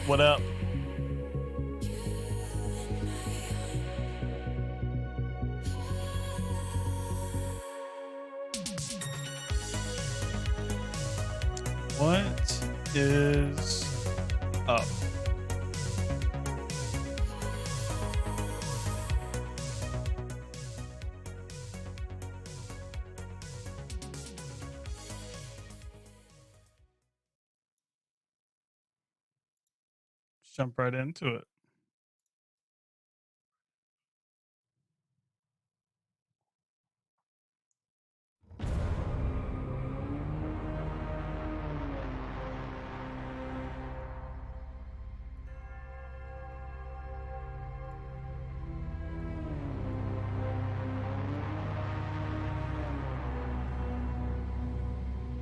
What up? What is up? Jump right into it.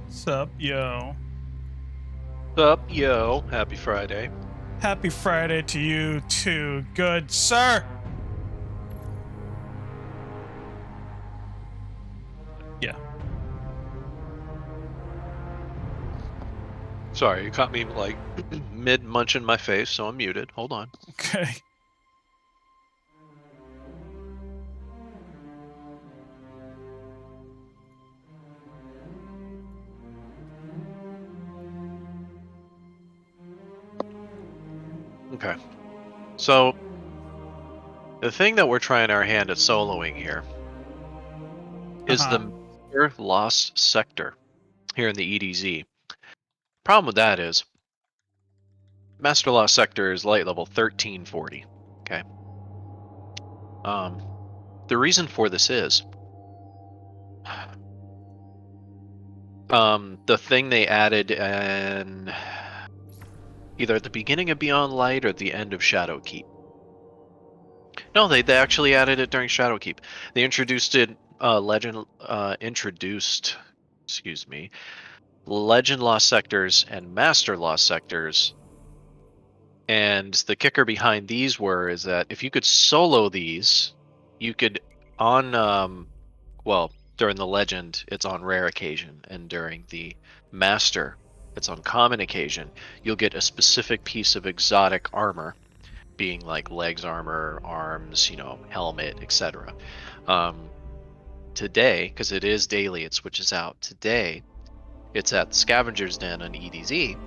What's up, yo? What's up, yo? Happy Friday. Happy Friday to you too, good sir. Yeah. Sorry, you caught me like mid munching my face, so I'm muted. Hold on. Okay. Okay. So the thing that we're trying our hand at soloing here is the Master Lost Sector here in the EDZ. Problem with that is Master Lost Sector is light level 1340. Okay. The reason for this is the thing they added in either at the beginning of Beyond Light or the end of Shadowkeep. No, they actually added it during Shadowkeep. They introduced it. Excuse me, Legend Lost Sectors and Master Lost Sectors. And the kicker behind these is that if you could solo these, you could during the Legend it's on rare occasion, and during the Master it's on common occasion. You'll get a specific piece of exotic armor, being like legs armor, arms, helmet, etc. Today, because it is daily, it switches out. Today, it's at the Scavenger's Den on EDZ,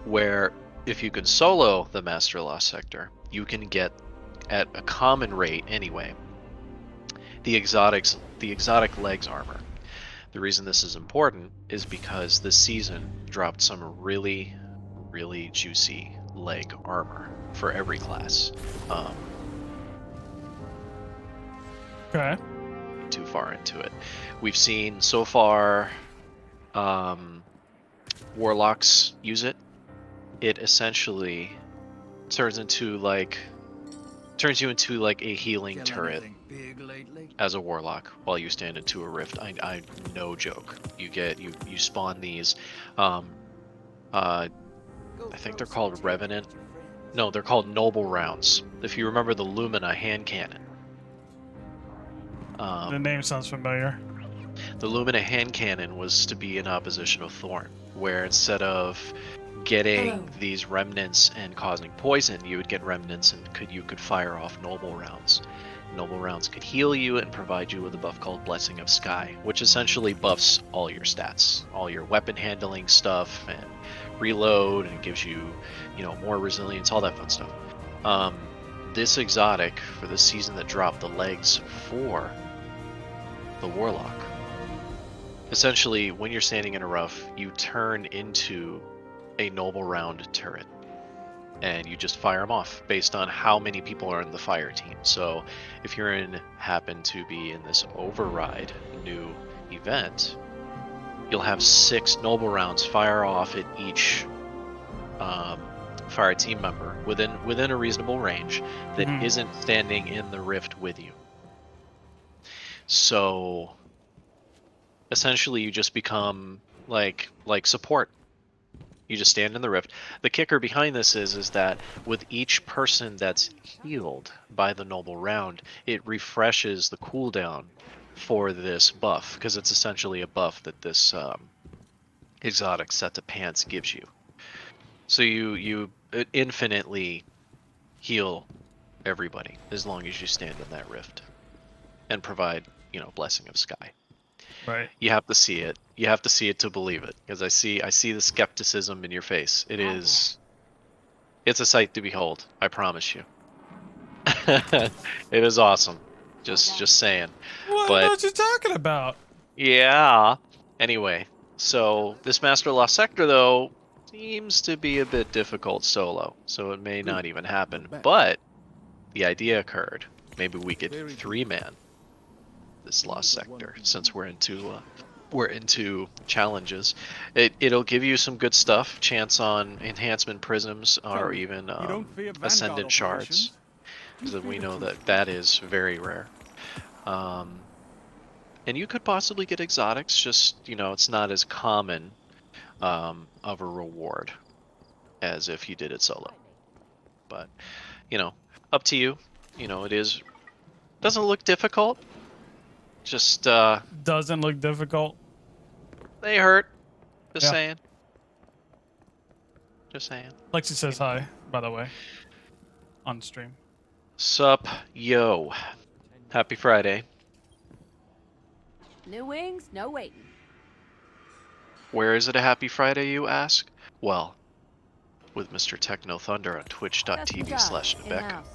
where if you can solo the Master Lost Sector, you can get at a common rate anyway the exotic legs armor. The reason this is important is because this season dropped some really, really juicy leg armor for every class. Okay. Too far into it. We've seen so far warlocks use it. It essentially turns you into like a healing turret as a warlock while you stand into a rift. I no joke. You spawn these. I think they're called Revenant. No, they're called Noble Rounds. If you remember the Lumina hand cannon. The name sounds familiar. The Lumina hand cannon was to be in opposition of Thorn, where instead of getting these remnants and causing poison, you would get remnants and you could fire off noble rounds. Noble rounds could heal you and provide you with a buff called Blessing of Sky, which essentially buffs all your stats, all your weapon handling stuff and reload, and gives you, more resilience, all that fun stuff. This exotic for the season that dropped the legs for the Warlock. Essentially, when you're standing in a rough, you turn into a noble round turret, and you just fire them off based on how many people are in the fire team. So if you're happen to be in this override new event, you'll have 6 noble rounds fire off at each fire team member within a reasonable range that isn't standing in the rift with you. So essentially you just become like support. You just stand in the rift. The kicker behind this is that with each person that's healed by the noble round, it refreshes the cooldown for this buff, because it's essentially a buff that this exotic set of pants gives you. So you infinitely heal everybody as long as you stand in that rift and provide, blessing of sky. Right. You have to see it. You have to see it to believe it, because I see the skepticism in your face. It's a sight to behold. I promise you. It is awesome. Just saying. What But are you talking about? yeah. Anyway, so this Master Lost Sector though seems to be a bit difficult solo, so it may not even happen. But the idea occurred. Maybe we could 3-man this Lost Sector, since we're into challenges. It'll give you some good stuff. Chance on enhancement prisms, or even ascendant shards, because we know that is very rare. And you could possibly get exotics. Just it's not as common of a reward as if you did it solo. But up to you. It doesn't look difficult. Just Doesn't look difficult. they hurt. Just Yeah. saying. Just saying. Lexi says hi, by the way, on stream. Sup, yo. Happy Friday. New wings, no waiting. Where is it a happy Friday, you ask? Well, with Mr. TeknoThunder on twitch.tv/Nebek. In-house.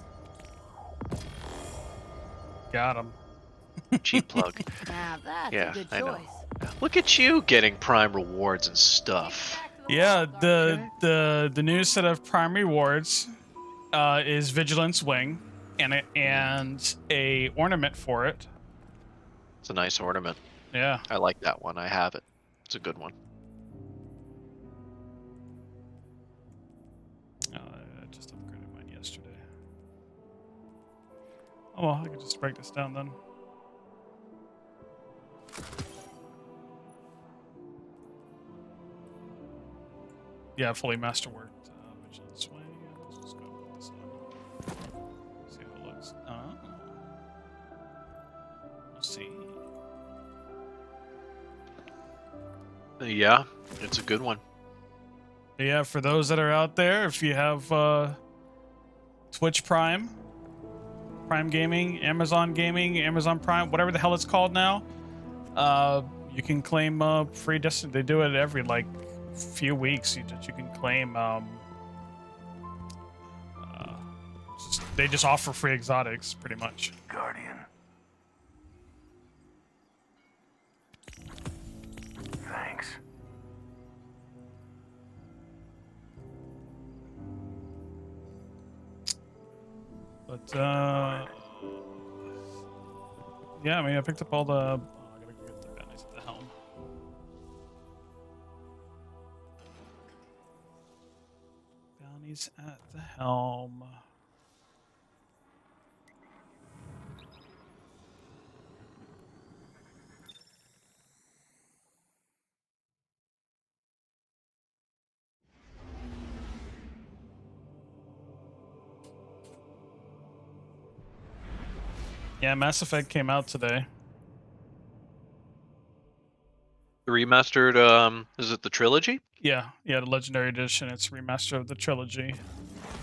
Got him. Cheap plug. Now that's Yeah, a good I know. choice. Look at you getting prime rewards and stuff. Yeah, the new set of prime rewards is Vigilance Wing and a ornament for it. It's a nice ornament. Yeah. I like that one. I have it. It's a good one. I just upgraded mine yesterday. Oh well, I could just break this down then. Yeah, fully masterworked. Vigilance Wing. Let's just go put this on. See how it looks. We'll see. Yeah, it's a good one. Yeah, for those that are out there, if you have Twitch Prime, Prime Gaming, Amazon Gaming, Amazon Prime, whatever the hell it's called now, you can claim free Destiny. They do it every few weeks. You can claim. They just offer free exotics, pretty much. Guardian. Thanks. But yeah, I mean, I picked up all the. I gotta go get the bounties at the helm. Bounties at the helm. Yeah, Mass Effect came out today. The remastered, is it the trilogy? Yeah, the Legendary Edition. It's a remaster of the trilogy.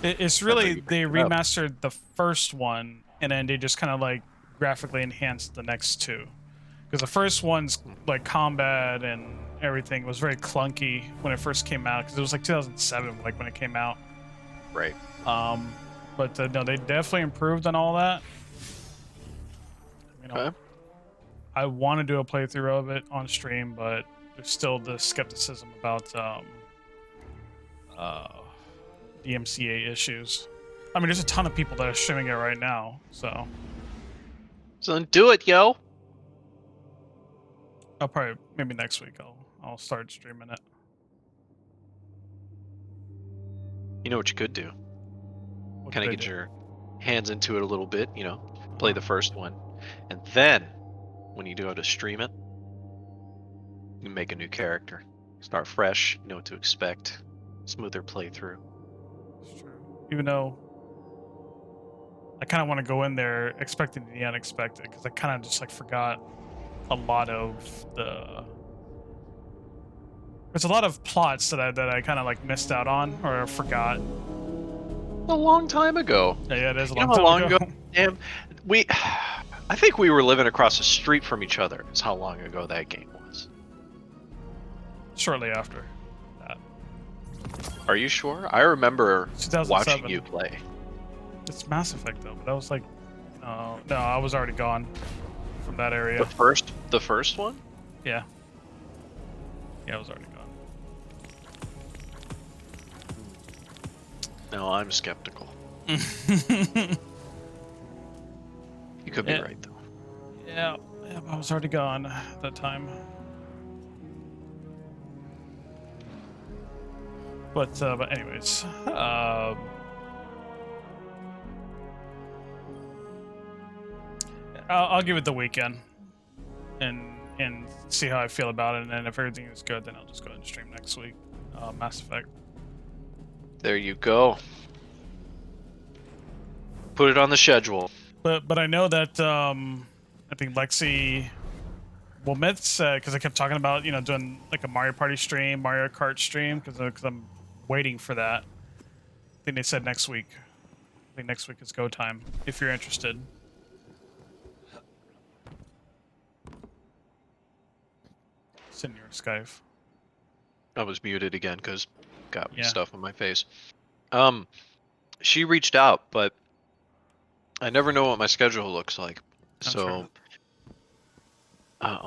It's I really, thought they you picked it up. remastered the first one, and then they just kind of graphically enhanced the next two. Because the first one's combat and everything was very clunky when it first came out, because it was 2007 when it came out. Right. But no, they definitely improved on all that. Okay. I want to do a playthrough of it on stream, but there's still the skepticism about DMCA issues. I mean, there's a ton of people that are streaming it right now, so then do it, yo. I'll probably maybe next week I'll start streaming it. You know what you could do? What Kind could of I get do? your hands into it a little bit, play the first one. And then, when you go to stream it, you make a new character. Start fresh, you know what to expect. Smoother playthrough. It's true. Even though I kind of want to go in there expecting the unexpected, because I kind of just forgot a lot of the There's a lot of plots that I kind of like missed out on or forgot. A long time ago. Yeah, it is a You know long how time long ago. ago? Damn, we. I think we were living across the street from each other. Is how long ago that game was. Shortly after that. Are you sure? I remember 2007. watching you play. It's Mass Effect though, but that was like, no, I was already gone from that area. The first one? Yeah. Yeah, I was already gone. No, I'm skeptical. You could be Yeah. right though. Yeah, I was already gone at that time. But anyways, I'll give it the weekend and see how I feel about it, and then if everything is good, then I'll just go ahead and stream next week. Mass Effect. There you go. Put it on the schedule. But I know that I think Lexi Wilmets, because I kept talking about doing like a Mario Party stream, Mario Kart stream, because I'm waiting for that. I think they said next week. I think next week is go time if you're interested. Senior Skype. I was muted again because got Yeah. stuff on my face. She reached out, but I never know what my schedule looks like. I'm So, sure.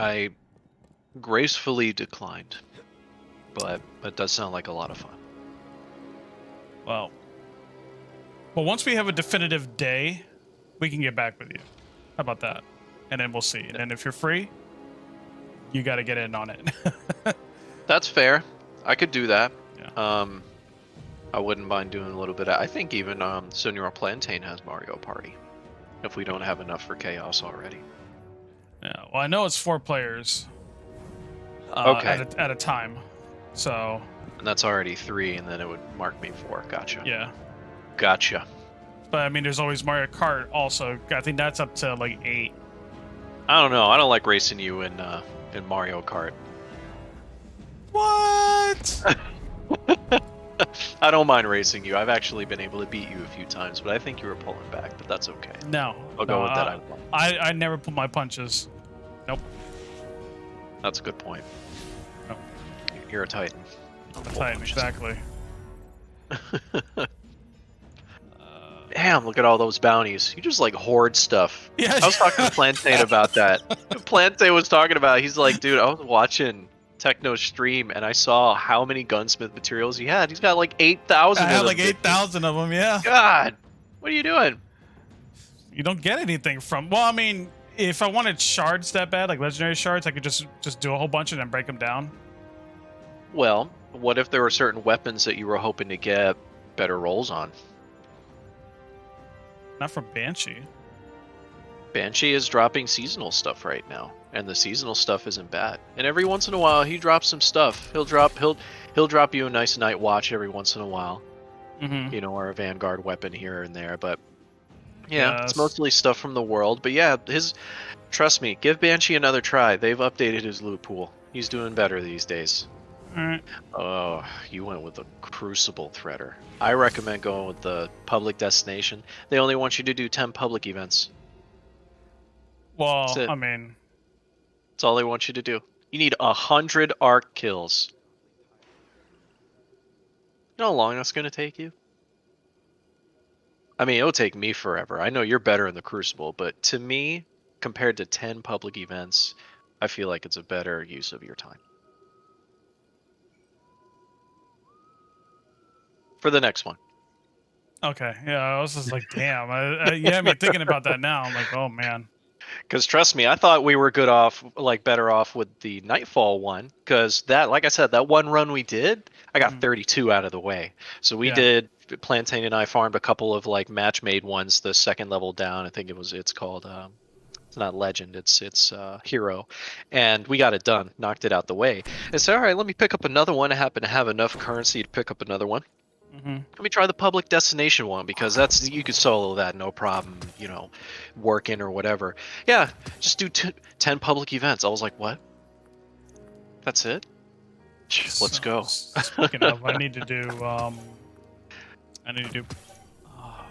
I gracefully declined, but it does sound like a lot of fun. Well, once we have a definitive day, we can get back with you. How about that? And then we'll see. And then if you're free, you got to get in on it. That's fair. I could do that. Yeah. I wouldn't mind doing a little bit. I think even Senor Plantain has Mario Party. If we don't have enough for Chaos already. Yeah. Well, I know it's 4 players. Okay. At a time. So. And that's already 3, and then it would mark me 4. Gotcha. Yeah. Gotcha. But I mean, there's always Mario Kart also. I think that's up to like 8. I don't know. I don't like racing you in Mario Kart. What? I don't mind racing you. I've actually been able to beat you a few times, but I think you were pulling back, but that's okay. No. I'll go with that. I never pull my punches. Nope. That's a good point. Nope. You're a Titan. I'm a Titan, exactly. Damn, look at all those bounties. You just like hoard stuff. Yeah. I was talking to Plantain about that. Plantain was talking about, he's like, dude, I was watching Techno's stream and I saw how many gunsmith materials he had. He's got like 8,000 I have like 8,000 of them, yeah. God, what are you doing? You don't get anything from... Well, I mean, if I wanted shards that bad, like legendary shards, I could just do a whole bunch and then break them down. Well, what if there were certain weapons that you were hoping to get better rolls on? Not from Banshee. Banshee is dropping seasonal stuff right now, and the seasonal stuff isn't bad. And every once in a while, he drops some stuff. He'll drop you a nice night watch every once in a while, Mm-hmm. or a Vanguard weapon here and there. But yeah, Yes. it's mostly stuff from the world. But yeah, trust me, give Banshee another try. They've updated his loot pool. He's doing better these days. All right. Oh, you went with the Crucible Threader. I recommend going with the public destination. They only want you to do 10 public events. Well, That's it. I mean... That's all they want you to do. You need 100 arc kills. You know how long that's going to take you? I mean, it'll take me forever. I know you're better in the Crucible, but to me, compared to 10 public events, I feel like it's a better use of your time. For the next one. Okay, yeah, I was just like, damn. You had me thinking about that now. I'm like, oh, man. Because trust me, I thought we were better off with the Nightfall one. Because that, like I said, that one run we did, I got 32 out of the way. So we did, Plantain and I farmed a couple of like match-made ones, the second level down. I think it's called, it's not Legend, it's Hero. And we got it done, knocked it out the way. And said, all right, let me pick up another one. I happen to have enough currency to pick up another one. Mm-hmm. Let me try the public destination one because you could solo that no problem, working or whatever. Yeah, just do 10 public events. I was like, what? That's it? Let's So, go. Speaking of, I need to do. I need to do. What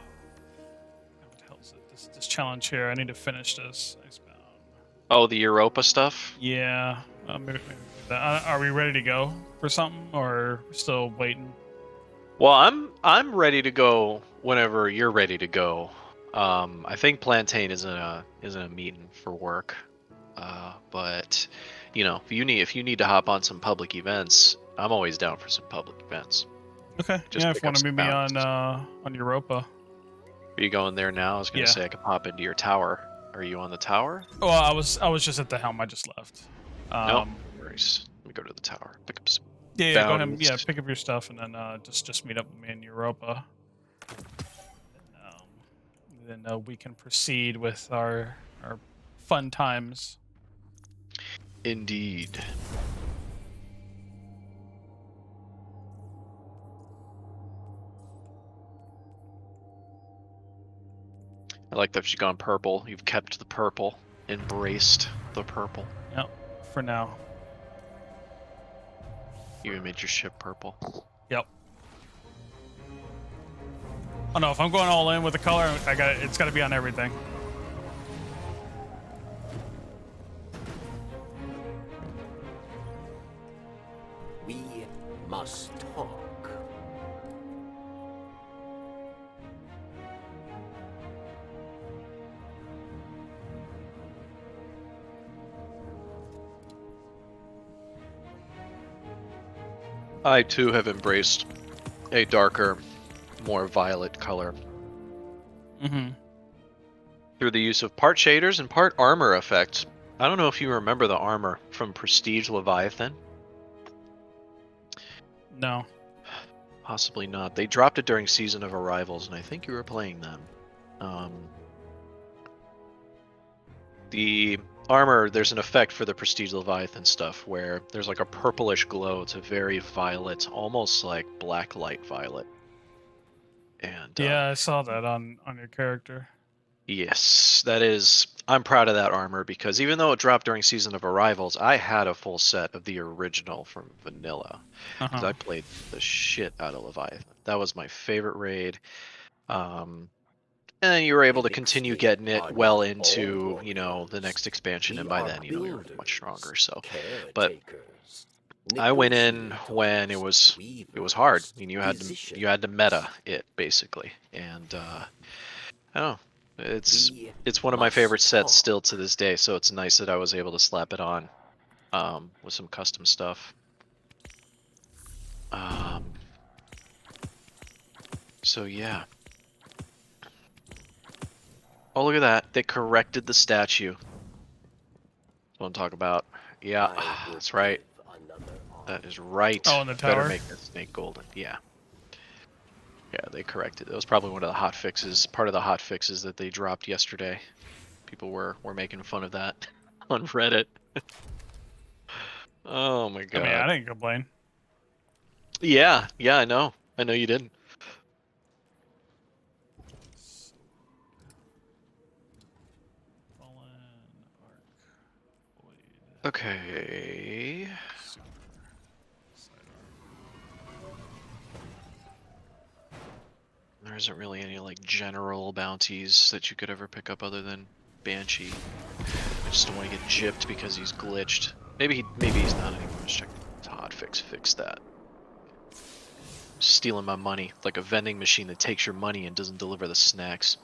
the hell is it? This challenge here. I need to finish this. Icebound. Oh, the Europa stuff? Yeah. Maybe that. Are we ready to go for something, or still waiting? Well, I'm ready to go whenever you're ready to go. I think Plantain isn't a meeting for work. But you know, if you need to hop on some public events, I'm always down for some public events. Okay. Just Yeah. If pick you up want to some meet me bounties. on Europa. Are you going there now? I was gonna Yeah. say I could pop into your tower. Are you on the tower? Well, I was just at the helm. I just left. No worries. Let me go to the tower. Pick up some Yeah. Go ahead. bounties. Yeah. Pick up your stuff and then just meet up with me in Europa. Then we can proceed with our fun times. Indeed. I like that you've gone purple. You've kept the purple. Embraced the purple. Yep. For now. You even made your ship purple. Yep. Oh no! If I'm going all in with the color, it's got to be on everything. We must talk. I too have embraced a darker, more violet color Mm-hmm. through the use of part shaders and part armor effects. I don't know if you remember the armor from Prestige Leviathan. No. Possibly not. They dropped it during Season of Arrivals, and I think you were playing them. The armor, there's an effect for the Prestige Leviathan stuff where there's like a purplish glow. It's a very violet, almost like black light violet. And Yeah, I saw that on your character. yes, that is. I'm proud of that armor because even though it dropped during Season of Arrivals, I had a full set of the original from Vanilla because I played the shit out of Leviathan. That was my favorite raid. And then you were able to continue getting it well into, you know, the next expansion, and by then, you know, you're much stronger. So, but I went in when it was hard. I mean, you had to meta it basically, and I don't know. It's one of my favorite sets still to this day. So it's nice that I was able to slap it on with some custom stuff. So yeah. Oh, look at that. They corrected the statue. That's what I'm talking about. Yeah, that's right. That is right. Oh, in the tower? Better make that snake golden. Yeah. Yeah, they corrected it. That was probably one of the hot fixes, part of the hot fixes that they dropped yesterday. People were making fun of that on Reddit. Oh my god. I mean, I didn't complain. Yeah, I know. I know you didn't. Okay. There isn't really any like general bounties that you could ever pick up other than Banshee. I just don't want to get gypped because he's glitched. Maybe he's not anymore. Let's check. Fix that. Stealing my money like a vending machine that takes your money and doesn't deliver the snacks.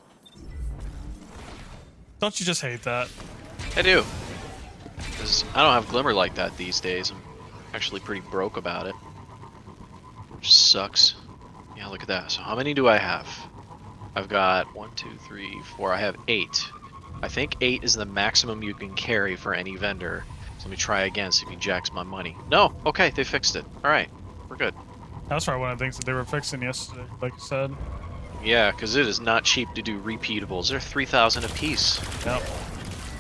Don't you just hate that? I do. 'Cause I don't have Glimmer like that these days. I'm actually pretty broke about it. Which sucks. Yeah, look at that. So how many do I have? I've got 1, 2, 3, 4. I have 8. I think 8 is the maximum you can carry for any vendor. So let me try again, see if he jacks my money. No! Okay, they fixed it. Alright, we're good. That's probably one of the things that they were fixing yesterday, like you said. Yeah, because it is not cheap to do repeatables. They're 3,000 a piece. Yep.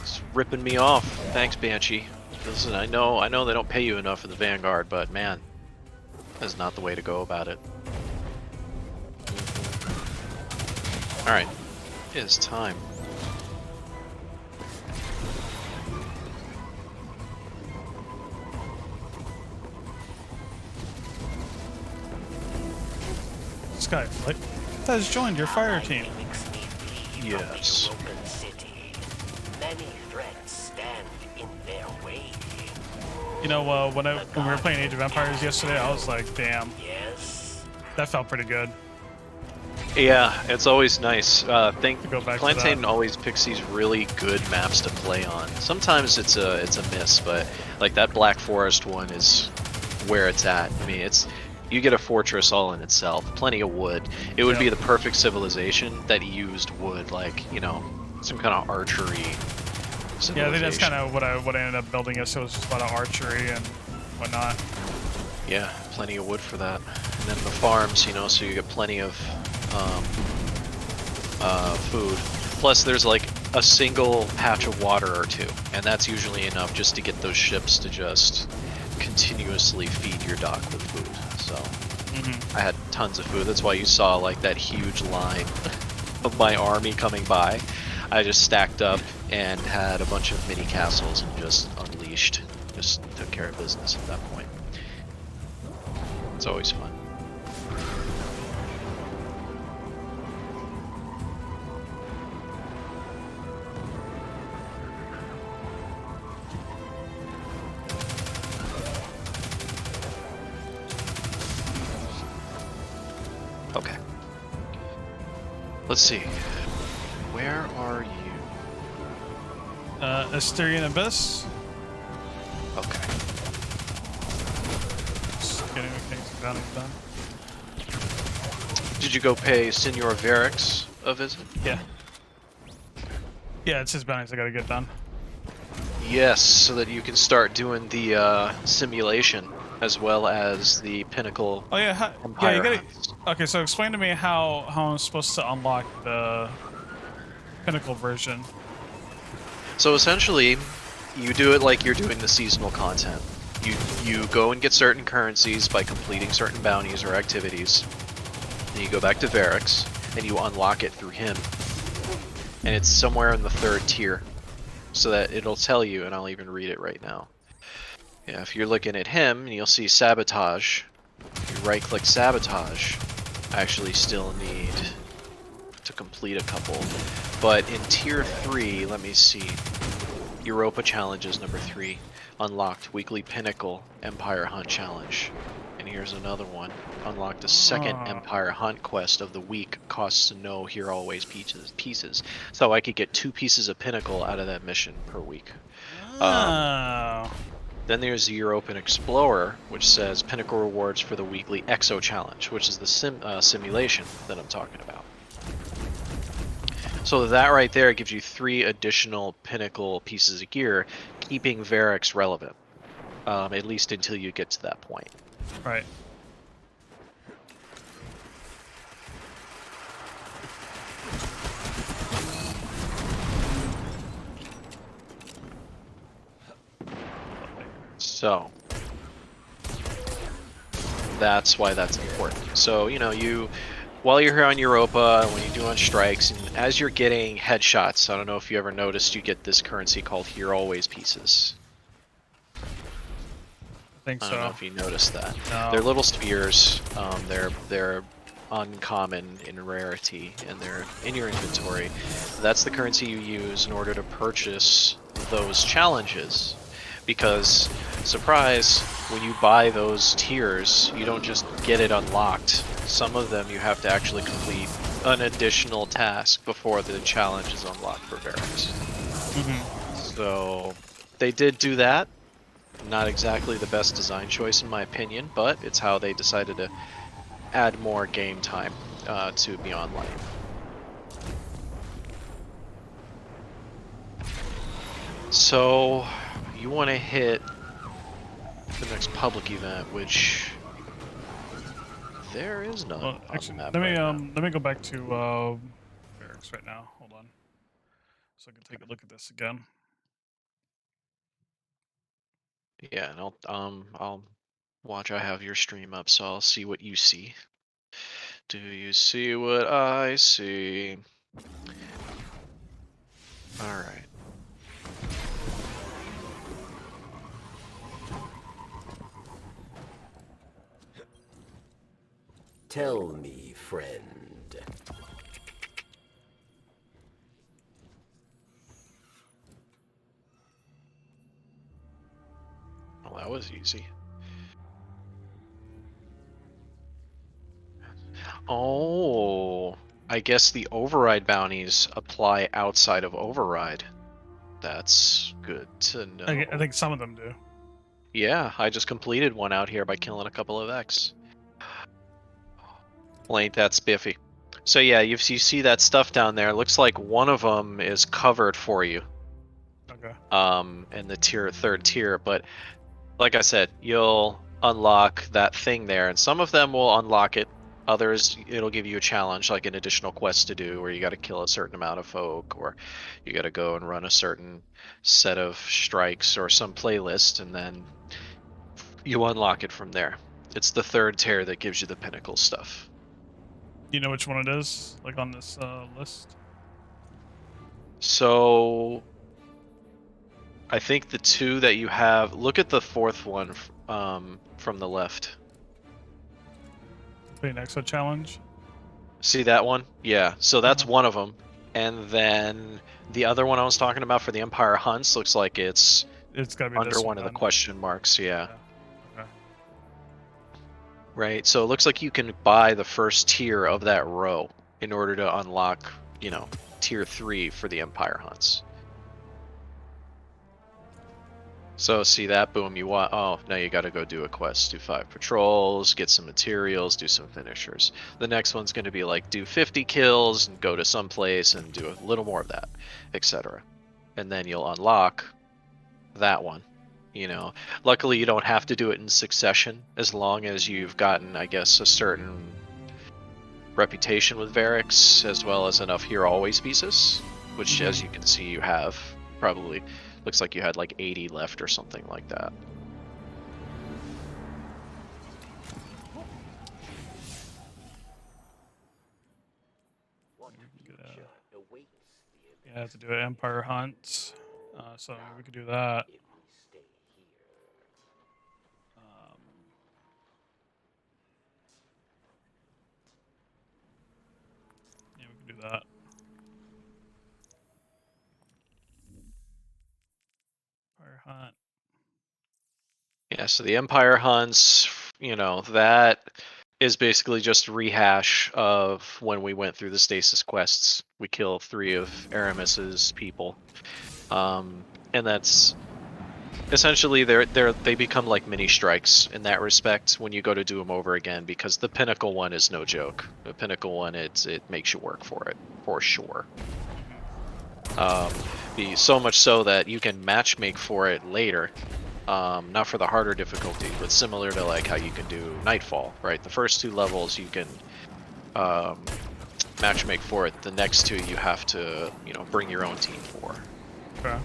It's ripping me off. Thanks, Banshee. Listen, I know they don't pay you enough for the Vanguard, but man, that's not the way to go about it. Alright, it is time. Skyflick has joined your fire team. Yes. Open city. Many threats stand in their way. You know, when we were playing Age of Empires yesterday, I was like, damn, Yes. that felt pretty good. Yeah, it's always nice. To go back to Plantain that. always picks these really good maps to play on. Sometimes it's a miss, but like that Black Forest one is where it's at. I mean, you get a fortress all in itself, plenty of wood. It would be the perfect civilization that used wood, like, you know, some kind of archery civilization. Yeah, I think that's kind of what I ended up building. It was just a lot of archery and whatnot. Yeah, plenty of wood for that. And then the farms, you know, so you get plenty of food. Plus there's like a single patch of water or two, and that's usually enough just to get those ships to just continuously feed your dock with food. So I had tons of food. That's why you saw like that huge line of my army coming by. I just stacked up and had a bunch of mini castles and just unleashed. Just took care of business at that point. It's always fun. Okay. Let's see. Where are you? Asterian Abyss. Okay. Just getting things done. Did you go pay Senor Varix a visit? Yeah. Yeah, it's his bounties I gotta get done. Yes, so that you can start doing the simulation as well as the Pinnacle Oh yeah, Empire you gotta. hunts. Okay, so explain to me how I'm supposed to unlock the Pinnacle version. So essentially, you do it like you're doing the seasonal content. You go and get certain currencies by completing certain bounties or activities. Then you go back to Varix and you unlock it through him. And it's somewhere in the 3rd tier. So that it'll tell you, and I'll even read it right now. Yeah, if you're looking at him, you'll see Sabotage. If you right-click Sabotage, I actually still need to complete a couple. But in tier 3, let me see. Europa Challenges number 3. Unlocked Weekly Pinnacle Empire Hunt Challenge. And here's another one. Unlocked a second Empire Hunt quest of the week. Costs no here always pieces. So I could get 2 pieces of Pinnacle out of that mission per week. Oh. Then there's the European Explorer, which says Pinnacle Rewards for the weekly Exo Challenge, which is the simulation that I'm talking about. So that right there gives you 3 additional Pinnacle pieces of gear, keeping Varix relevant, at least until you get to that point. Right. So that's why that's important. So, you know, while you're here on Europa, when you're doing strikes, and as you're getting headshots, I don't know if you ever noticed, you get this currency called Here Always pieces. I think so. I don't know if you noticed that. No. They're little spears. They're uncommon in rarity, and they're in your inventory. That's the currency you use in order to purchase those challenges. Because, surprise, when you buy those tiers, you don't just get it unlocked. Some of them you have to actually complete an additional task before the challenge is unlocked for Varix. So, they did do that. Not exactly the best design choice in my opinion, but it's how they decided to add more game time to Beyond Light. So, you want to hit the next public event, which there is none. Well, actually, on let the me map right let me go back to Barracks right now. Hold on, so I can take a look at this again. now. Yeah, and I'll watch. I have your stream up, so I'll see what you see. Do you see what I see? All right. Tell me, friend. Well, that was easy. Oh, I guess the override bounties apply outside of override. That's good to know. I think some of them do. Yeah, I just completed one out here by killing a couple of X. Well, ain't that spiffy. So yeah, you see that stuff down there. Looks like one of them is covered for you. Okay. In the third tier, but like I said, you'll unlock that thing there, and some of them will unlock it. Others, it'll give you a challenge, like an additional quest to do, where you got to kill a certain amount of folk, or you got to go and run a certain set of strikes or some playlist, and then you unlock it from there. It's the third tier that gives you the pinnacle stuff. Do you know which one it is? Like on this list? So I think the two that you have, look at the fourth one from the left. The Nexo challenge. See that one? Yeah. So that's Uh-huh. one of them. And then the other one I was talking about for the Empire Hunts looks like it's It's gotta be under this one of the then. question marks. Yeah. Okay. Right. So it looks like you can buy the first tier of that row in order to unlock, tier 3 for the Empire Hunts. So see that? Boom, you want, oh, now you gotta go do a quest, do 5 patrols, get some materials, do some finishers. The next one's gonna be like, do 50 kills and go to some place and do a little more of that, etc. And then you'll unlock that one. Luckily you don't have to do it in succession, as long as you've gotten, I guess, a certain reputation with Varix, as well as enough Here Always pieces, which as you can see you have. Probably looks like you had like 80 left or something like that. Yeah, I have to do an Empire Hunt. So we could do that. Yeah, we could do that. Empire Hunt. Yeah, so the Empire Hunts, that is basically just a rehash of when we went through the stasis quests. We kill 3 of Aramis's people. And that's essentially they become like mini strikes in that respect when you go to do them over again, because the pinnacle one is no joke. The pinnacle one, it makes you work for it, for sure. So much so that you can matchmake for it later. Not for the harder difficulty, but similar to like how you can do Nightfall, right? The first 2 levels you can matchmake for it. The next 2 you have to, bring your own team for. Okay.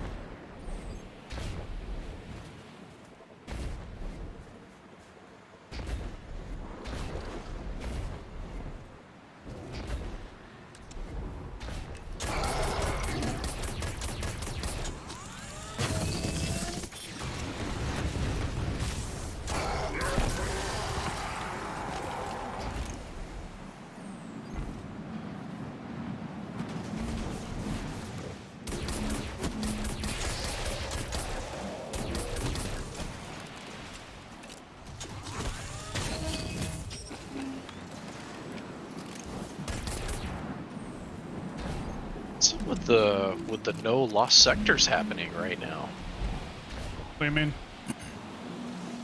With the no lost sectors happening right now. What do you mean?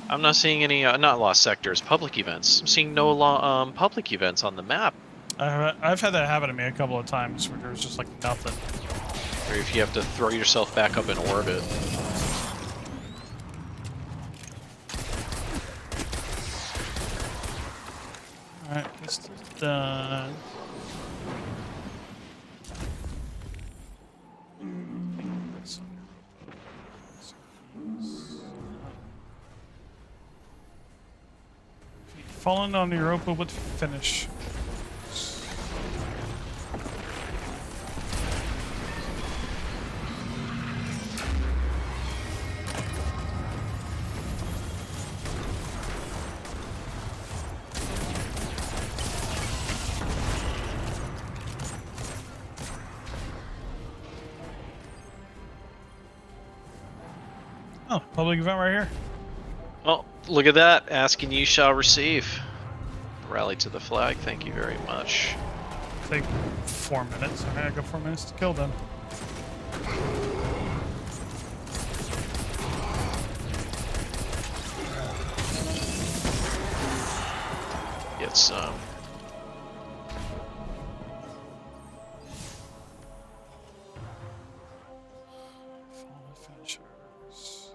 I'm not seeing any not lost sectors, public events. I'm seeing no public events on the map. I've had that happen to me a couple of times where there's just like nothing. Or if you have to throw yourself back up in orbit. Alright, this is done. Falling on Europa would finish. Oh, public event right here. Oh, look at that. Asking you shall receive. Rally to the flag. Thank you very much. Take 4 minutes. Okay, I got 4 minutes to kill them. Get some. Follow finishers.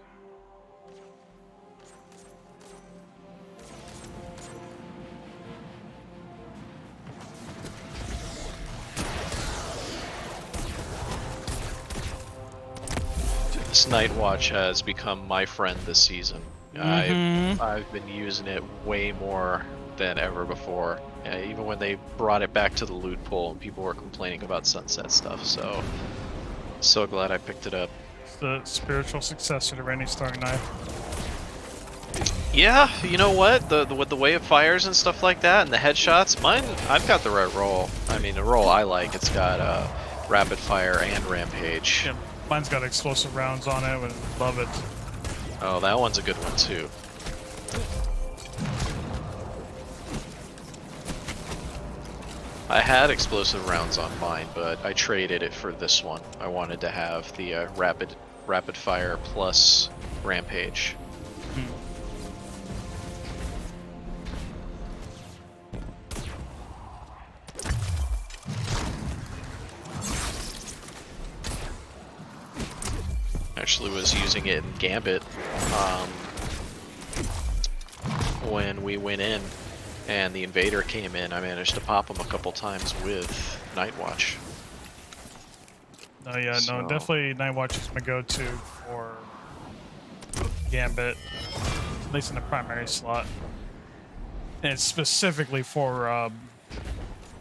This Night Watch has become my friend this season. I've been using it way more than ever before. Even when they brought it back to the loot pool and people were complaining about sunset stuff. So glad I picked it up. It's the spiritual successor to Randy's Starting Knife. Yeah, you know what? With the way it fires and stuff like that, and the headshots, I've got the right roll. I mean, the roll I like. It's got rapid fire and rampage. Yeah, mine's got explosive rounds on it. Would love it. Oh, that one's a good one too. I had explosive rounds on mine, but I traded it for this one. I wanted to have the rapid fire plus rampage. Actually was using it in Gambit when we went in and the invader came in. I managed to pop him a couple times with Night Watch. Oh yeah, no, definitely Night Watch is my go-to for Gambit, at least in the primary slot. And it's specifically for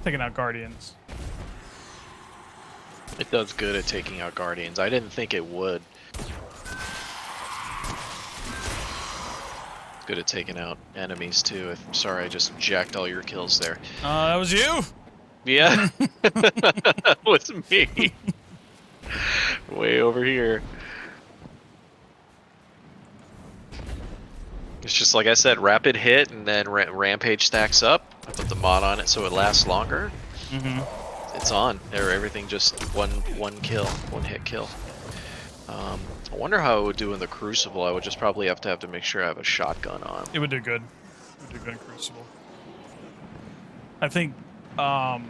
taking out Guardians. It does good at taking out Guardians. I didn't think it would. Good at taking out enemies too. I'm sorry, I just jacked all your kills there. That was you? Yeah, that was me. Way over here. It's just like I said, rapid hit and then rampage stacks up. I put the mod on it so it lasts longer. It's on. Everything just one kill, one hit kill. I wonder how it would do in the Crucible. I would just probably have to make sure I have a shotgun on. It would do good. It would do good in Crucible. I think Dead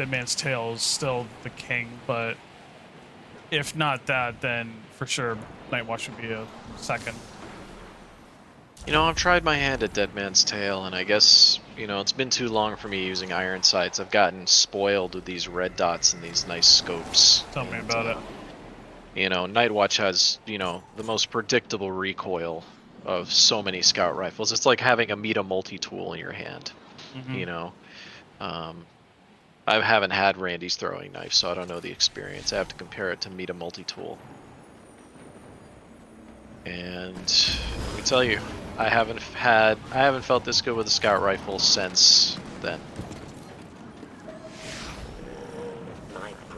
Man's Tale is still the king, but if not that, then for sure Night Watch would be a second. You know, I've tried my hand at Dead Man's Tale, and I guess, you know, it's been too long for me using iron sights. I've gotten spoiled with these red dots and these nice scopes. Tell me about it. You know, Night Watch has, you know, the most predictable recoil of so many scout rifles. It's like having a Meta multi-tool in your hand, you know. I haven't had Randy's throwing knife, so I don't know the experience. I have to compare it to Meta multi-tool. And let me tell you, I haven't felt this good with a scout rifle since then.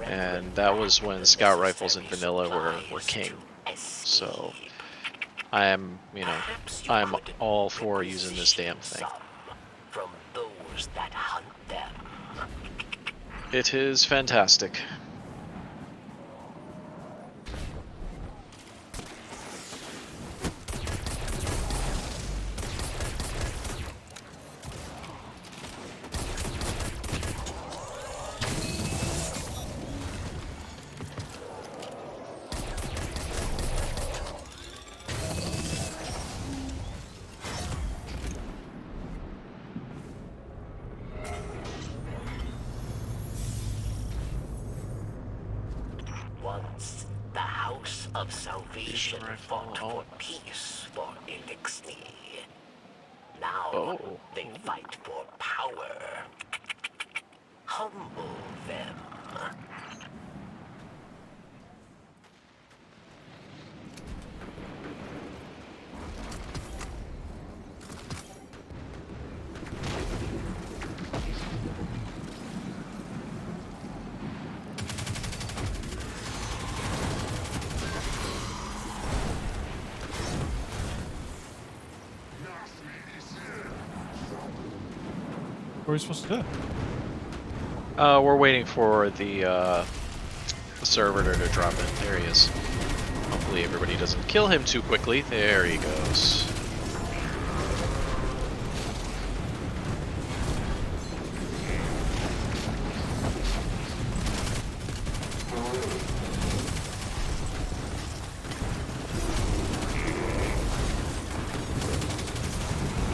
And that was when scout rifles in vanilla were king. So I am, you know, I'm all for using this damn thing. From those that hunt them. It is fantastic. Once the House of Salvation fought for peace for Elixir. Now they fight for power. Humble them. What are we supposed to do? We're waiting for the servitor to drop in. There he is. Hopefully everybody doesn't kill him too quickly. There he goes.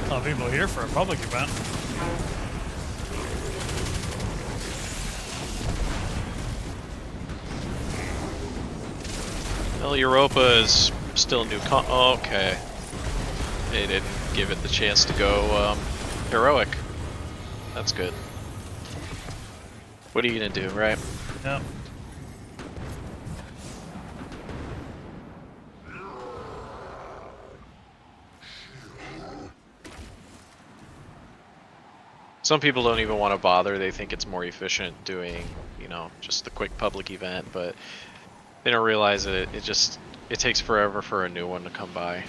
A lot of people here for a public event. Well, Europa is still new okay. They didn't give it the chance to go heroic. That's good. What are you gonna do, right? Yeah. Some people don't even want to bother. They think it's more efficient doing, you know, just the quick public event, but they don't realize that it takes forever for a new one to come by.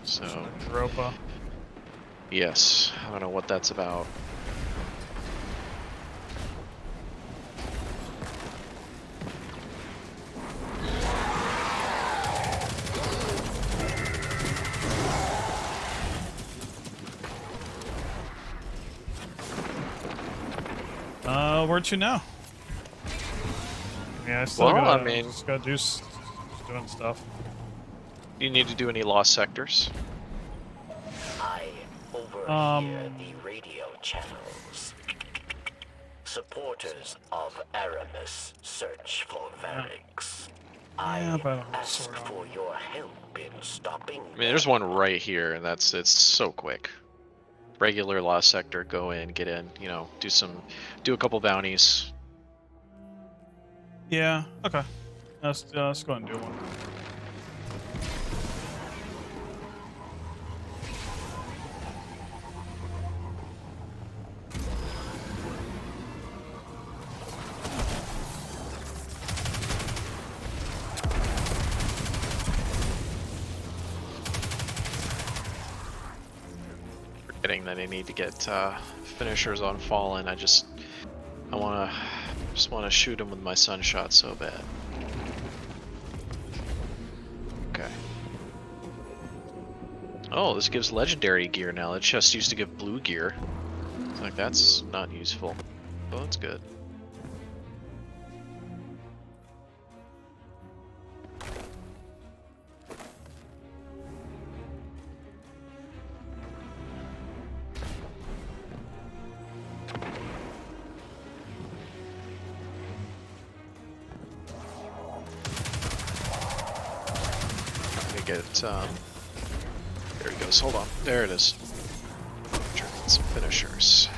So Europa. yes, I don't know what that's about. Where to now? Yeah, I still Well, gotta, I mean, just gotta do doing stuff. Do you need to do any lost sectors? I overhear the radio channels. Supporters of Aramis search for Varix. Yeah, but I ask sort of. for your help in stopping. I mean, there's one right here, and it's so quick. Regular lost sector, go in, get in, you know, do a couple bounties. Yeah. Okay. Let's go ahead and do one. Forgetting that I need to get finishers on Fallen. I just want to shoot him with my sunshot so bad. Okay. Oh, this gives legendary gear now. It just used to give blue gear. It's like that's not useful. Oh, that's good. Get there he goes. Hold on, there it is. Try to get some finishers.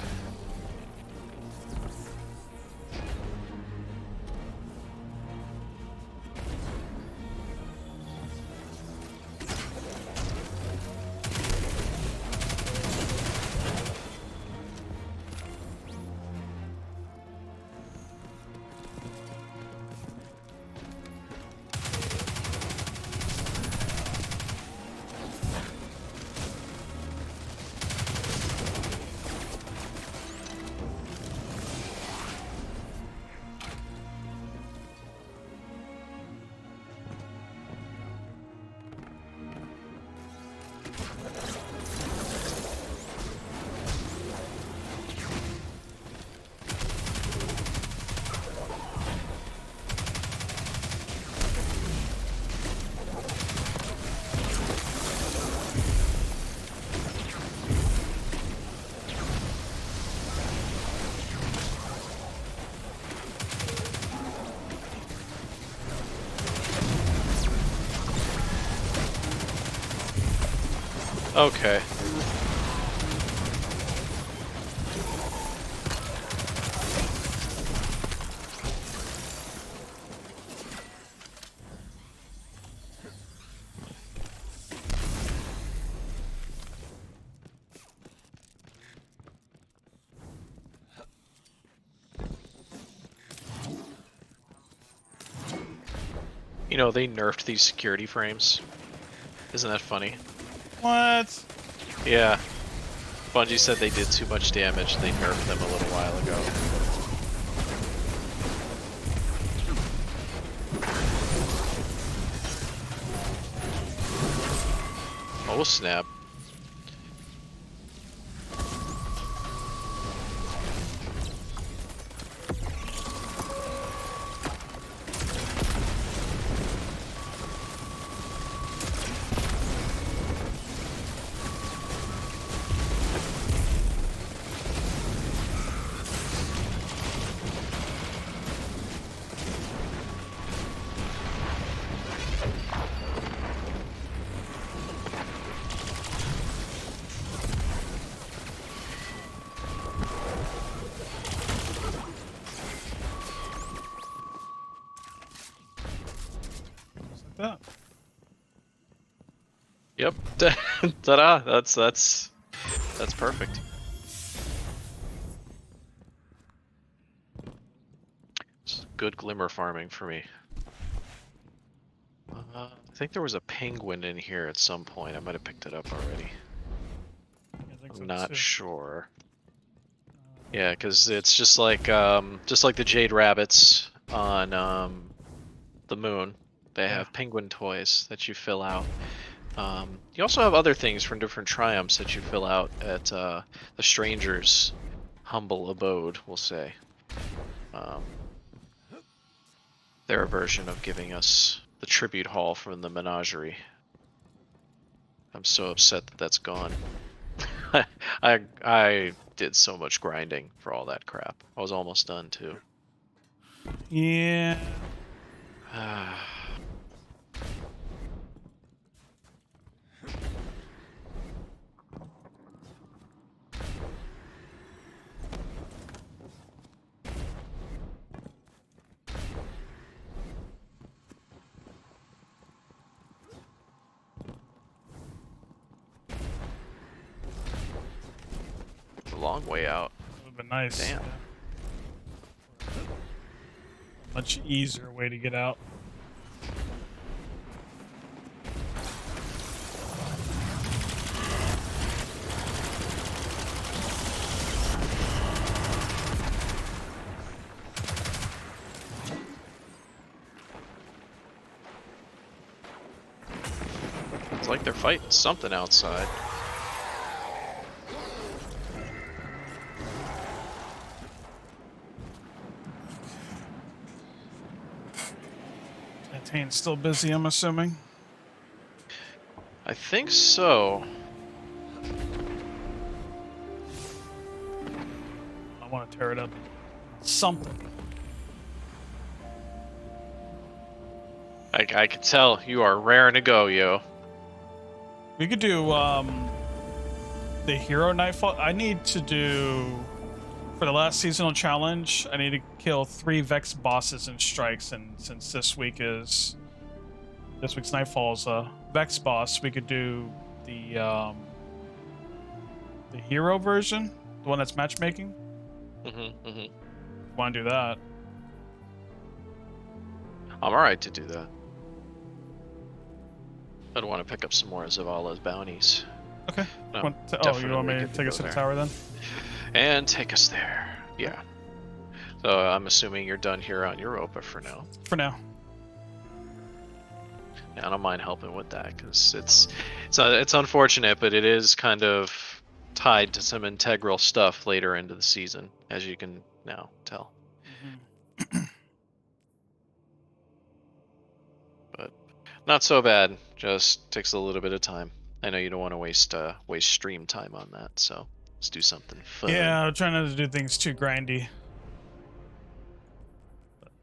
Okay. You know, they nerfed these security frames. Isn't that funny? What? Yeah. Bungie said they did too much damage and they nerfed them a little while ago. Oh snap. That. Yep. Ta-da! That's perfect. It's good glimmer farming for me. I think there was a penguin in here at some point. I might have picked it up already. I think so I'm not too. sure. Yeah, because it's just like the jade rabbits on the moon. They Yeah. have penguin toys that you fill out. You also have other things from different triumphs that you fill out at the stranger's humble abode, we'll say. Their version of giving us the tribute haul from the menagerie. I'm so upset that that's gone. I did so much grinding for all that crap. I was almost done too. Yeah. A long way out. That would have been nice. Damn. Yeah. Much easier way to get out. It's like they're fighting something outside. Plantain's still busy, I'm assuming. I think so. I want to tear it up. Something. I can tell you are raring to go, yo. We could do the hero nightfall. I need to do for the last seasonal challenge. I need to kill 3 Vex bosses and strikes, and since this week's nightfall's Vex boss, we could do the hero version, the one that's matchmaking. Want to do that? I'm alright to do that. I'd want to pick up some more Zavala's bounties. Okay. No, You want definitely me to good to take us go to the there. tower then? And take us there. Yeah. So I'm assuming you're done here on Europa for now. For now. Yeah, I don't mind helping with that because it's unfortunate, but it is kind of tied to some integral stuff later into the season, as you can now tell. But not so bad. Just takes a little bit of time. I know you don't want to waste stream time on that, so let's do something fun. Yeah, I'm trying not to do things too grindy.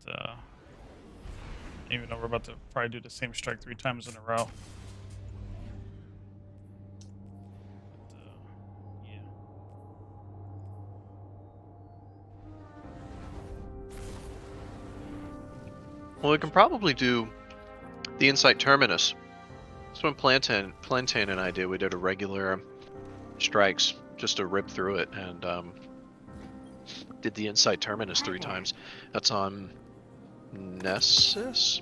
But even though we're about to probably do the same strike 3 times in a row. But, yeah. Well, we can probably do the Insight Terminus. That's what Plantain and I did. We did a regular strikes just to rip through it, and did the Insight Terminus 3 times. That's on Nessus?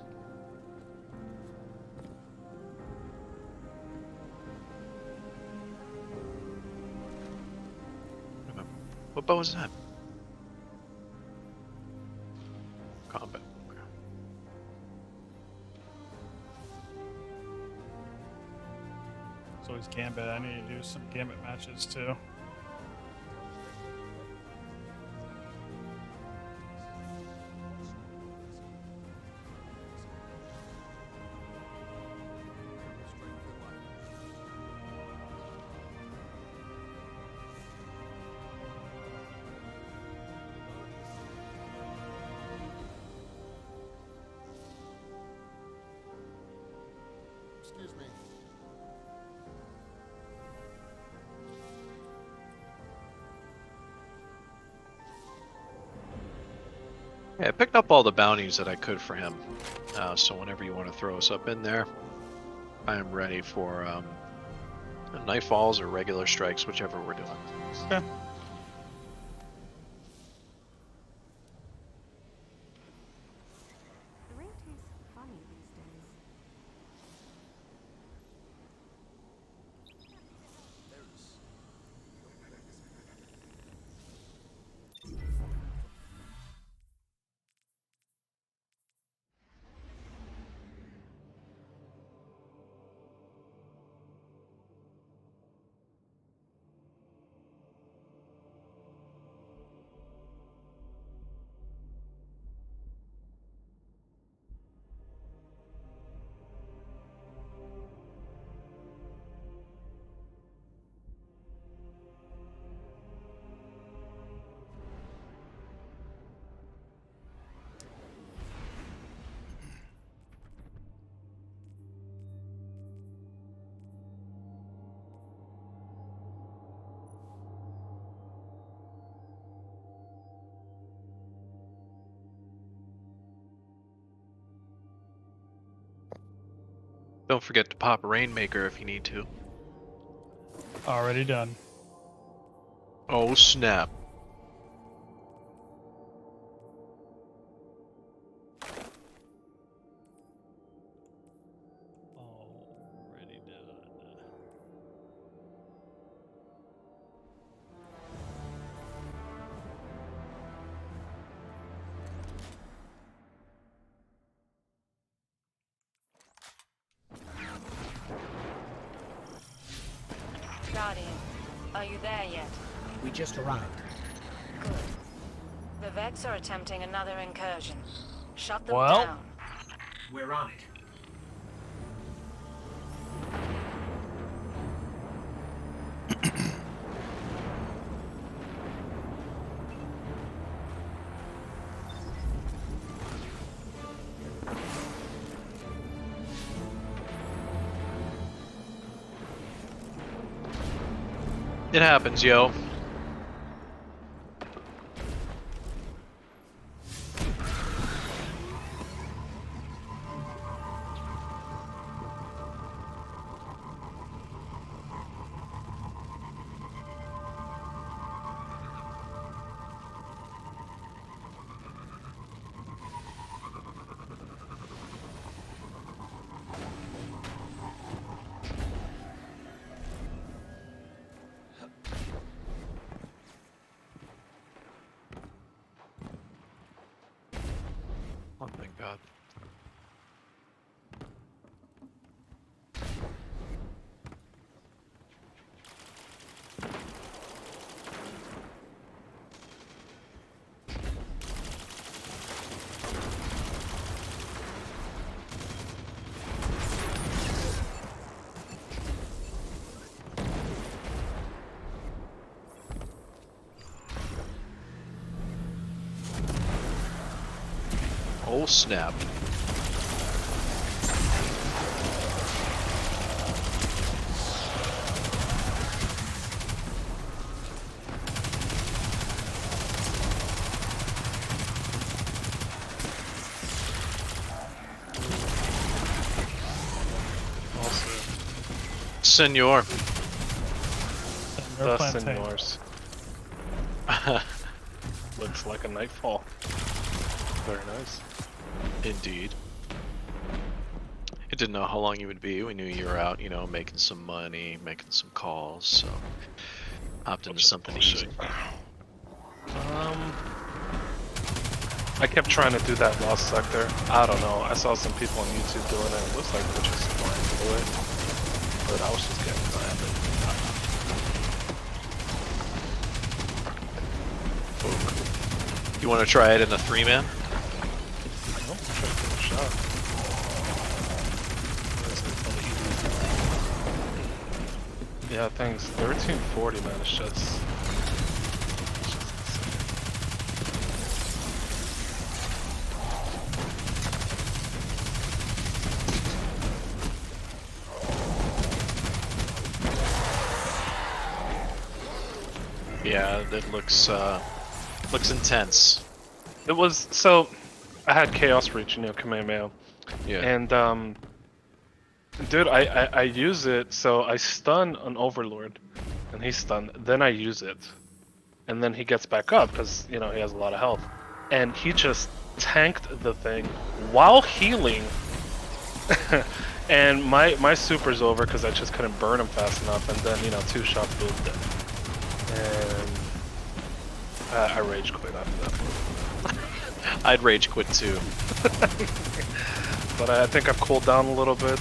What bow is that? Combat. It's always Gambit. I need to do some Gambit matches too. Excuse me. Yeah, I picked up all the bounties that I could for him. So whenever you want to throw us up in there, I am ready for nightfalls or regular strikes, whichever we're doing. Okay. The ring tastes funny these days. Don't forget to pop a Rainmaker if you need to. Already done. Oh snap. Already done. Guardian, are you there yet? We just arrived. Good. The Vex are attempting another incursion. Shut them Well. down. We're on it. It happens, yo. Oh, thank God. Oh snap. Senor. Senor The Plantain. Senors. Looks like a nightfall. Very nice. Indeed. I didn't know how long you would be. We knew you were out, you know, making some money, making some calls, so hopped into something easy. I kept trying to do that lost sector. I don't know. I saw some people on YouTube doing it. It looks like they're just flying through it. But I was just getting tired. You want to try it in a 3-man? Nope, try to take a shot. Yeah, thanks. 1340, man. It's just. Yeah, that looks intense. It was so. I had Chaos Reach, Kamehameha. Yeah. And dude, I use it, so I stun an Overlord, and he's stunned. Then I use it, and then he gets back up because he has a lot of health, and he just tanked the thing while healing. And my super's over because I just couldn't burn him fast enough, and then 2 shots boom dead. And I rage quit after that. I'd rage quit too. But I think I've cooled down a little bit.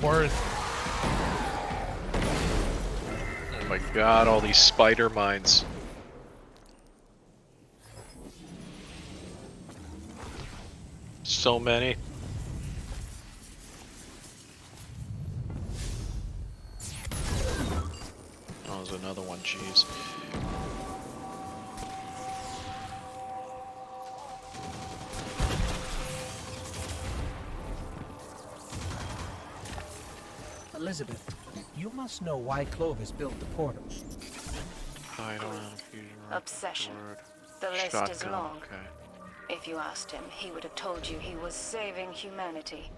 Worth. Oh my god, all these spider mines. So many. Oh, there's another one, jeez. Elizabeth, you must know why Clovis built the portal. I don't know. Obsession. The list is long. Okay. If you asked him, he would have told you he was saving humanity.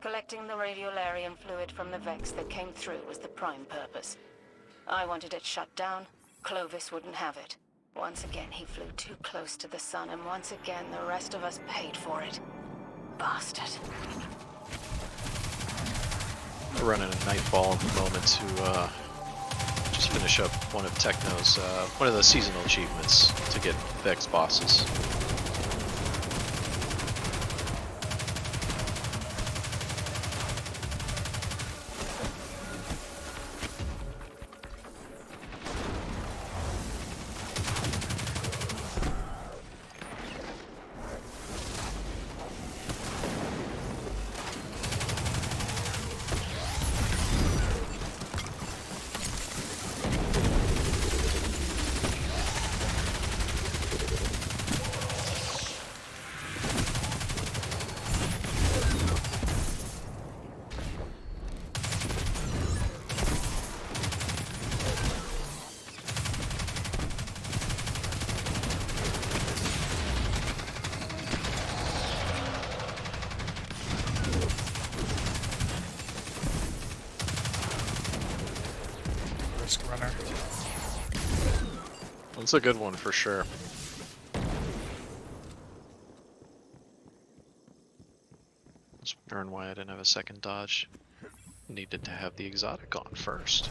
Collecting the radiolarian fluid from the Vex that came through was the prime purpose. I wanted it shut down. Clovis wouldn't have it. Once again, he flew too close to the sun, and once again, the rest of us paid for it. Bastard. We're running a nightfall at the moment to just finish up one of Techno's, one of the seasonal achievements to get Vex bosses. Runner. That's a good one for sure. Let's learn why I didn't have a second dodge. Needed to have the exotic on first.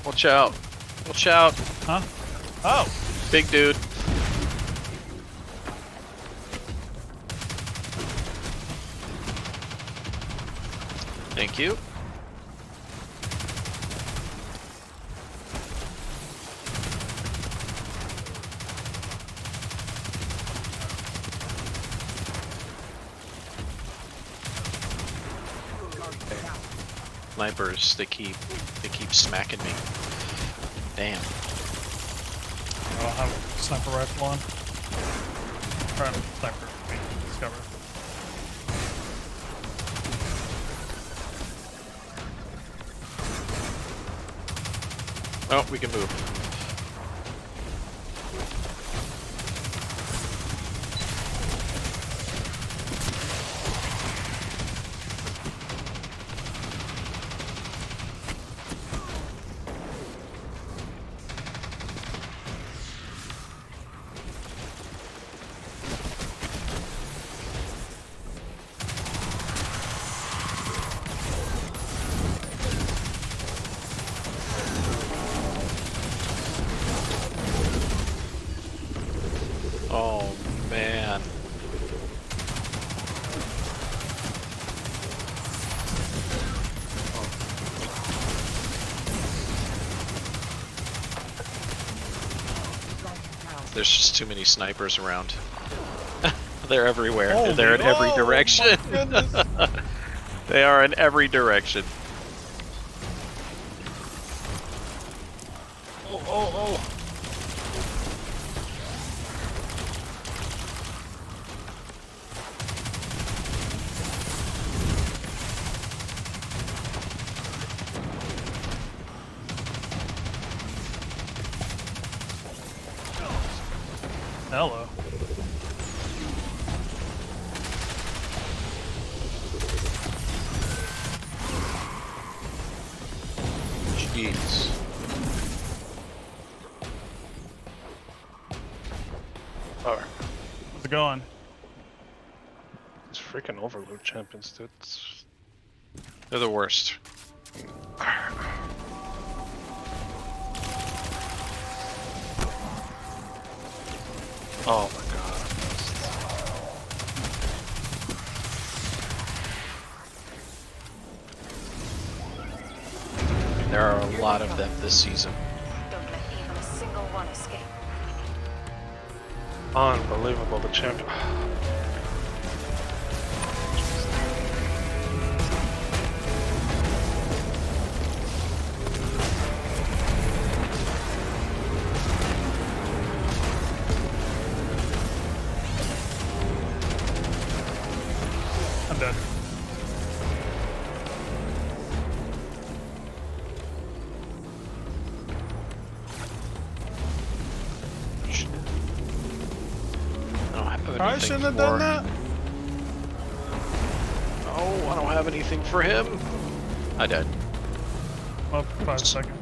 Watch out. Watch out. Huh? Oh! Big dude. Thank you. Snipers, they keep smacking me. Damn. I don't have a sniper rifle on. Or sniper, discover. Oh, we can move. Oh man. There's just too many snipers around. They're everywhere. Holy- They're in every oh, direction. my goodness. They are in every direction. Oh. Hello. Jeez. Oh, How's it going? it's freaking Overlord champions, dude. They're the worst. Oh my god. There are a lot of them this season. Don't let even a single one escape. Unbelievable, the champion. I'm dead. I don't have anything I shouldn't have for... done that. Oh, I don't have anything for him. I died. Well, 5 seconds.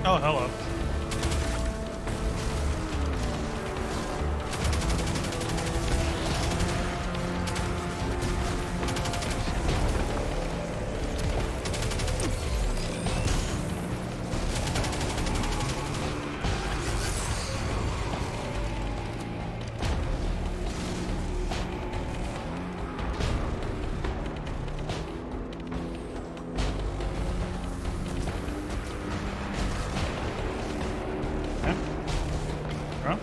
Oh, hello. Okay. Well.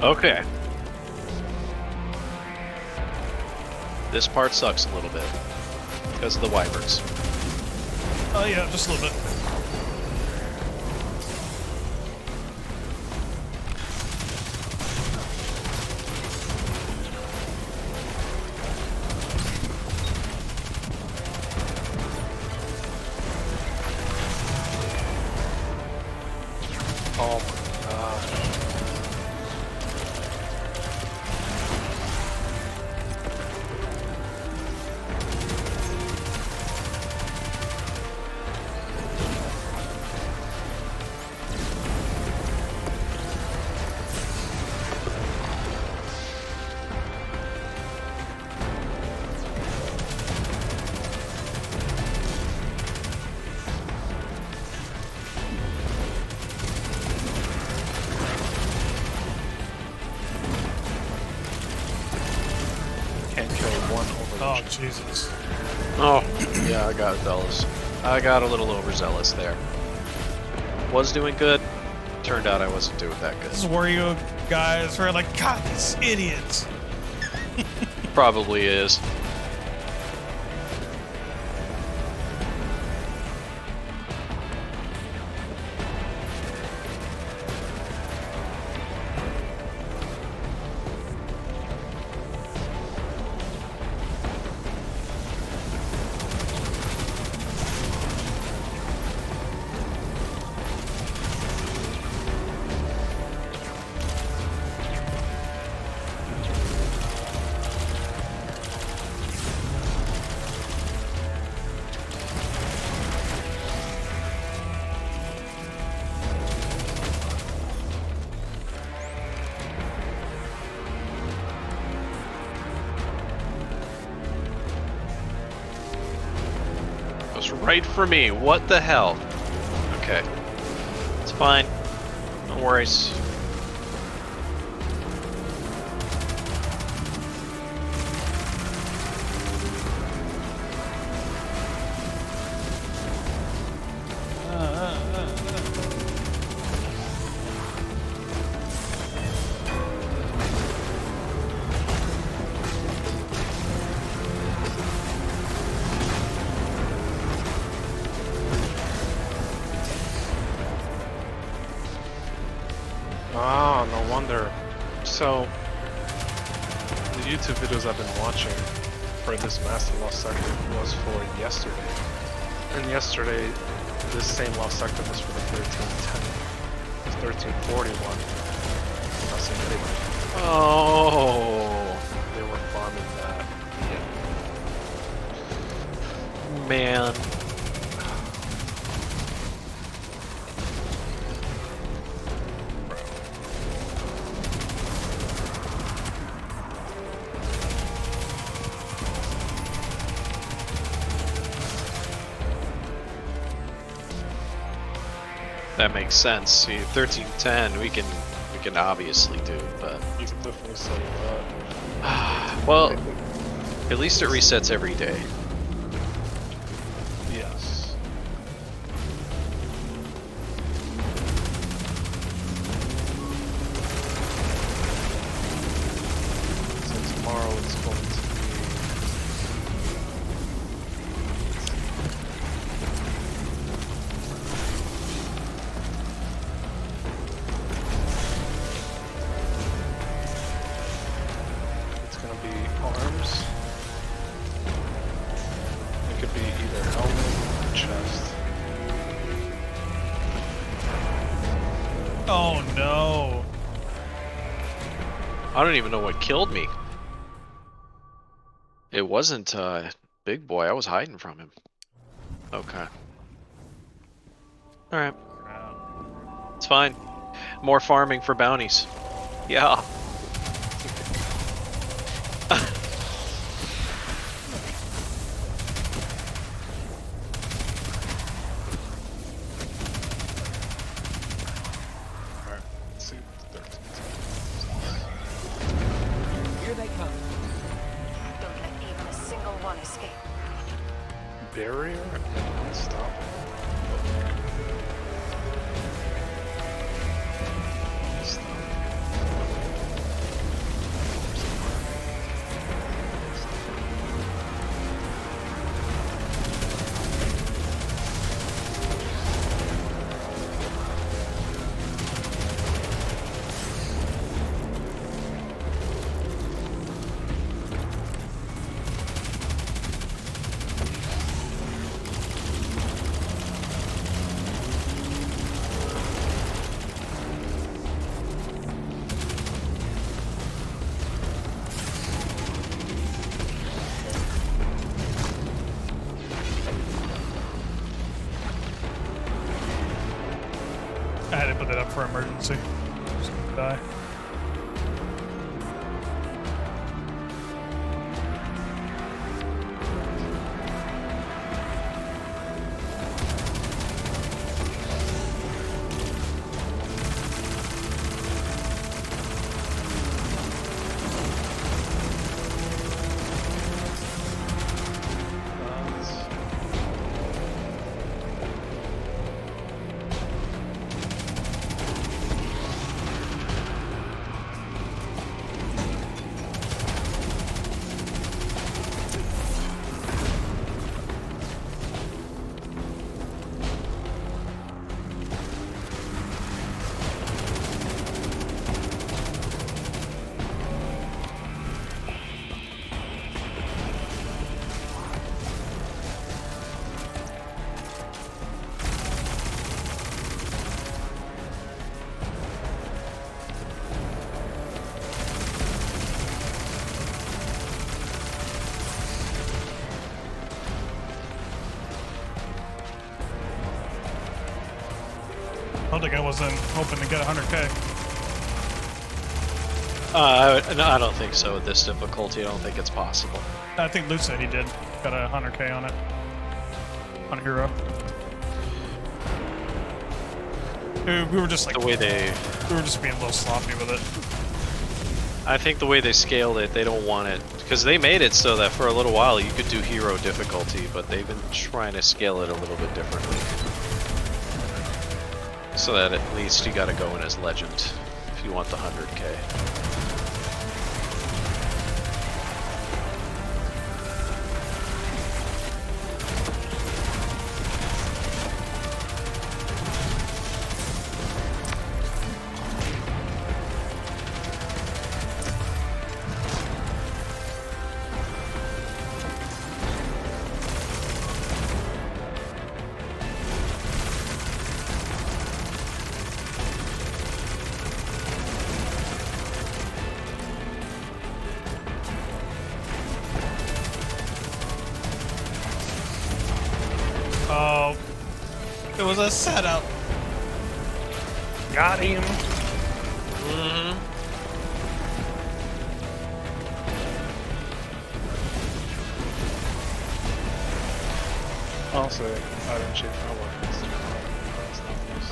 Okay. This part sucks a little bit because of the wyverns. Oh yeah, just a little bit. Oh my god. Jesus. Oh, yeah, I got zealous. I got a little overzealous there. Was doing good. Turned out I wasn't doing that good. This is where you guys were like, God, these idiots. Probably is. Right for me. What the hell? Okay. It's fine. No worries. Ah, no wonder. So, the YouTube videos I've been watching for this Master Lost Sector was for yesterday. And yesterday, this same Lost Sector was for the 1310. It's 1341. Not seeing anybody. Oh, They were farming that. Yeah. man. That makes sense. See, 1310 we can obviously do, but You can definitely say that. well, at least it resets every day. Yes. So tomorrow it's going to be... It's going to be arms. It could be either helmet or chest. Oh no. I don't even know what killed me. It wasn't Big Boy. I was hiding from him. Okay. All right. It's fine. More farming for bounties. Yeah. Alright, let's see. 13. Here they come. Don't let even a single one escape. Barrier and unstoppable. I had to put that up for emergency. Just gonna die. don't think I wasn't hoping to get 100k. No, I don't think so with this difficulty. I don't think it's possible. I think Luke said he did. Got a 100k on it. On Hero. We were just like... The way they... We were just being a little sloppy with it. I think the way they scaled it, they don't want it... Because they made it so that for a little while you could do hero difficulty, but they've been trying to scale it a little bit differently. So that at least you gotta go in as legend if you want the 100k. Oh, it was a setup. Got him. Mm-hmm. Also, I don't cheat for what it's not nice.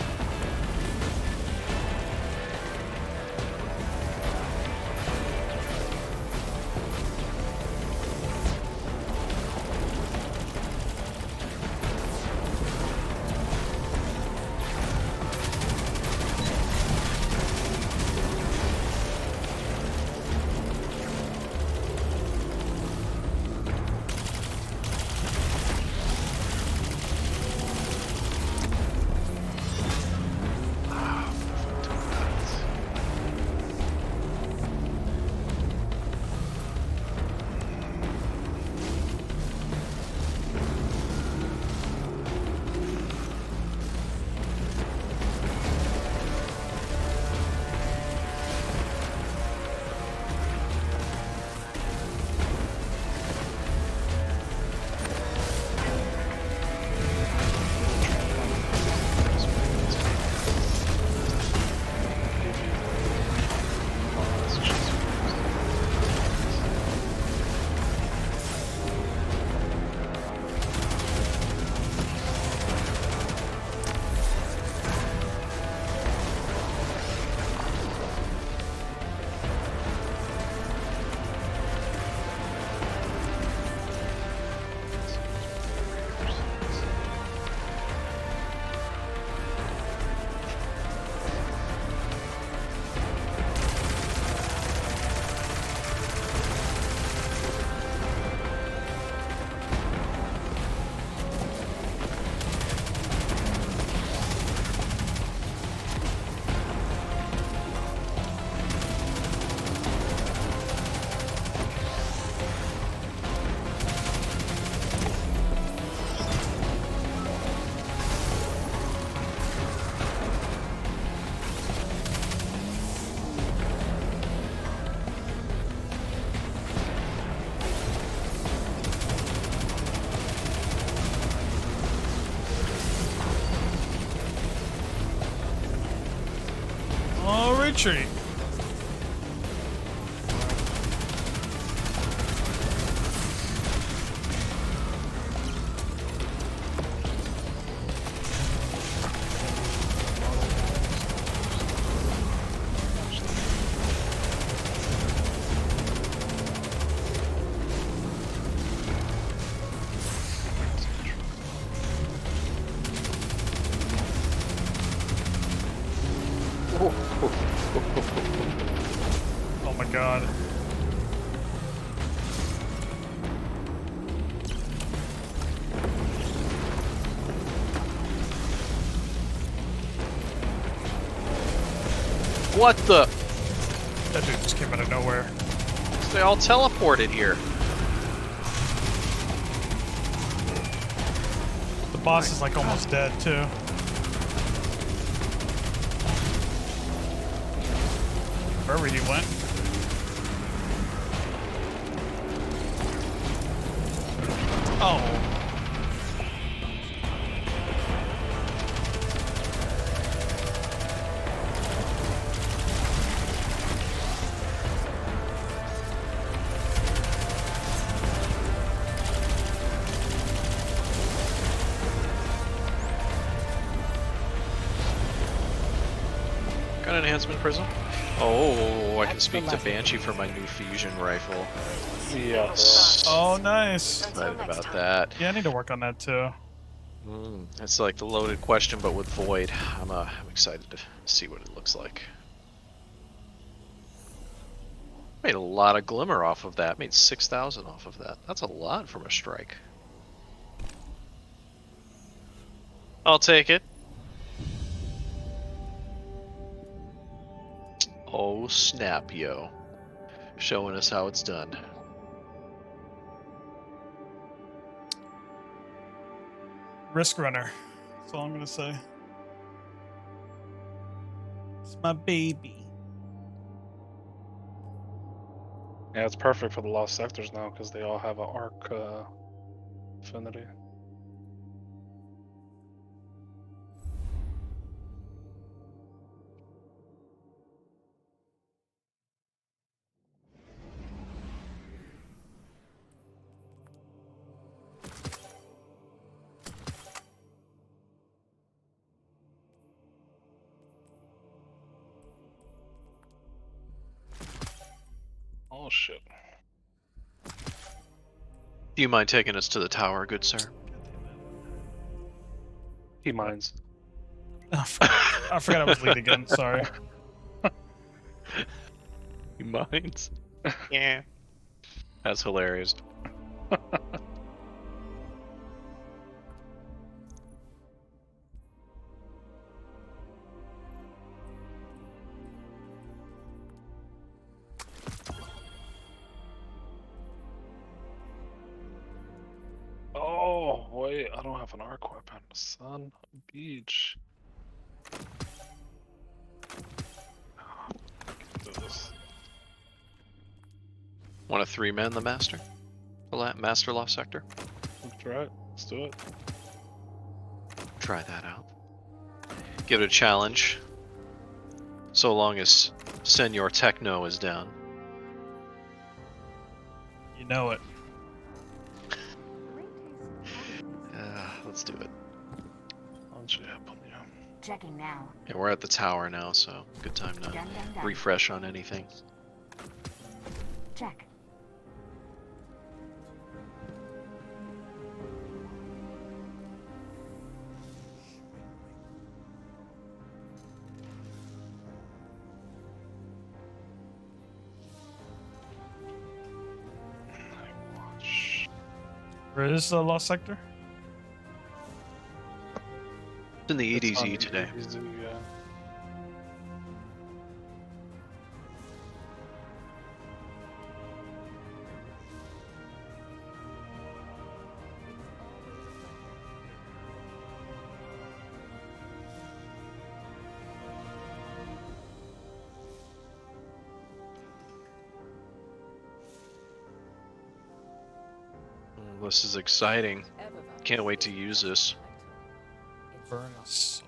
Oh, retreat. Oh my god. What the? That dude just came out of nowhere. They all teleported here. The boss is like almost dead too. Wherever he went. Oh. An enhancement prism? Oh, I can That's the speak to last Banshee for my new fusion rifle. Yes. Oh, nice. Until Excited next about time. that. Yeah, I need to work on that too. It's like the loaded question, but with Void. I'm excited to see what it looks like. Made a lot of glimmer off of that. Made 6,000 off of that. That's a lot from a strike. I'll take it. Oh snap, yo. Showing us how it's done. Risk runner. That's all I'm gonna say. It's my baby. Yeah, it's perfect for the lost sectors now because they all have an arc affinity. Oh shit. Do you mind taking us to the tower, good sir? He mines. I forgot I was lead again. Sorry. He minds? Yeah. That's hilarious. Oh wait, I don't have an arc weapon. Son of a beach. Do this. Want to 3-man the master? The master lost sector? That's right. Let's do it. Try that out. Give it a challenge. So long as Senor Techno is down. You know it. Let's do it. Checking now. Yeah, we're at the tower now, so good time to Done. refresh on anything. Check. Where is the lost sector? It's in the It's on EDZ the today. EDZ, yeah. This is exciting. Can't wait to use this. Furnace.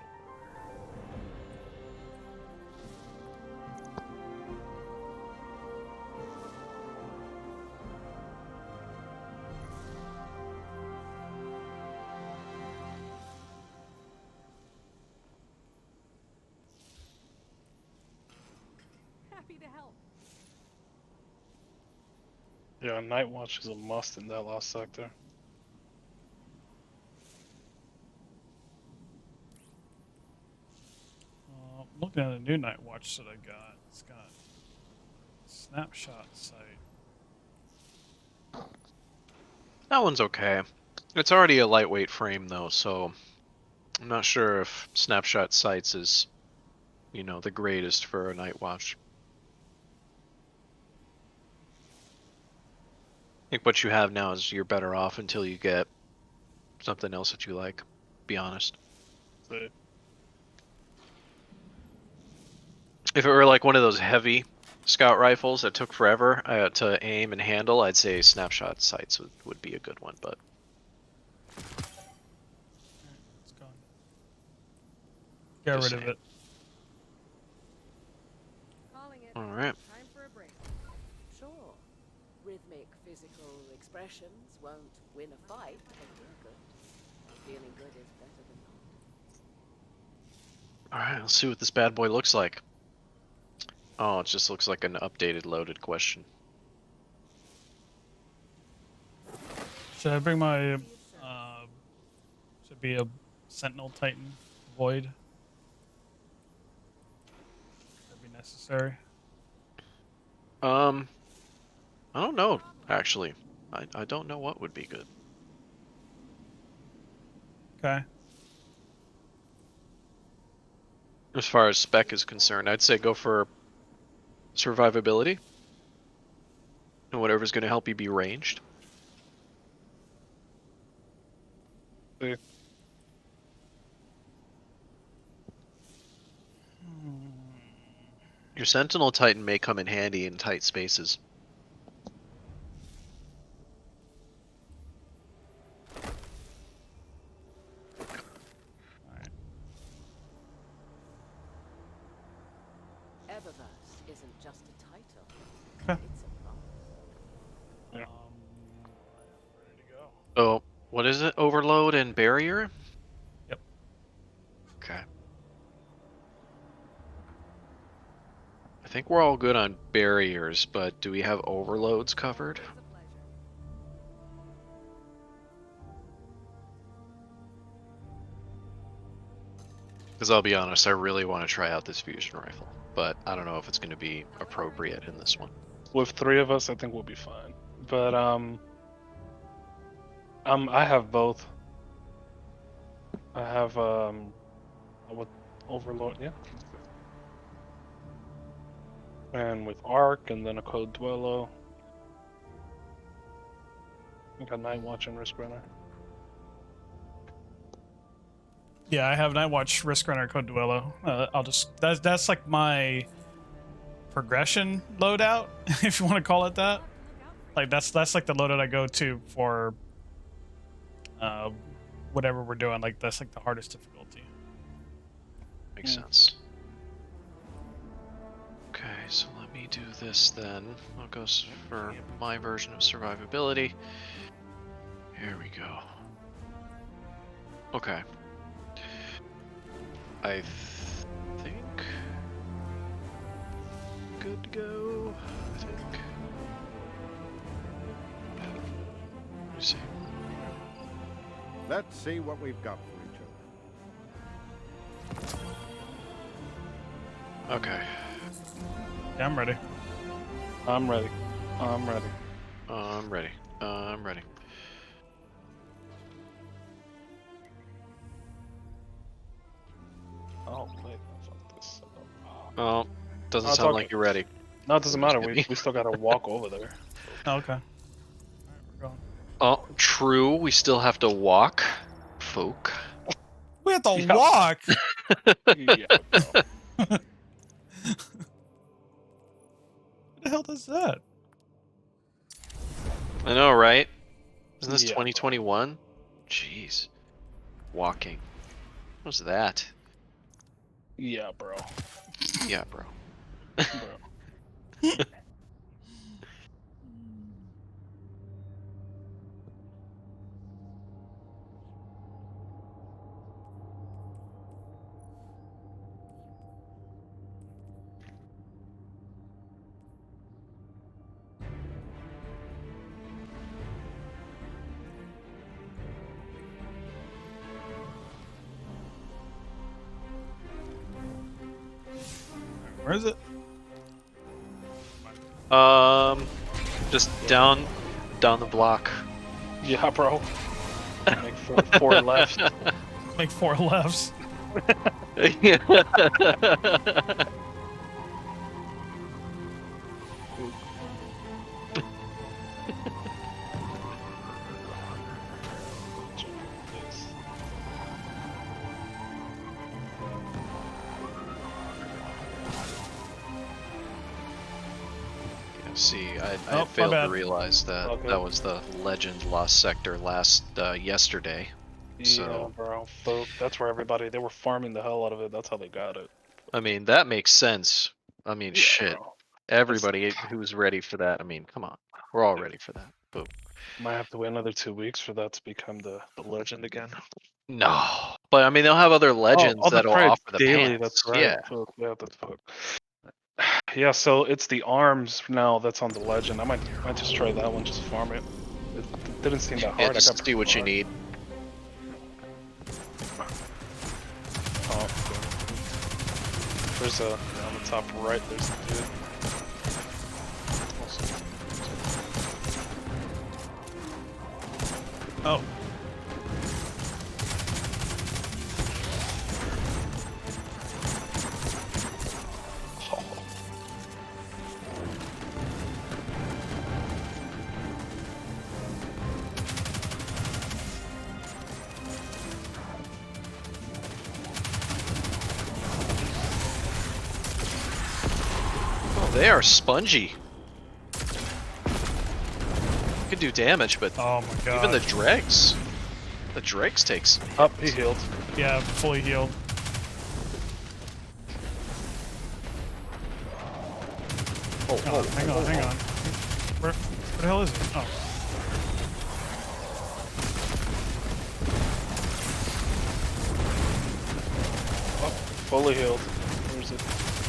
Happy to help. Yeah, Night Watch is a must in that last sector. Looking at the new night watch that I got. It's got snapshot sight. That one's okay. It's already a lightweight frame though, so I'm not sure if snapshot sights is, you know, the greatest for a night watch. I think what you have now is you're better off until you get something else that you like, be honest. So, If it were like one of those heavy scout rifles that took forever to aim and handle, I'd say snapshot sights would be a good one, but It's gone. Get Just rid of saying. it. Calling it. alright. Time for a break. Sure. Rhythmic physical expressions won't win a fight, but feel good. Feeling good is better than not. Alright, let's see what this bad boy looks like. Oh, it just looks like an updated loaded question. Should I bring my should be a Sentinel Titan Void? That'd be necessary. I don't know, actually. I don't know what would be good. Okay. As far as spec is concerned, I'd say go for survivability. And whatever's going to help you be ranged. See. Your Sentinel Titan may come in handy in tight spaces. Eververse isn't just a title. Okay. It's a promise. Yeah. Ready to go. Oh, what is it? Overload and barrier? Yep. Okay. I think we're all good on barriers, but do we have overloads covered? It's a pleasure. Because I'll be honest, I really want to try out this fusion rifle, but I don't know if it's going to be appropriate in this one. With 3 of us, I think we'll be fine. But I have both. I have what Overlord, yeah. And with Arc, and then a Code Dwello. I got Night Watch and Risk Runner. Yeah, I have Night Watch, Risk Runner, Code Duello. I'll just that's like my progression loadout, if you want to call it that. Like that's like the loadout I go to for whatever we're doing. Like that's like the hardest difficulty. Makes sense. Okay, so let me do this then. I'll go for my version of survivability. Here we go. Okay. I think good to go. I think. Let me see. Let's see what we've got for each other. Okay. Yeah, I'm ready. I'm ready. I'm ready. I'm ready. I'm ready. Oh, wait. Fuck this. Oh, doesn't I'll sound talk- like you're ready. No, it doesn't matter. Just We kidding. still gotta walk over there. Oh, okay. All right, we're going. Oh, true. We still have to walk, folk. We have to Yeah. walk. Yeah, bro. What the hell does that? I know, right? Isn't this Yeah, 2021? Jeez. Walking. What's that? Yeah, bro. Yeah, bro. Bro. Where is it? Just down the block. Yeah, bro. Make four left. Make 4 lefts. See, I Oh, my failed to bad. realize that Okay. that was the Legend Lost Sector yesterday. Yeah, So- bro. So that's where everybody, they were farming the hell out of it. That's how they got it. I mean, that makes sense. I mean, Yeah, shit. bro. Everybody who's ready for that, I mean, come on. We're all ready for that. Boom. Might have to wait another 2 weeks for that to become the legend again. No. But I mean, they'll have other legends that's that'll right. offer the Daily, pants. that's right. Yeah. Fuck, yeah, that's fuck. Yeah, so it's the arms now that's on the legend. I might just try that one, just farm it. It didn't seem that hard. Yeah, I just got see what you hard. need. Oh, okay. There's a on the top right. There's the dude. Oh. Oh, they are spongy. Could do damage, but Oh my god. even the dregs. The dregs takes. Up, he healed. Yeah, fully healed. Oh, Oh, hang on, hang on. Where the hell is he? Oh. Fully healed. Where's it?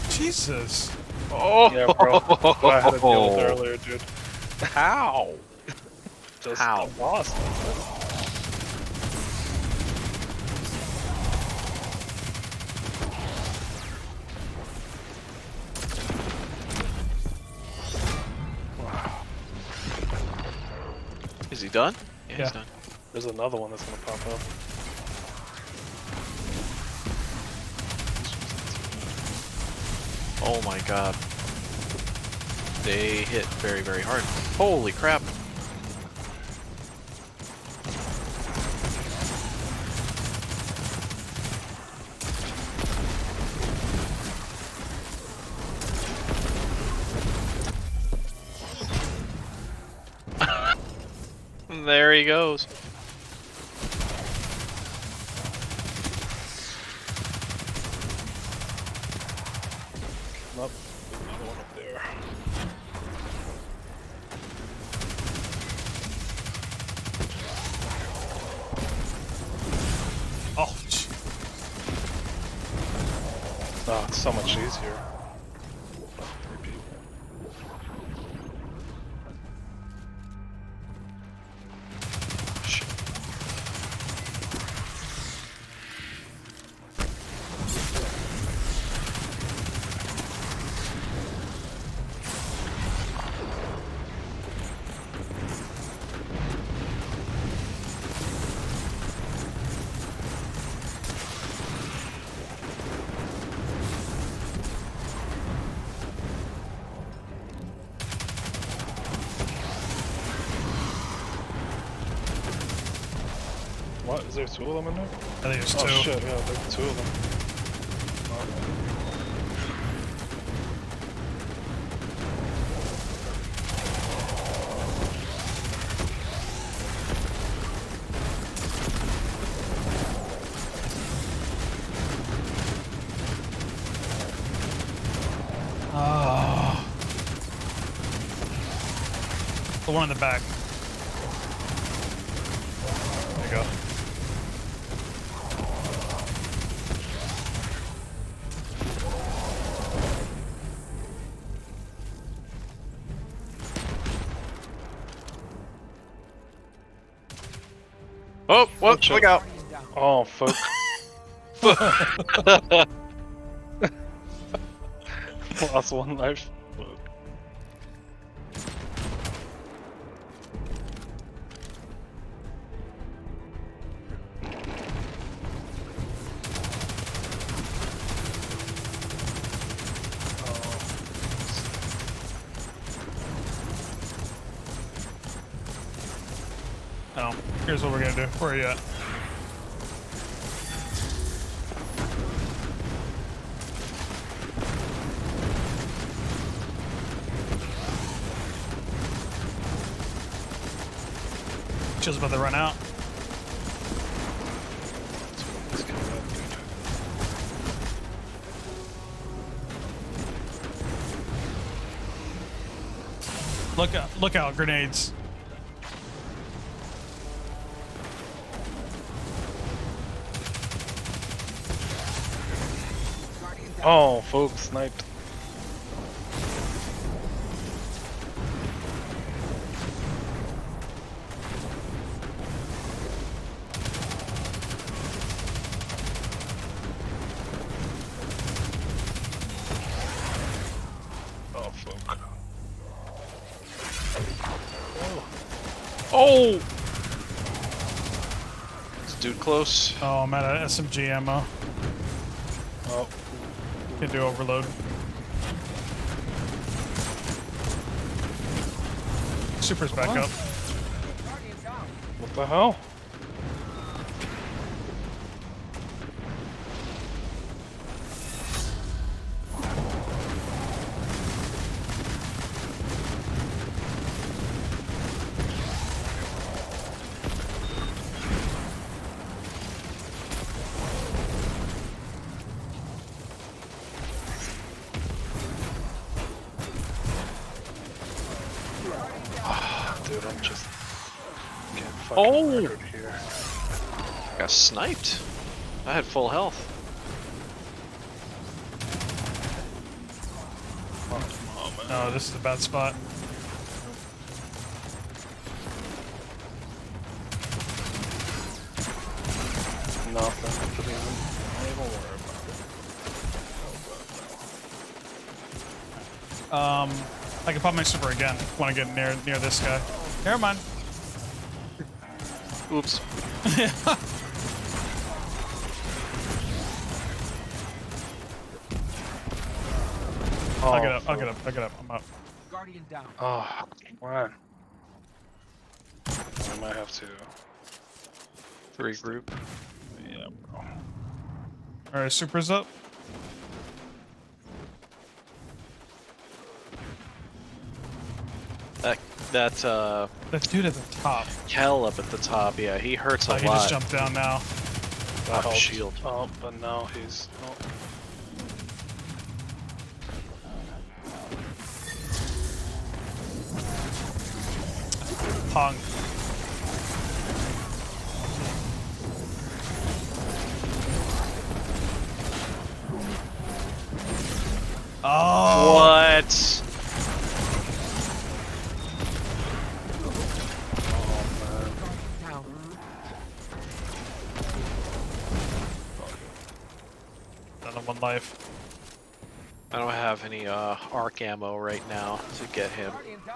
Jesus. Oh, Yeah, bro. I had a deal with earlier, dude. How? Just How? a boss. Is he done? Yeah, Yeah. he's done. There's another one that's gonna pop up. Oh my god. They hit very, very hard. Holy crap. There he goes. Nope. Another one up there. Oh, gee. Oh, it's so much easier. Shit. What? Is there two of them in there? I think there's Oh two. shit, yeah, there's two of them. Oh. The one in the back. There you go. Oh, what? shit. Look out. Oh fuck. Lost one life. Fuck. Oh, here's what we're gonna do. Where are you at? Just about to run out. Look out, grenades. Oh, folks, sniped. Oh! Is the dude close? Oh, I'm out of SMG ammo. Oh. Can do overload. Super's back up. What the hell? Dude, I'm just getting fucking murdered here. I got sniped. I had full health. Oh, man. No, this is a bad spot. Nothing. Don't even worry about it. I can pop my super again. Want to get near this guy? Never mind. Oops. Oh, I'll get up. I'll get up. I'll get up. I'm up. Guardian down. Oh, come on. I might have to. Regroup. Yeah, bro. All right, super's up. That That dude at the top. Kel up at the top, yeah, he hurts a Oh, he lot. just jumped down now. That Off helps. shield. Oh, but now he's. Oh. Punk. Oh. What? Down. Another one life. I don't have any arc ammo right now to get him. Guardian down.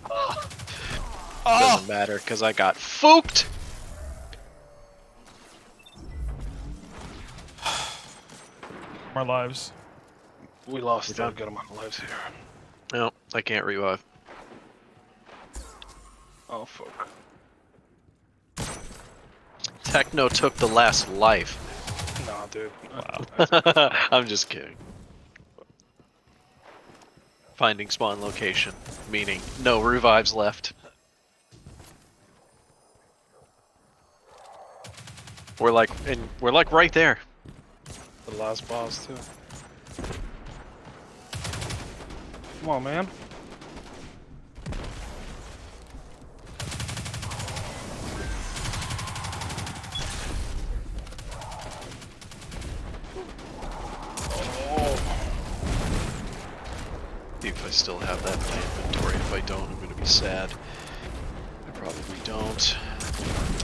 Oh. Doesn't matter because I got fooked. More lives. We lost We're a done. good amount of lives here. No, I can't revive. Oh, fuck. Techno took the last life. Nah, dude. Wow. I'm just kidding. Finding spawn location, meaning no revives left. We're like right there. The last boss, too. Come on, man. See if I still have that in my inventory. If I don't, I'm gonna be sad. I probably don't.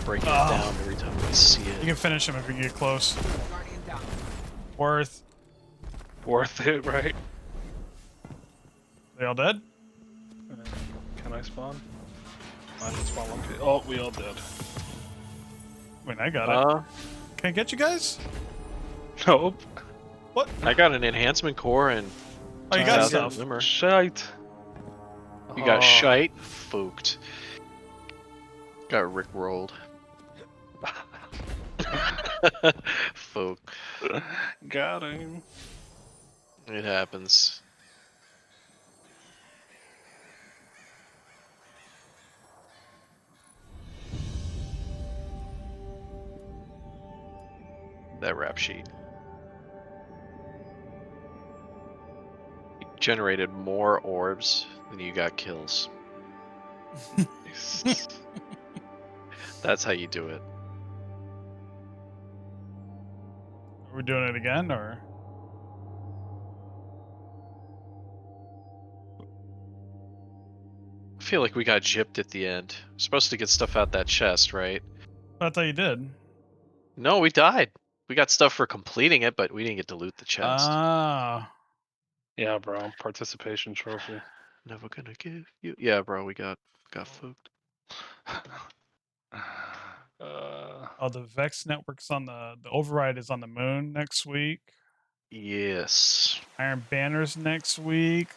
Breaking it down every time I see You it. can finish him if you get close. Guardian down. Worth. Worth it, right? They all dead? Can I spawn? I didn't spawn one. Oh, we all dead. I mean, I got it. Can I get you guys? Nope. What? I got an enhancement core and Oh, you got 2000 stuff. glimmer. Shite. You got Oh. shite? Fooked. Got rickrolled. Folk. Got him. It happens. That rap sheet. You generated more orbs than you got kills. That's how you do it. Are we doing it again, or? I feel like we got gypped at the end. We're supposed to get stuff out that chest, right? I thought you did. No, we died. We got stuff for completing it, but we didn't get to loot the chest. Ah. Yeah, bro. Participation trophy. Never gonna give you. Yeah, bro, we got fooked. Oh, the Vex network's on the override is on the moon next week. Yes. Iron Banner's next week.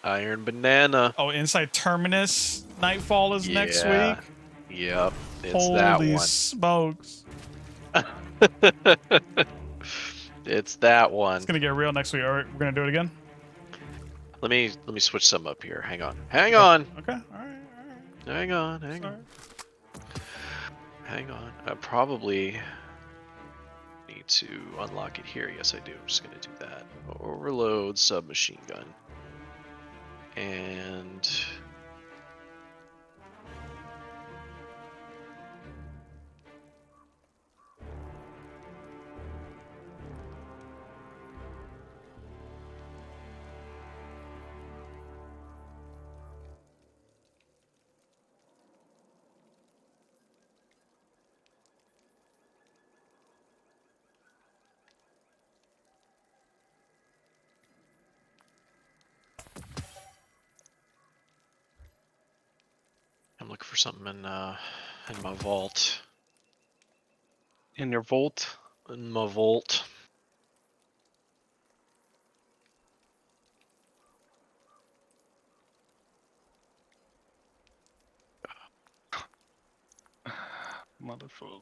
Iron Banana. Oh, Inside Terminus Nightfall is next Yeah. week. Yep. It's Holy that one. smokes! It's that one. It's gonna get real next week. All right, we're gonna do it again. Let me switch some up here. Hang on. Hang on. Okay. All right. Hang on. Hang on. Hang on. I probably need to unlock it here. Yes, I do. I'm just gonna do that. Overload submachine gun. And I'm looking for something in my vault. In your vault? In my vault. Motherfucker.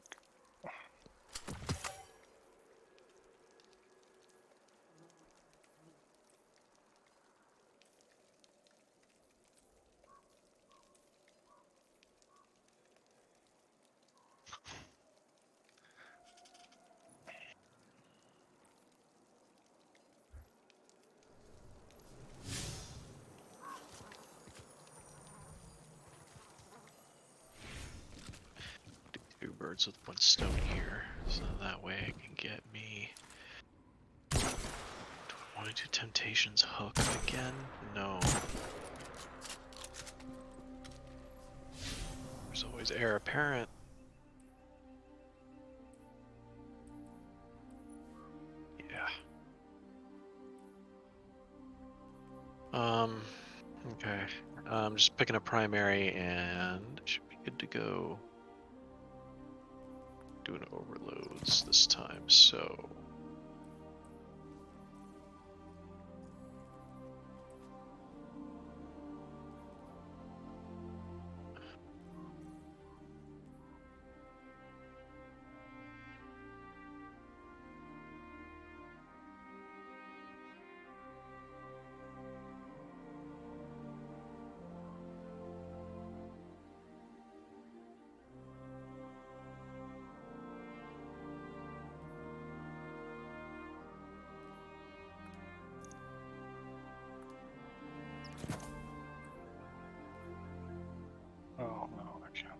Two birds with one stone here, so that way I can get me. Do I want to do Temptations Hook again? No. There's always heir apparent. Yeah. Okay. I'm just picking a primary and it should be good to go. Doing overloads this time, so. Oh no, I can't.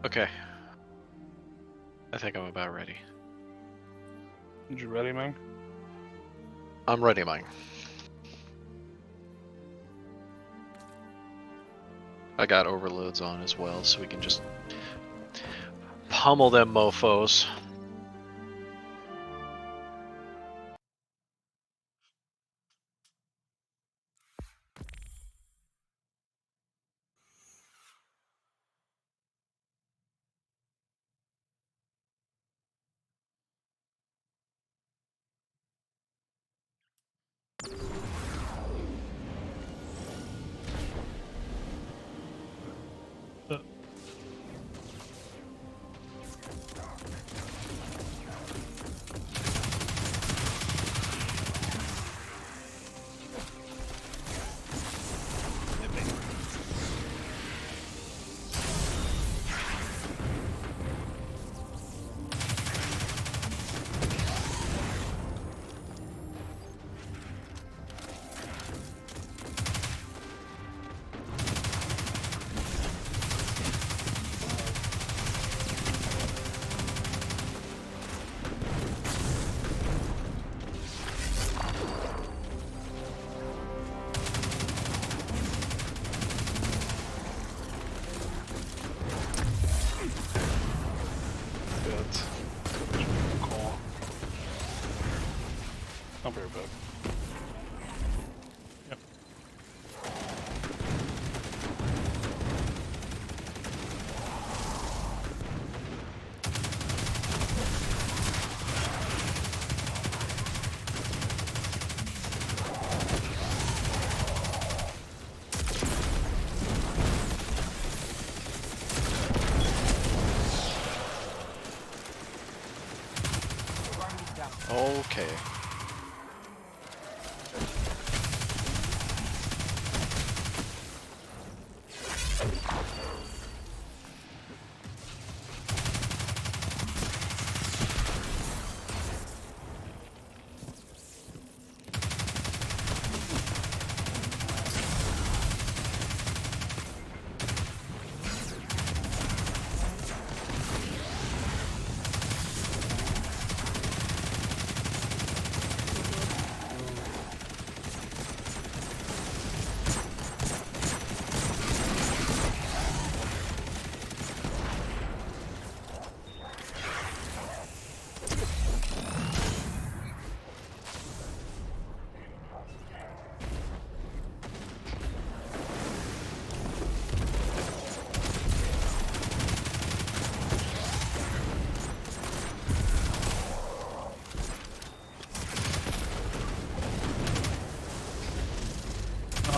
Okay. I think I'm about ready. You ready, man? I'm ready, Mike. I got overloads on as well, so we can just pummel them mofos.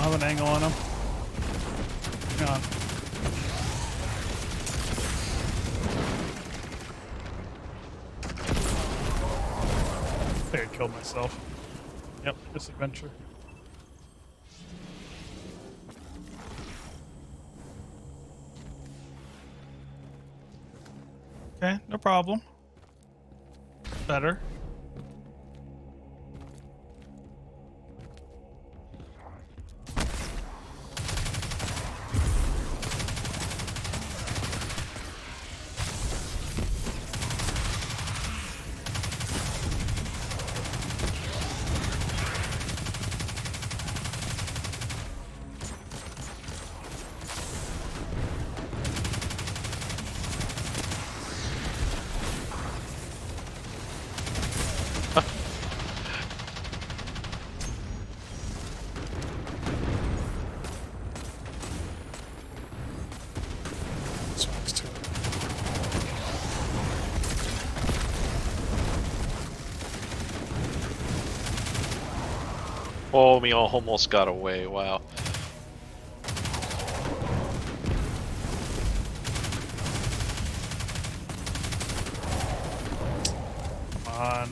have an angle on him. Hang on. I think I killed myself. Yep, disadventure. Okay, no problem. Better. Oh, me almost got away. Wow. Come on.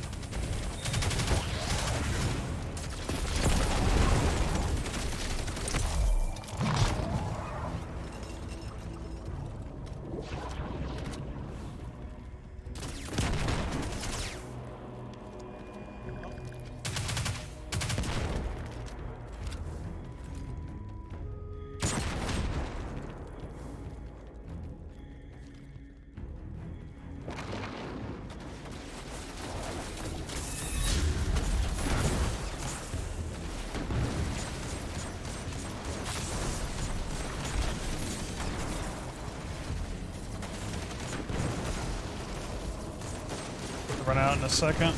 Run out in a second.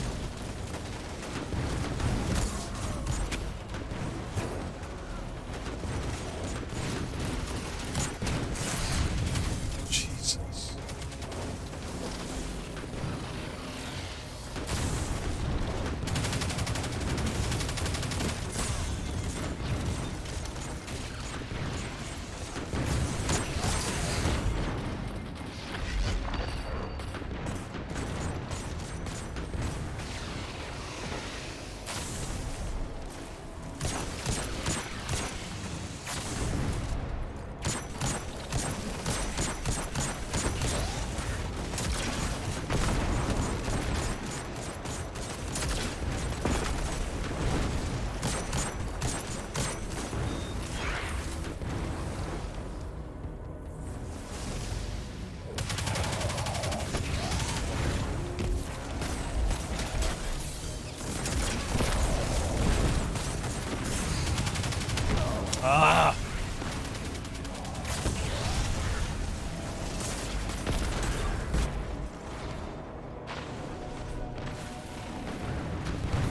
Jesus. Ah!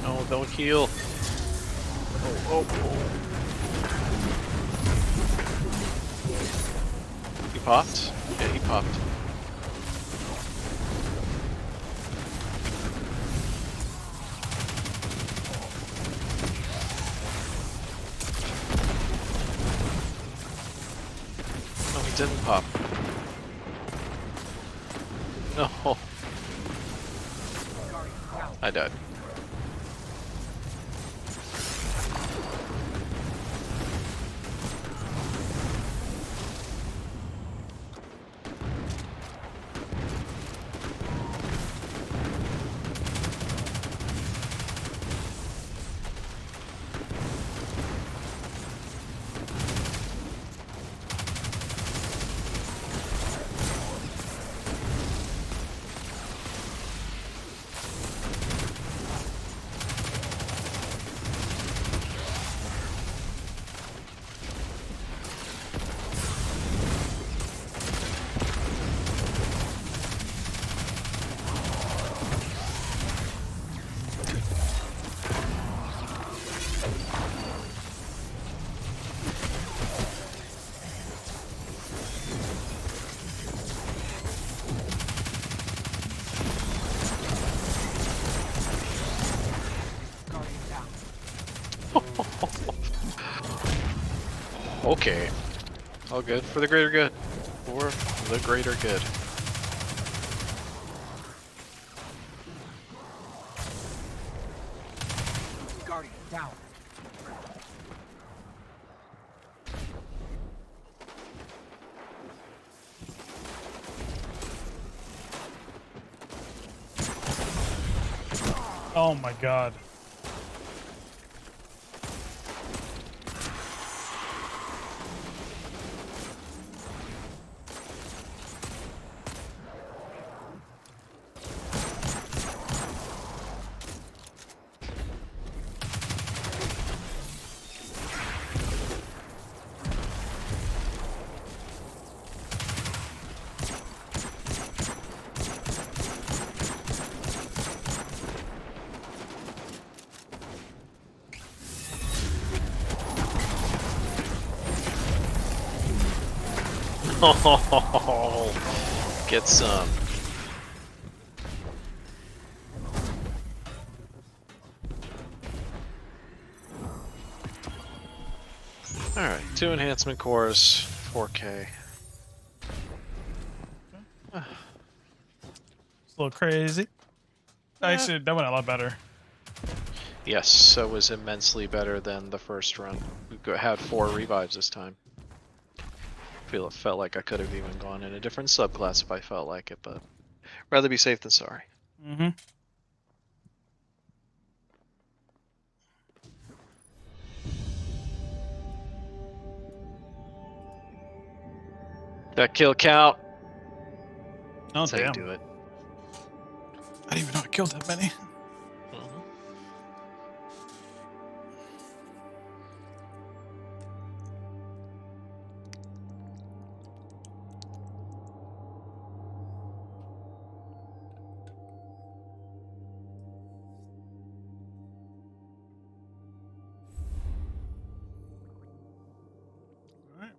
No, don't heal. Oh. He popped? Yeah, he popped. No, he didn't pop. No. I died. Okay. All good for the greater good. For the greater good. Guardian, down. Oh my god. Get some. Alright, 2 enhancement cores, 4K. It's a little crazy. Actually, that went a lot better. Yes, so it was immensely better than the first run. We had 4 revives this time. It felt like I could have even gone in a different subclass if I felt like it, but rather be safe than sorry. Mm-hmm. That kill count. Oh, That's how you damn. do it. I didn't even know I killed that many. Mhm. All right.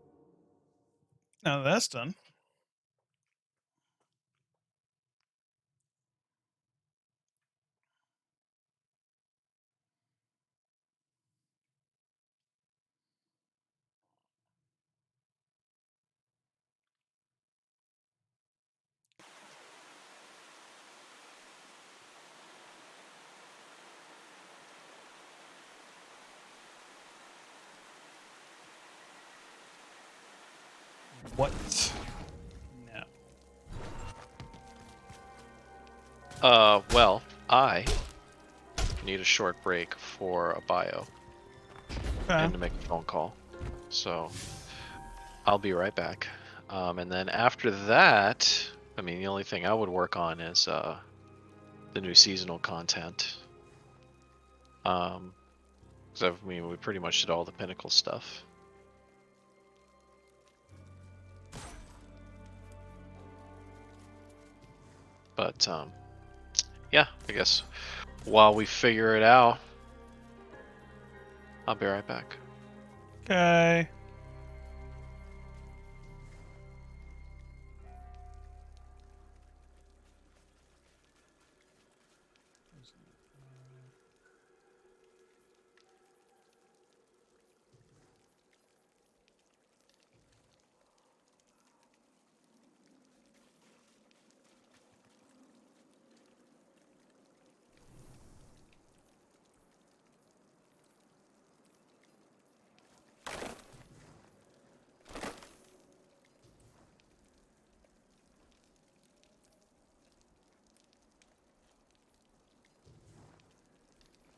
Now that that's done. What? No. Well, I need a short break for a bio and Okay. to make a phone call. So I'll be right back. And then after that, I mean, the only thing I would work on is the new seasonal content. 'Cause I mean, we pretty much did all the pinnacle stuff. But yeah, I guess while we figure it out, I'll be right back. Okay.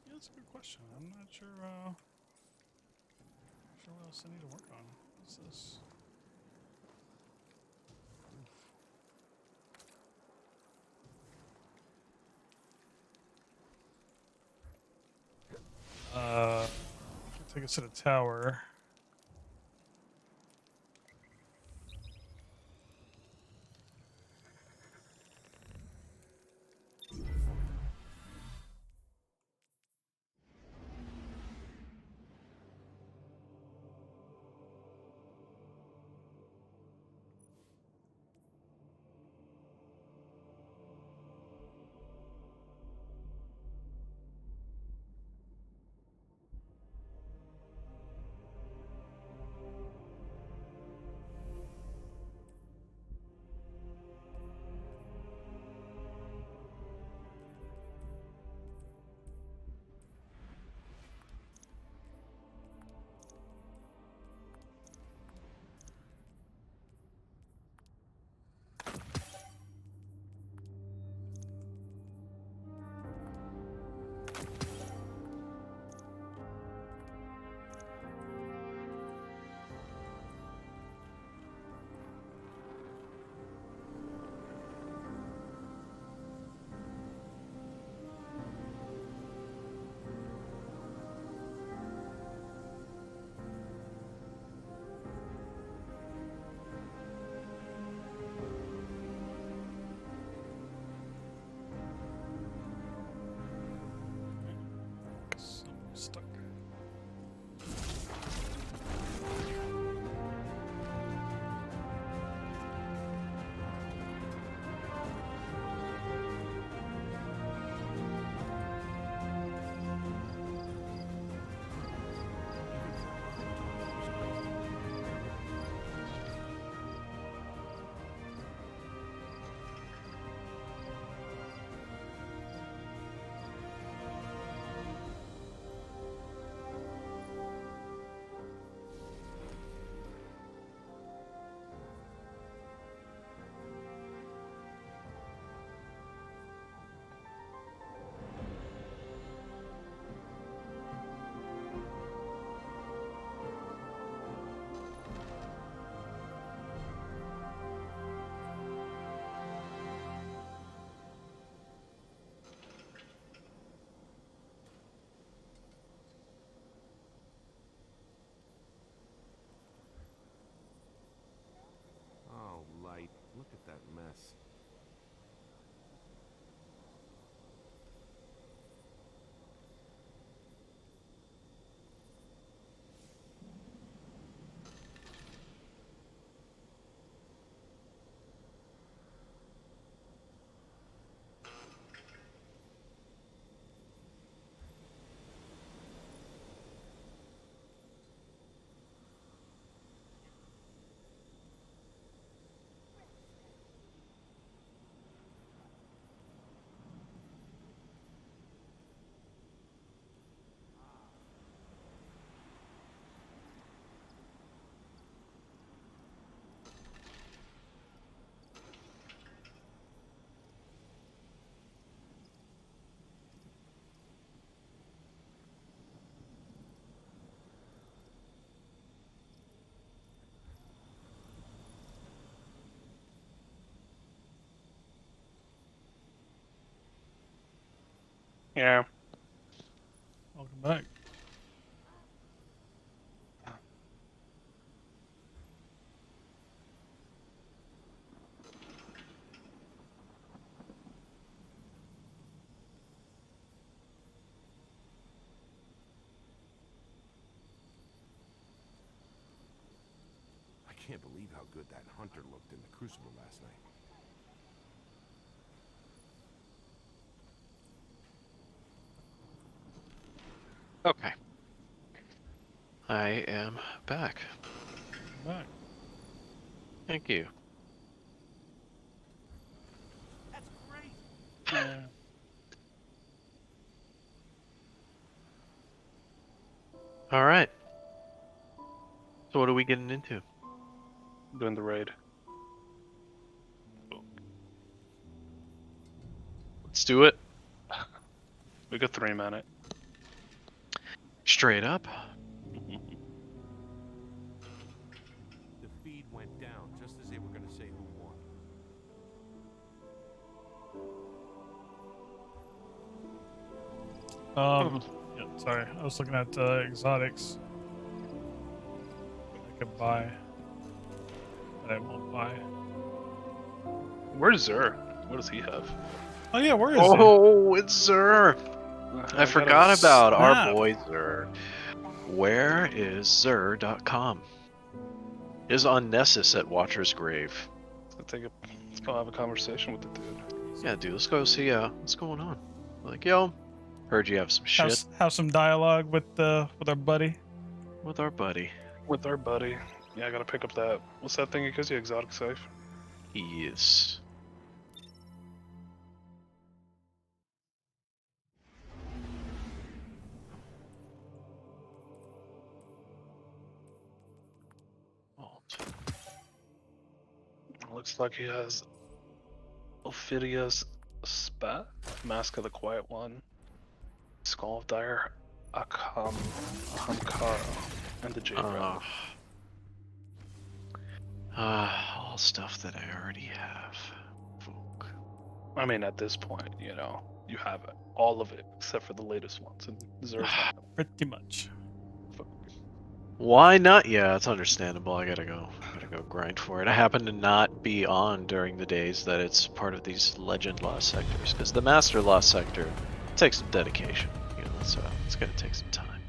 Yeah, that's a good question. I'm not sure. Sure what else I need to work on. What's this? Take us to the tower. Yeah. Welcome back. I can't believe how good that hunter looked in the Crucible last night. Okay. I am back. Back. Thank you. That's great. Yeah. All right. So what are we getting into? Doing the raid. Let's do it. We got 3 minutes. Straight up. The feed went down just as they were going to say who won. Yeah, sorry, I was looking at exotics I could buy, but I won't buy. Where's Zer? What does he have? Oh yeah, where is he? Oh, it's Zer. I forgot about our snap. boy Zer. Where is Zer.com? Is on Nessus at Watcher's Grave. Let's go have a conversation with the dude. Yeah, dude, let's go see what's going on. Like, yo, heard you have some shit Have some dialogue with our buddy. with our buddy. With our buddy. Yeah, I gotta pick up that. What's that thing? It gives you exotic safe. Yes. Looks like he has Ophidia's Spat, Mask of the Quiet One, Skull of Dire, Ahamkara, and the Jade Rabbit. All stuff that I already have. Folk. I mean, at this point, you know, you have it. All of it, except for the latest ones. And Zer's not. Pretty much. Why not? Yeah, it's understandable. I gotta go grind for it. I happen to not be on during the days that it's part of these Legend Lost sectors, because the Master Lost sector takes some dedication. You know, it's gonna take some time.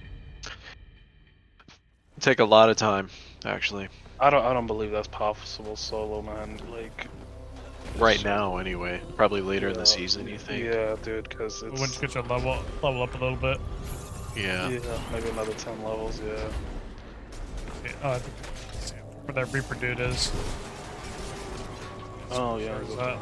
Take a lot of time, actually. I don't believe that's possible solo, man. Like. Right now, anyway. Probably later in the season, you think? Yeah, dude, because it's. Once you get your level up a little bit. Yeah. Yeah, maybe another 10 levels. Yeah. I think where that Reaper dude is. Oh yeah. Where's that?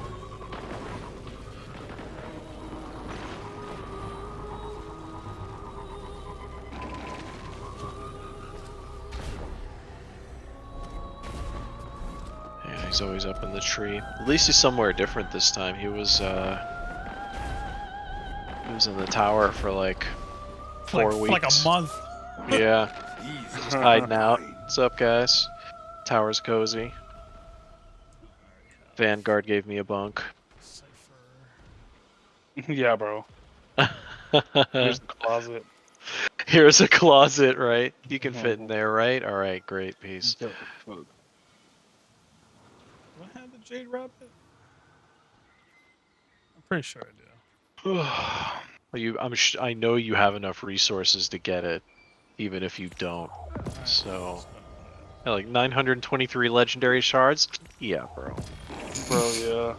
Yeah, he's always up in the tree. At least he's somewhere different this time. He was in the tower for like 4 weeks. For like a month. Yeah. Just hiding out. What's up, guys? Tower's cozy. Vanguard gave me a bunk. Yeah, bro. Here's the closet. Here's a closet, right? You can fit in there, right? Alright, great, peace. Do I have the Jade Rabbit? I'm pretty sure I do. Well, I know you have enough resources to get it, even if you don't. So, yeah, like 923 legendary shards? Yeah, bro. Bro, yeah.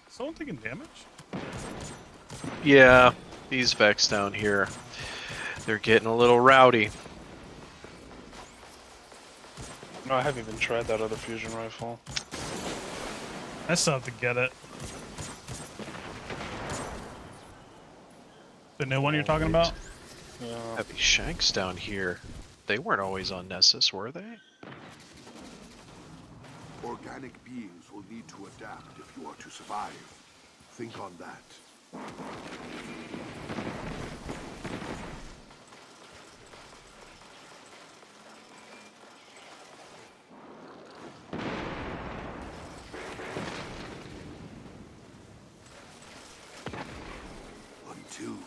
Someone taking damage? Yeah, these Vex down here, they're getting a little rowdy. No, I haven't even tried that other fusion rifle. I still have to get it. The new one you're talking about? Yeah. Heavy shanks down here. They weren't always on Nessus, were they? Organic beings will need to adapt if you are to survive. Think on that. Until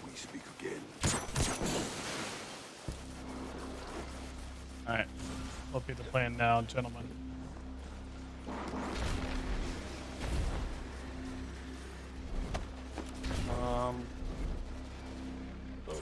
we speak again. All right, what be the plan now, gentlemen? Look.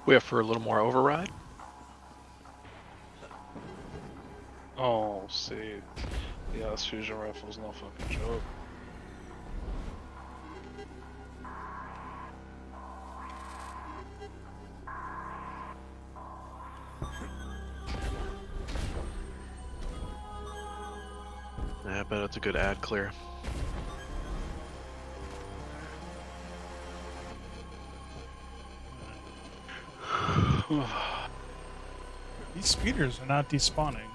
We have for a little more override. Oh, see. Yeah, this fusion rifle's no fucking joke. Yeah, I bet it's a good ad clear. These speeders are not despawning.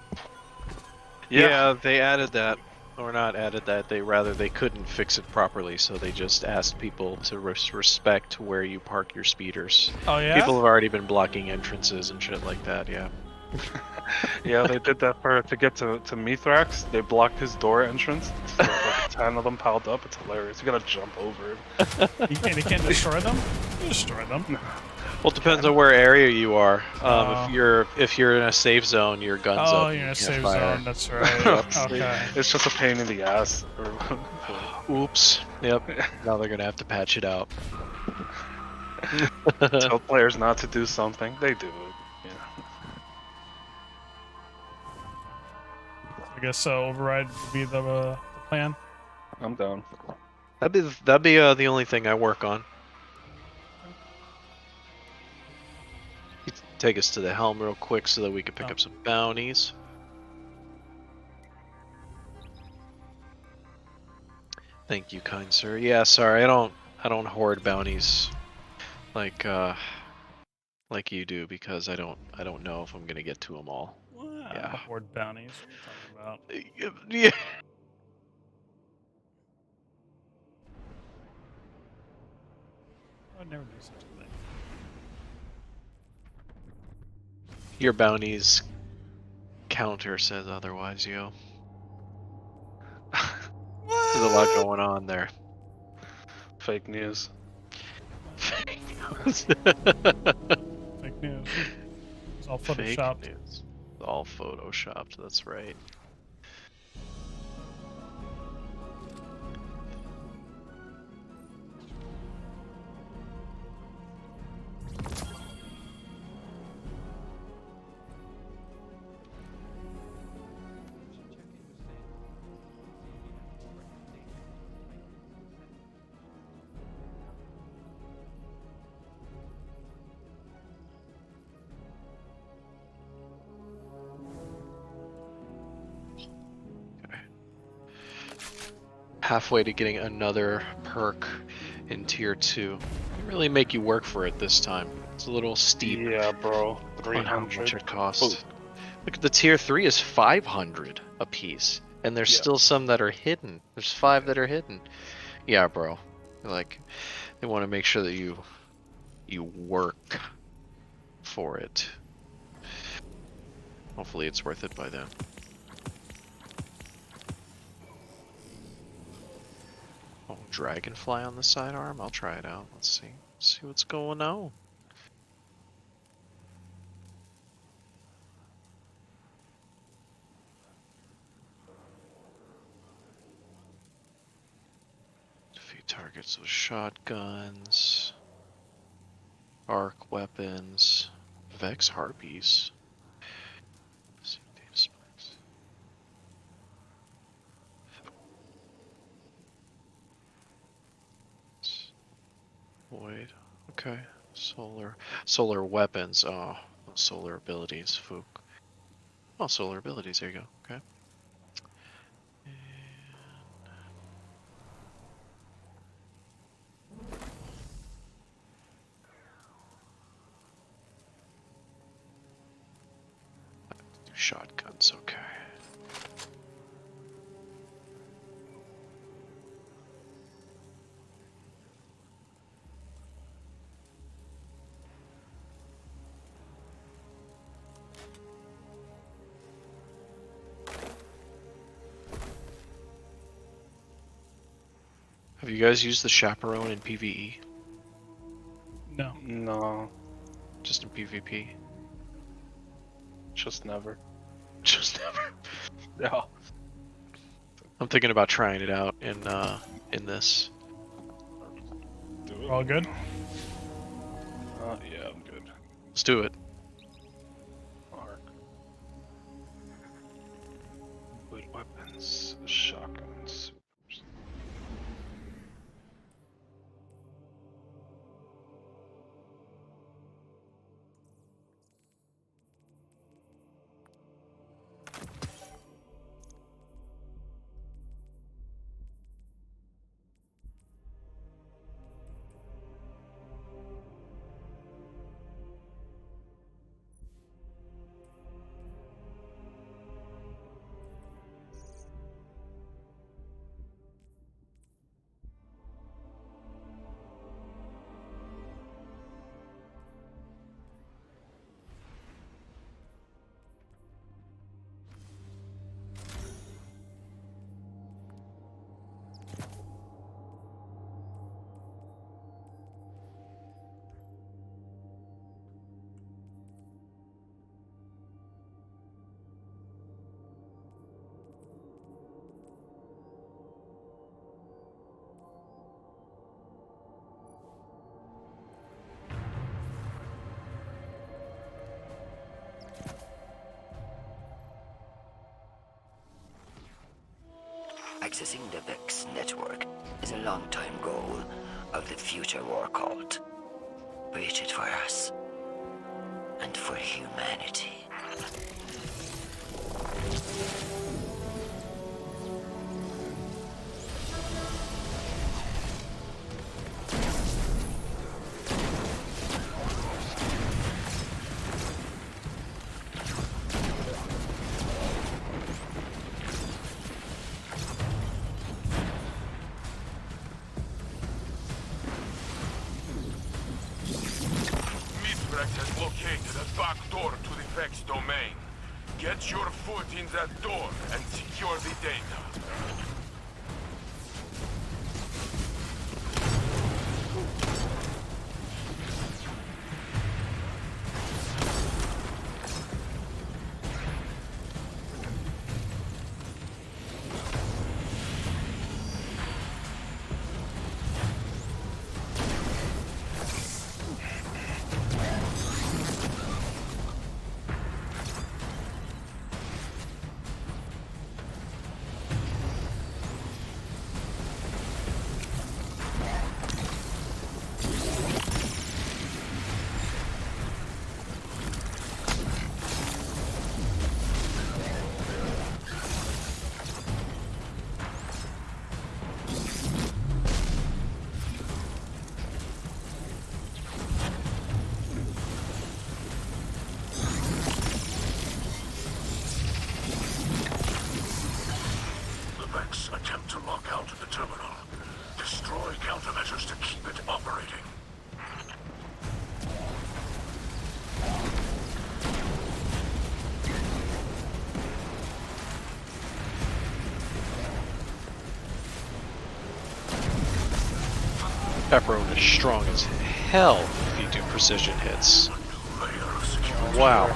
Yeah, they added that, or not added that. They couldn't fix it properly, so they just asked people to respect where you park your speeders. Oh yeah. People have already been blocking entrances and shit like that. Yeah. Yeah, they did that to get to Mithrax. They blocked his door entrance. There's like 10 of them piled up. It's hilarious. You gotta jump over it. You can't destroy them. You destroy them. Well, it depends on where area you are. If you're in a safe zone, your guns up. Oh, you're in a can't safe fire. zone. That's right. Okay. It's just a pain in the ass. Oops. Yep. Now they're gonna have to patch it out. Tell players not to do something, they do it. Yeah. I guess override would be the plan. I'm down. That'd be the only thing I work on. Take us to the helm real quick so that we can pick up some bounties. Thank you, kind sir. Yeah, sorry, I don't hoard bounties like you do because I don't know if I'm gonna get to them all. Well, Yeah. hoard bounties. What are you talking about? Yeah. I would never do such a thing. Your bounties counter says otherwise, yo. There's a lot going on there. Fake news. Fake news. Fake news. It's all Fake photoshopped. news. All photoshopped, that's right. Halfway to getting another perk in tier 2. They really make you work for it this time. It's a little steep. Yeah, bro. On how much 300. it costs. Oh. Look at the tier 3 is 500 a piece, and there's still some that are hidden. There's 5 that are hidden. Yeah, bro. Like, they want to make sure that you work for it. Hopefully, it's worth it by then. Oh, dragonfly on the sidearm? I'll try it out. Let's see. See what's going on. Defeat targets with shotguns. Arc weapons. Vex harpies. Data spikes. Void. Okay. Solar weapons. Oh, solar abilities. Fook. Oh, solar abilities. There you go. Okay. Shotguns. Okay. Have you guys used the chaperone in PvE? No. No, Just in PvP? just never. Just never. Yeah. I'm thinking about trying it out in this. Do We're all good? Yeah, I'm good. Let's do it. Arc. Good weapons, shotguns. Accessing the Vex network is a long-time goal of the future war cult. Reach it for us and for humanity. Has located a back door to the Vex domain. Get your foot in that door and secure the data. Attempt to lock out the terminal. Destroy countermeasures to keep it operating. Chaperone is strong as hell if you do precision hits. Wow.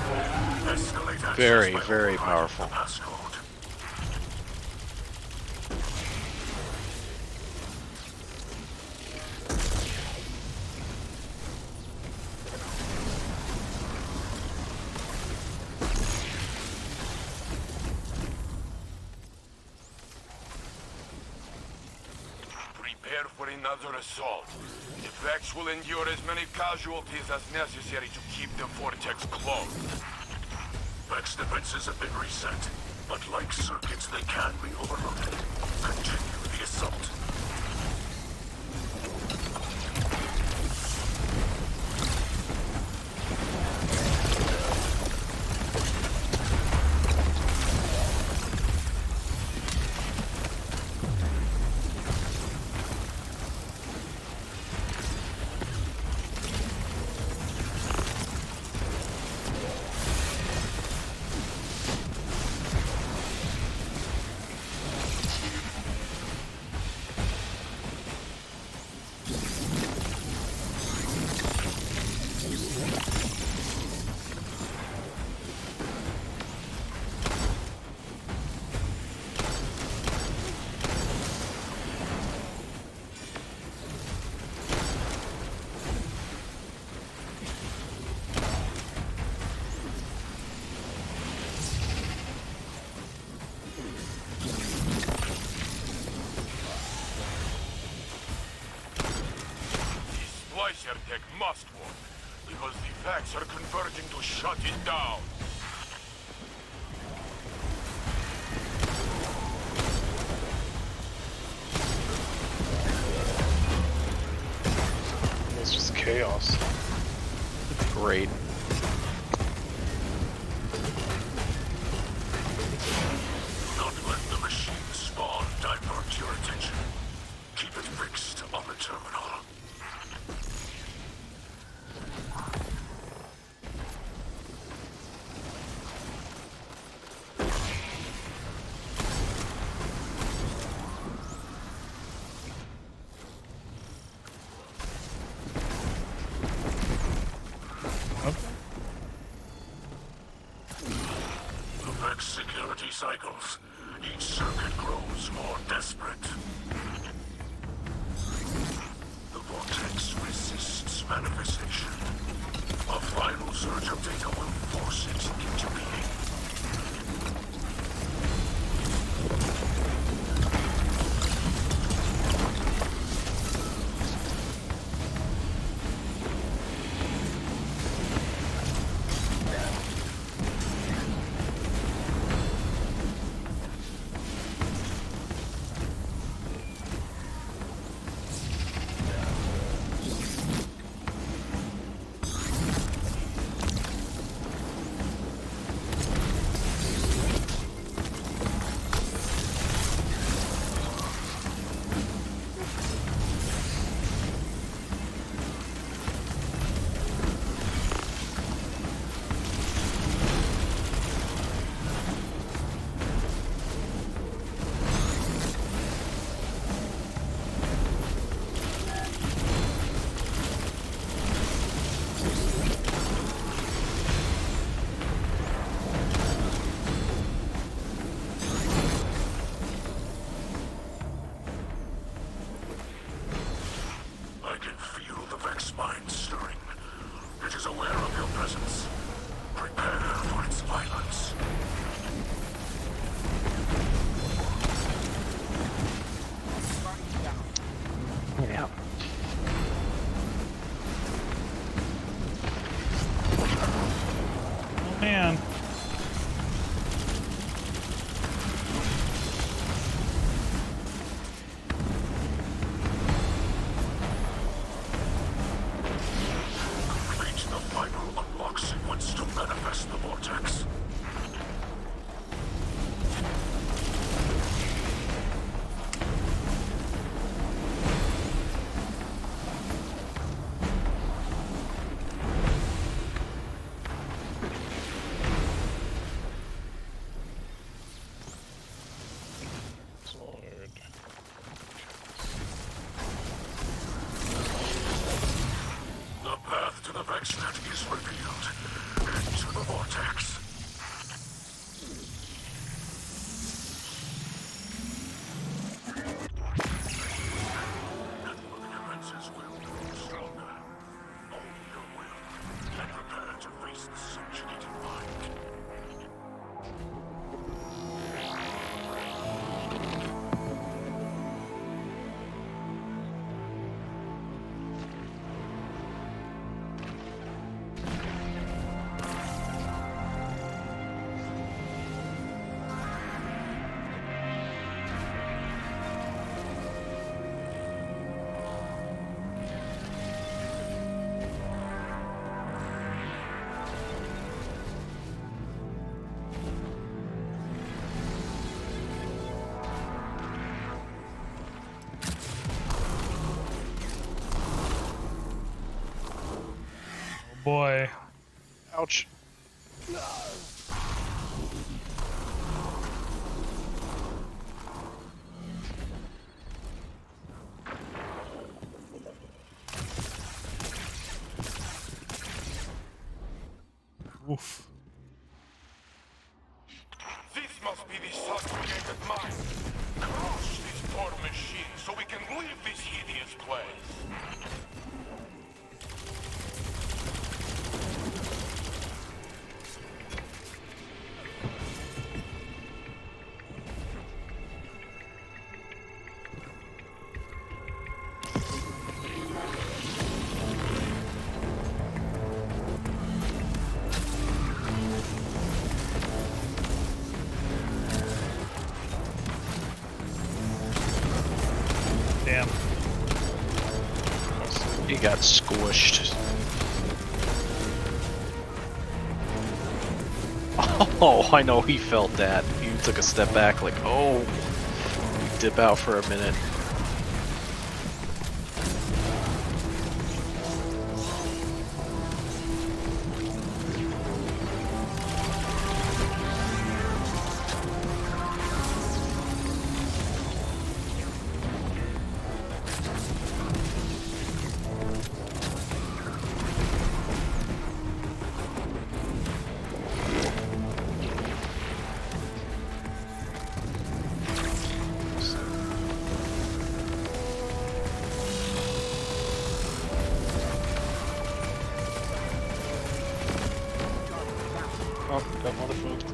Very, very powerful. Prepare for another assault. The Vex will endure as many casualties as necessary to keep the vortex closed. Vex defenses have been reset, but like circuits, they can be overloaded. Continue the assault. Splicer tech must work, because the Vex are converging to shut it down. It's just chaos. Great. Not let the machine spawn divert your attention. Keep it fixed on the terminal. The Vex security cycles. Each circuit grows more desperate. The vortex resists manifestation. A final surge of data will force it into being. boy. Ouch. Oof. This must be the subjugated mine. Crush this poor machine so we can leave this hideous place. Damn. He got squished. Oh, I know he felt that. He took a step back like, oh. Dip out for a minute. Oh, got another food.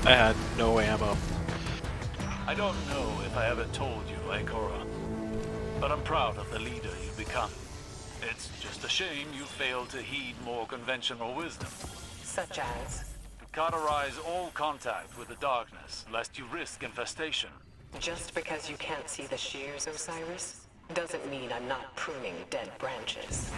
I had no ammo. I don't know if I ever told you, Ikora, but I'm proud of the leader you've become. It's just a shame you failed to heed more conventional wisdom. Such as? Cauterize all contact with the darkness, lest you risk infestation. Just because you can't see the shears, Osiris, doesn't mean I'm not pruning dead branches.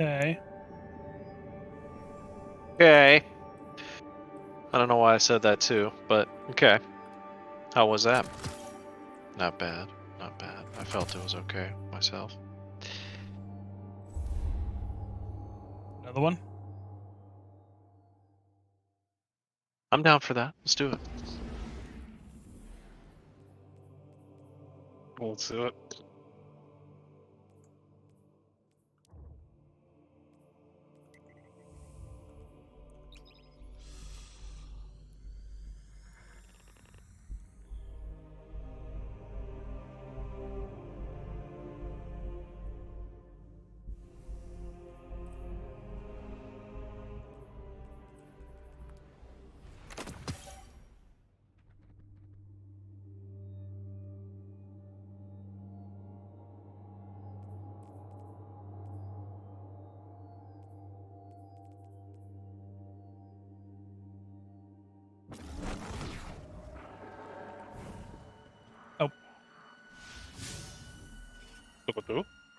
Okay. Okay. I don't know why I said that too, but okay. How was that? Not bad. Not bad. I felt it was okay myself. Another one? I'm down for that. Let's do it. Let's do it.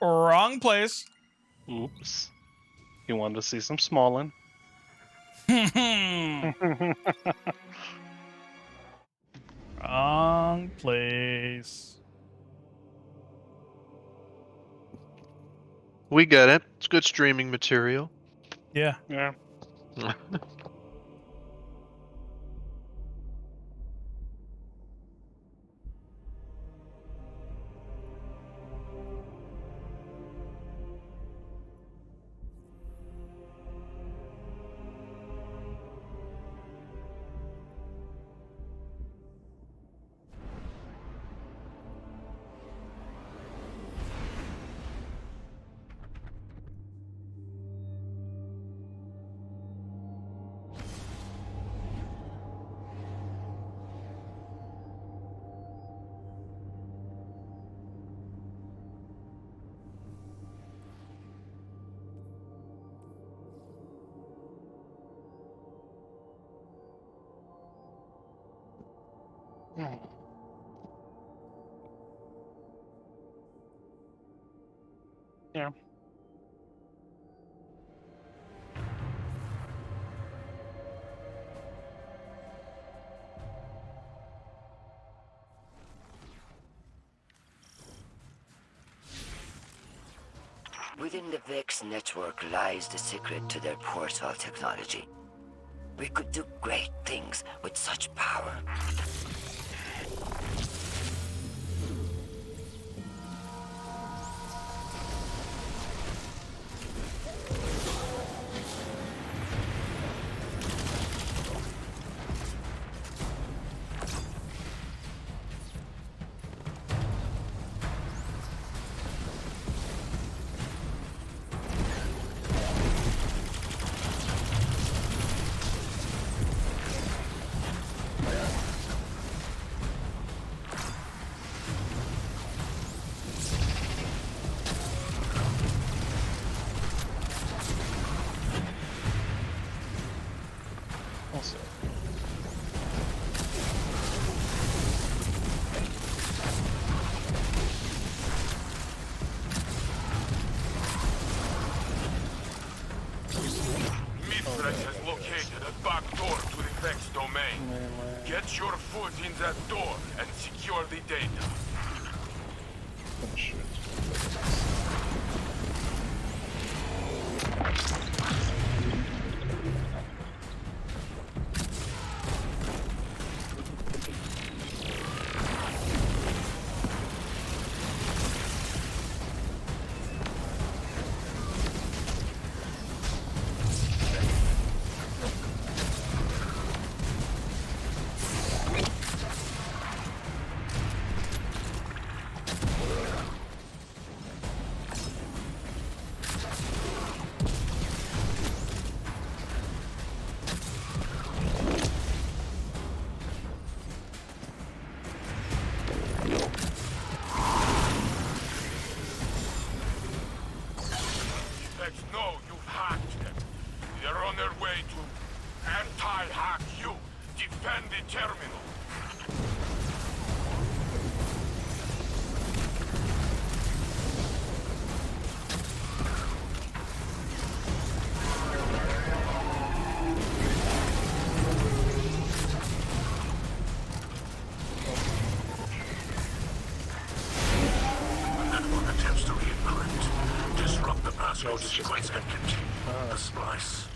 Wrong place. Oops. You wanted to see some Smallin. Wrong place. We get it. It's good streaming material. Yeah. Yeah. Yeah. Within the Vex network lies the secret to their portal technology. We could do great things with such power. Also. Mithras has located a back door to the Vex domain. Get your foot in that door and secure the data. Oh, shit. Vex know you've hacked them. They're on their way to anti-hack you. Defend the terminal. Network attempts to re-encrypt. Disrupt the passcode sequence and continue the splice.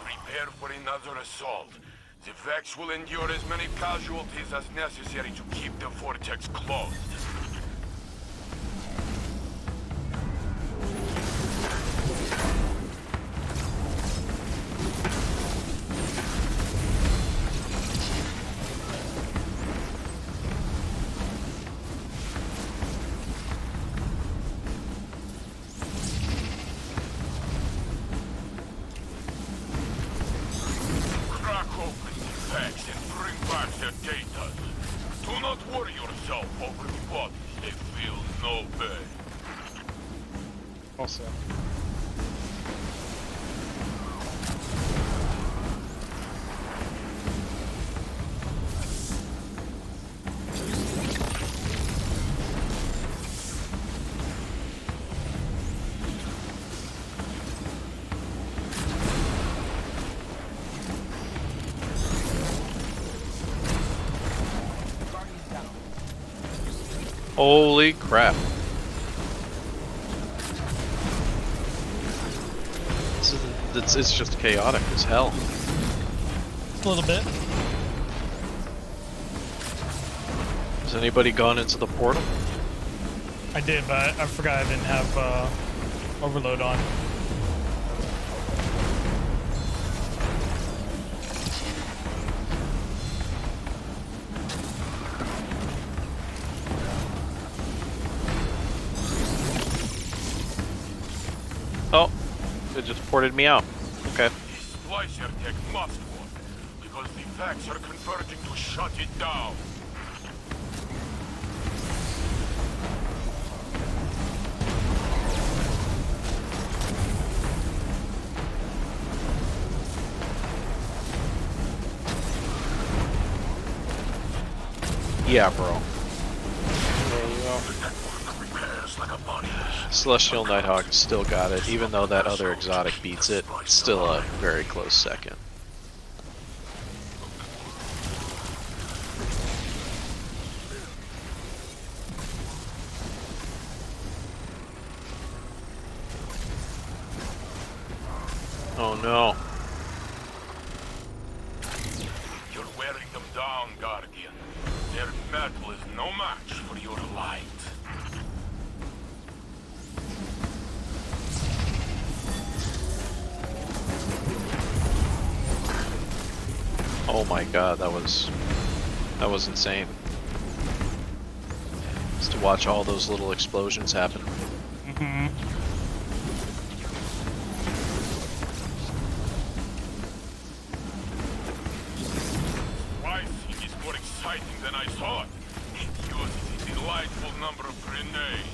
Prepare for another assault. The Vex will endure as many casualties as necessary to keep the vortex closed. Also. Holy crap. It's just chaotic as hell. A little bit. Has anybody gone into the portal? I did, but I forgot I didn't have overload on. Oh, it just ported me out. Okay. This splicer tech must work, because the facts are converging to shut it down. Yeah, bro. There you go. Celestial Nighthawk has still got it, even though that other exotic beats it. It's still a very close second. Oh no. You're wearing them down, Guardian. Their metal is no match for your light. Oh my god, that was insane. Just to watch all those little explosions happen. Mm-hmm. Why seem is more exciting than I thought? It uses a delightful number of grenades.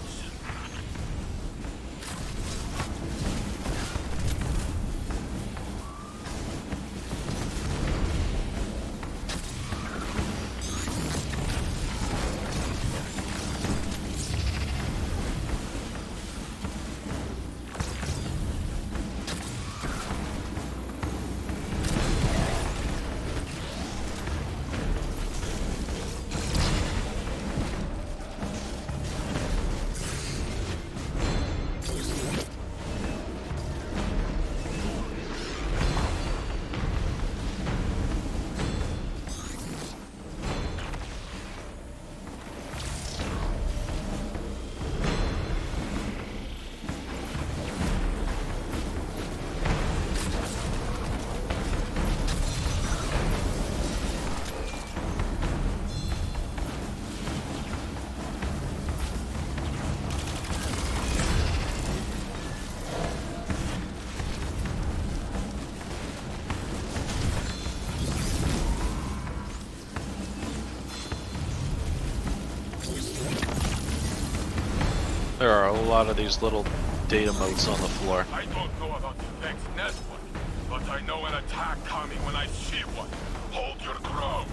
There are a lot of these little data motes on the floor. I don't know about the Vex network, but I know an attack coming when I see one. Hold your ground.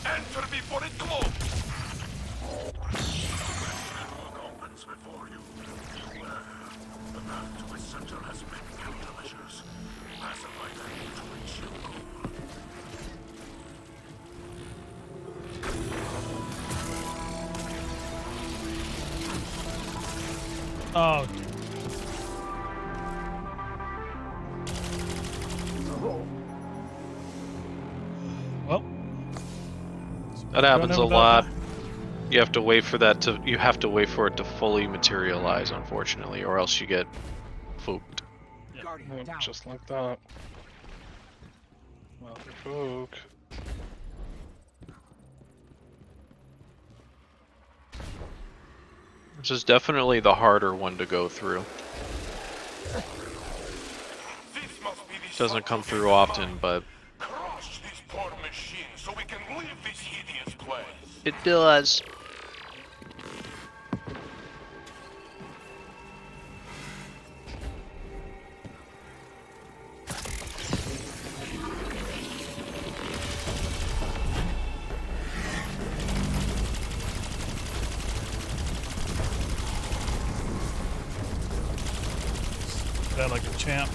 Enter before it closes! Opens before you. Beware. The path to its center has many countermeasures. Oh. Well. That happens a lot. You have to wait for that to. You have to wait for it to fully materialize, unfortunately, or else you get fooked. Yep, just like that. Motherfuck. This is definitely the harder one to go through. Doesn't come through often, but Crush these poor machines so we can leave this hideous place. it does. That like a champ.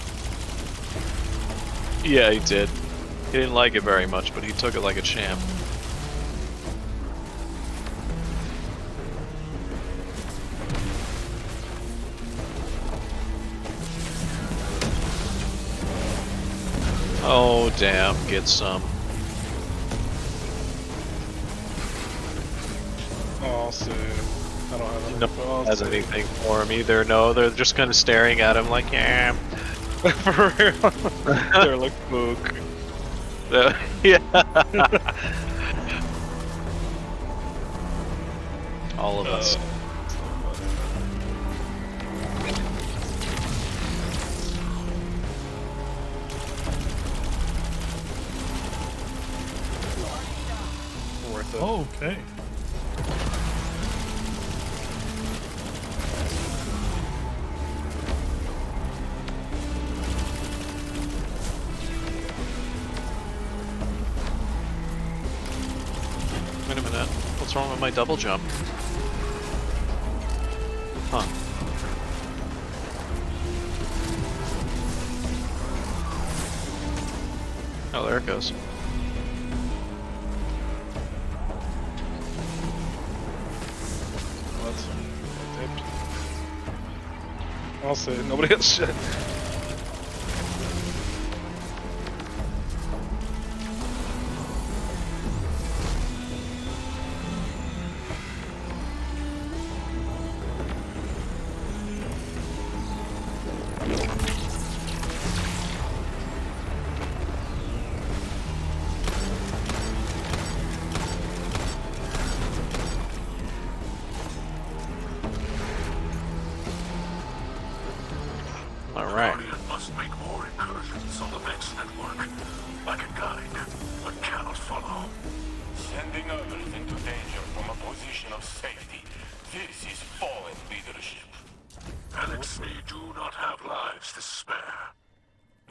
Yeah, he did. He didn't like it very much, but he took it like a champ. Oh, damn. Get some. Oh, I'll see. I don't have No anything. one has anything for him either. No, they're just kind of staring at him like, yeah. For real. They're like, spook. Yeah. All of us. Worth it. Okay. Wait a minute. What's wrong with my double jump? Huh. Oh, there it goes. What? Taped. I'll see. Nobody has shit. Alright. Guardian must make more incursions on the Vex network. Like a guide, but cannot follow. Sending others into danger from a position of safety. This is fallen leadership. Alex, we do not have lives to spare.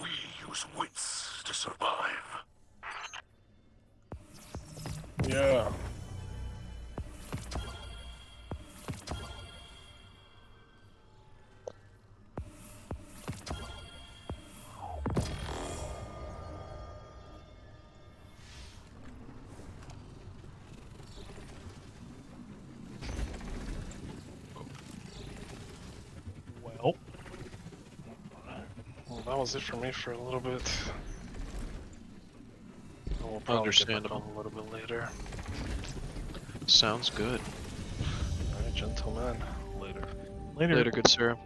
We use wits to survive. Yeah. Well. Well, that was it for me for a little bit. We'll probably get back Understandable. on a little bit later. Sounds good. Alright, gentlemen. Later. Later, good sir.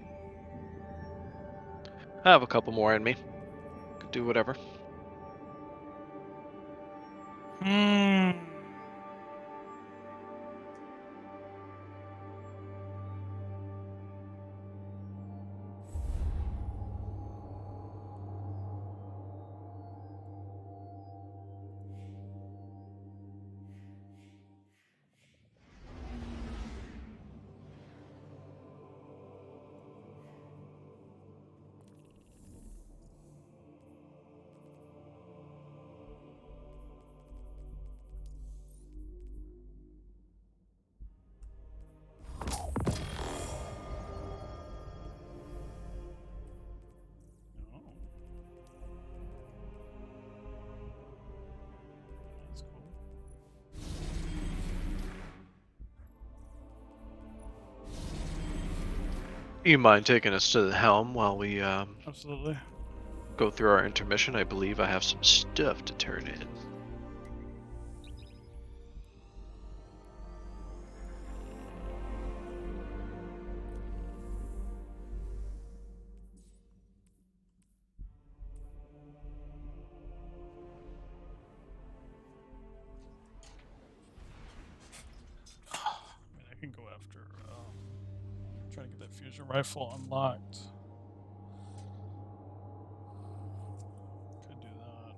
I have a couple more in me. Could do whatever. You mind taking us to the helm while we Absolutely. go through our intermission? I believe I have some stuff to turn in. I mean, I can go after trying to get that fusion rifle unlocked. Could do that.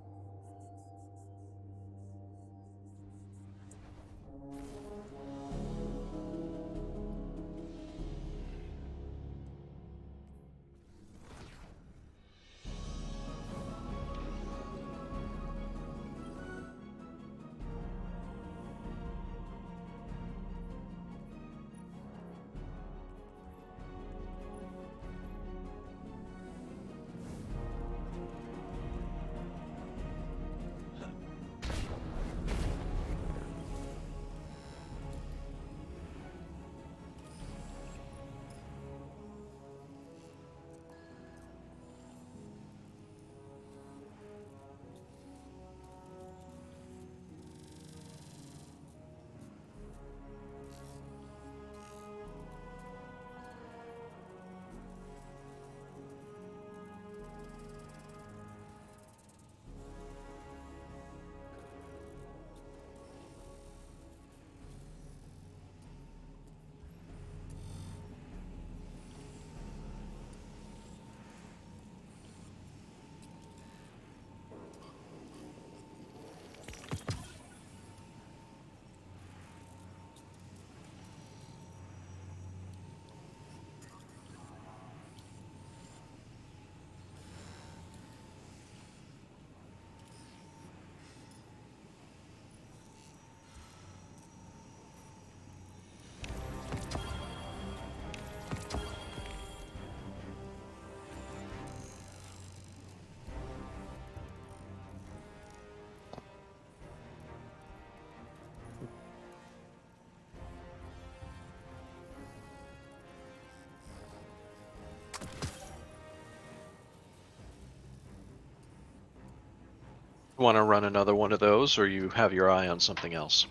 Want to run another one of those, or you have your eye on something else?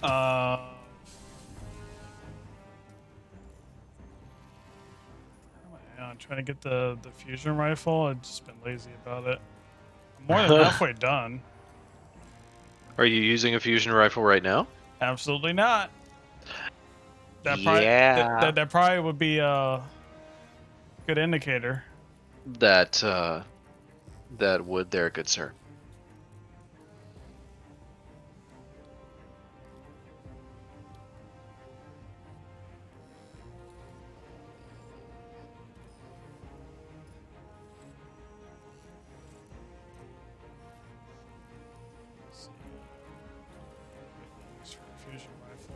I'm trying to get the fusion rifle. I've just been lazy about it. I'm more than halfway done. Are you using a fusion rifle right now? Absolutely not. That Yeah. that probably would be a good indicator. That that would there, good sir. Fusion rifle.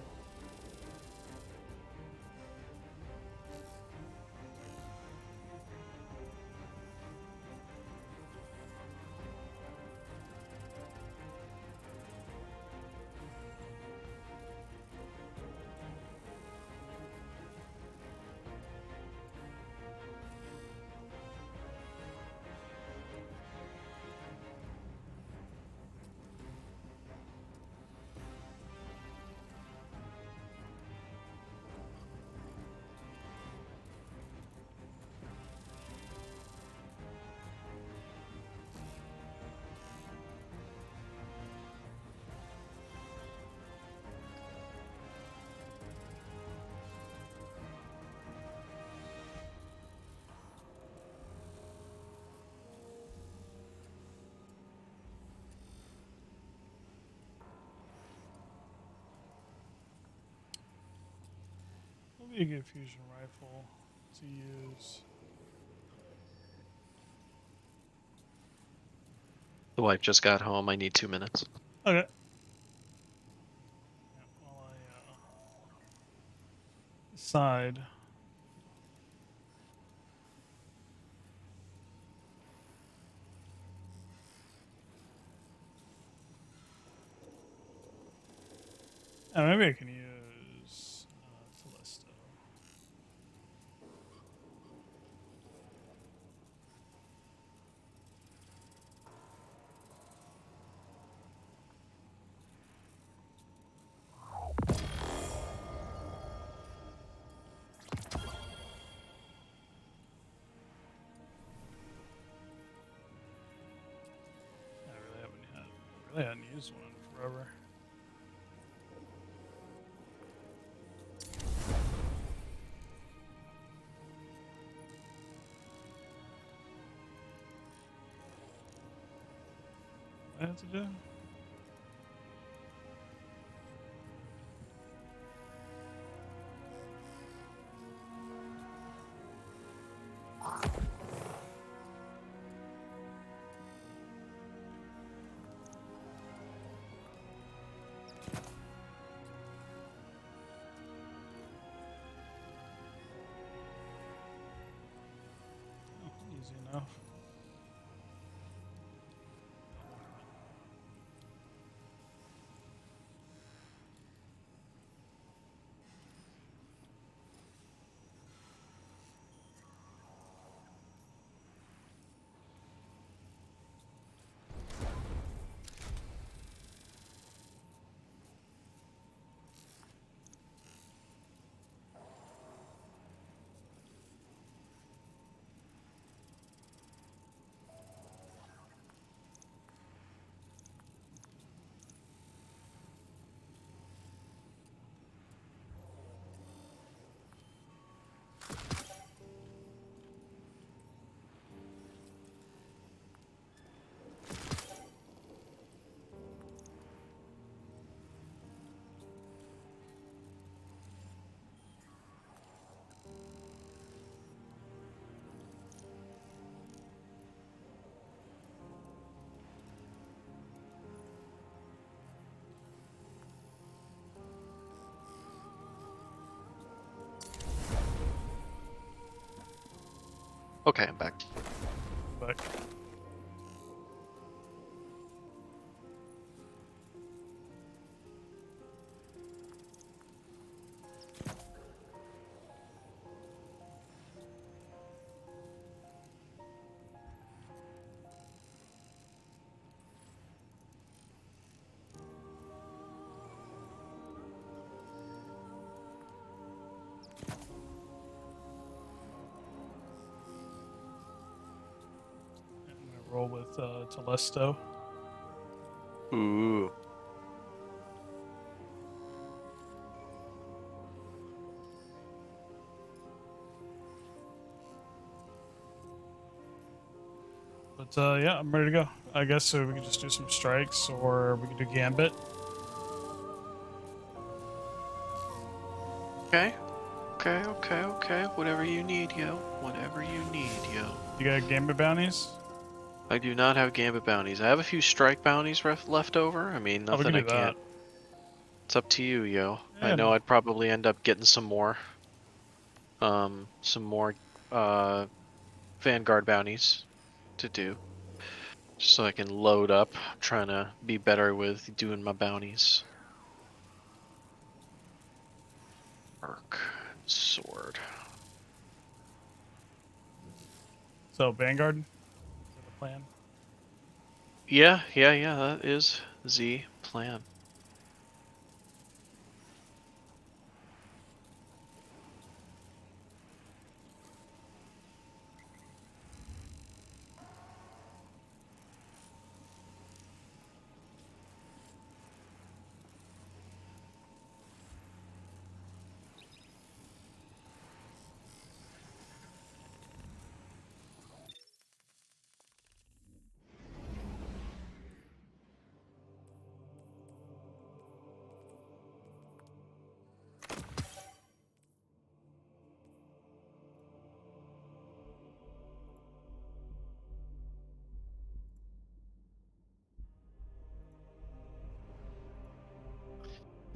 What would be a good fusion rifle to use? The wife just got home. I need 2 minutes. Okay. Yeah, while I decide. Maybe I can use Callisto. Really hadn't used one in forever. What I have to do? Easy enough. Okay, I'm back. But I'm gonna roll with Telesto. Ooh. But yeah, I'm ready to go. I guess so we can just do some strikes, or we can do Gambit. Okay. Okay. Whatever you need, yo. Whatever you need, yo. You got Gambit bounties? I do not have Gambit bounties. I have a few strike bounties left over. I mean, Oh, we nothing can I do can't. that. It's up to you, yo. Yeah, I know no. I'd probably end up getting some more. Some more Vanguard bounties to do. Just so I can load up. I'm trying to be better with doing my bounties. Arc. Sword. So Vanguard, is that the plan? Yeah, that is the plan.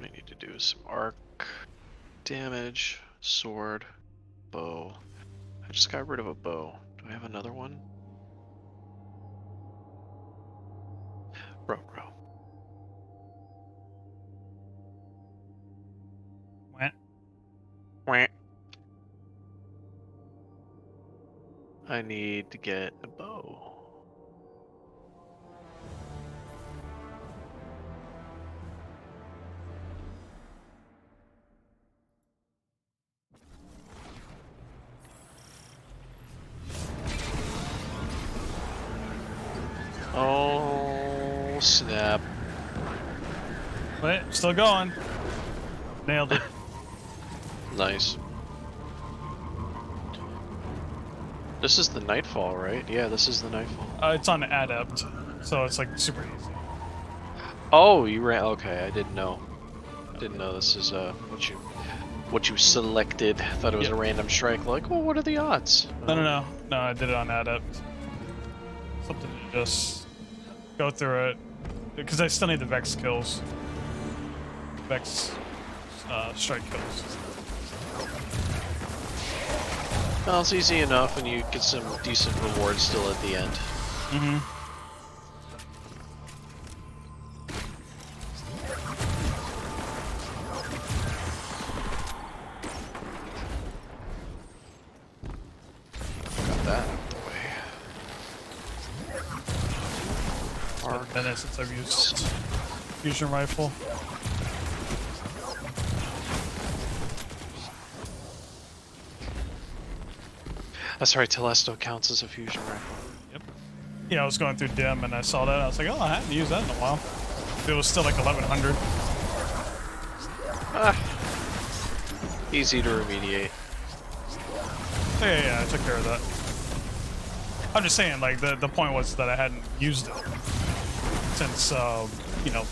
I need to do some arc damage, sword, bow. I just got rid of a bow. Do I have another one? Row. Wah. I need to get a bow. Oh, snap. Wait, still going. Nailed it. Nice. This is the Nightfall, right? Yeah, this is the Nightfall. It's on Adept, so it's like super easy. Oh, you ran. Okay, I didn't know. Didn't know this is what you selected. Thought it was a random strike. Like, well, what are the odds? No, I did it on Adept. Something to just go through it, because I still need the Vex kills. Vex strike kills. Well, it's easy enough, and you get some decent rewards still at the end. Mm-hmm. Got that out of the way. It's been a minute since I've used fusion rifle. That's right, Telesto counts as a fusion rifle. Yep. Yeah, I was going through DIM and I saw that. I was like, oh, I haven't used that in a while. It was still like 1100. Ah. Easy to remediate. Yeah, I took care of that. I'm just saying, like, the point was that I hadn't used it since, you know,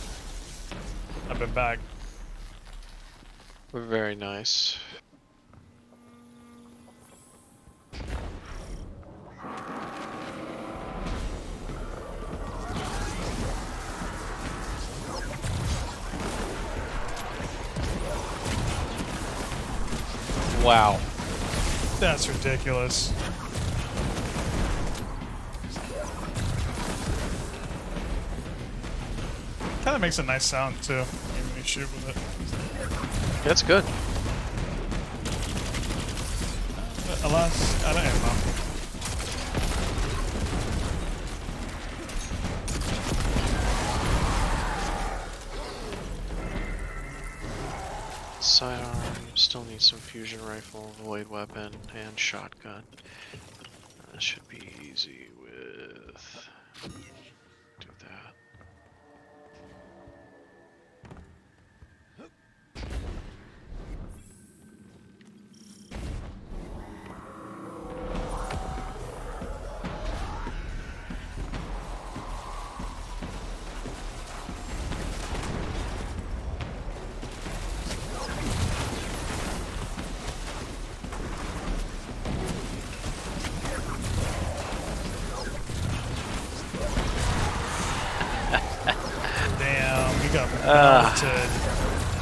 I've been back. Very nice. Wow. That's ridiculous. Kind of makes a nice sound too when you shoot with it. That's good. Alas, I don't know. Sidearm, still need some fusion rifle, void weapon, and shotgun. That should be easy with... do that.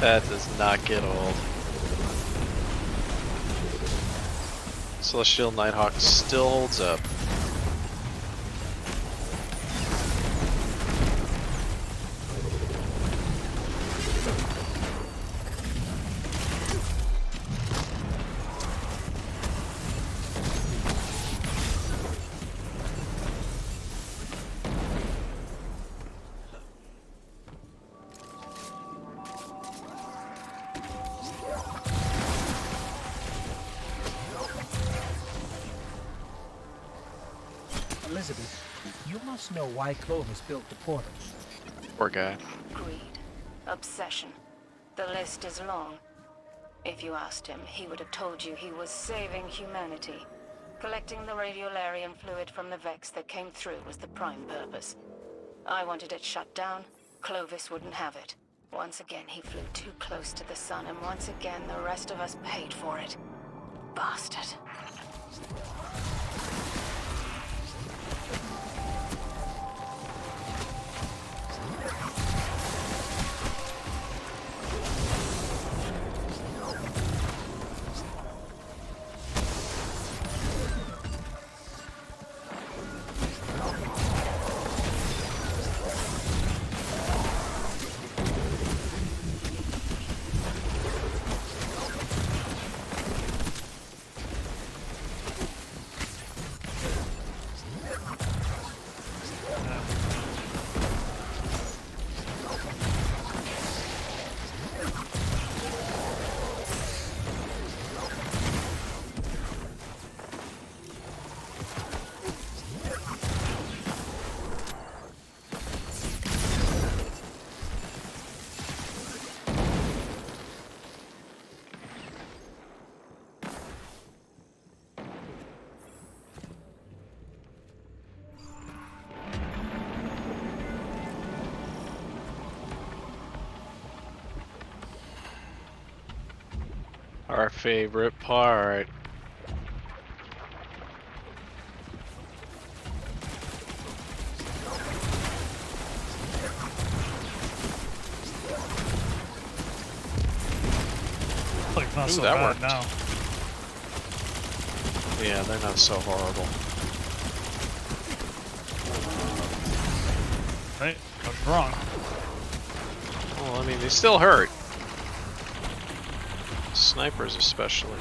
That does not get old. Celestial Nighthawk still holds up. Elizabeth, you must know why Clovis built the portal. Poor guy. Greed. Obsession. The list is long. If you asked him, he would have told you he was saving humanity. Collecting the radiolarian fluid from the Vex that came through was the prime purpose. I wanted it shut down. Clovis wouldn't have it. Once again, he flew too close to the sun, and once again, the rest of us paid for it. Bastard. Our favorite part. Like not Ooh, so that bad worked. now. Yeah, they're not so horrible. Right? I was wrong. Well, I mean, they still hurt. Snipers especially.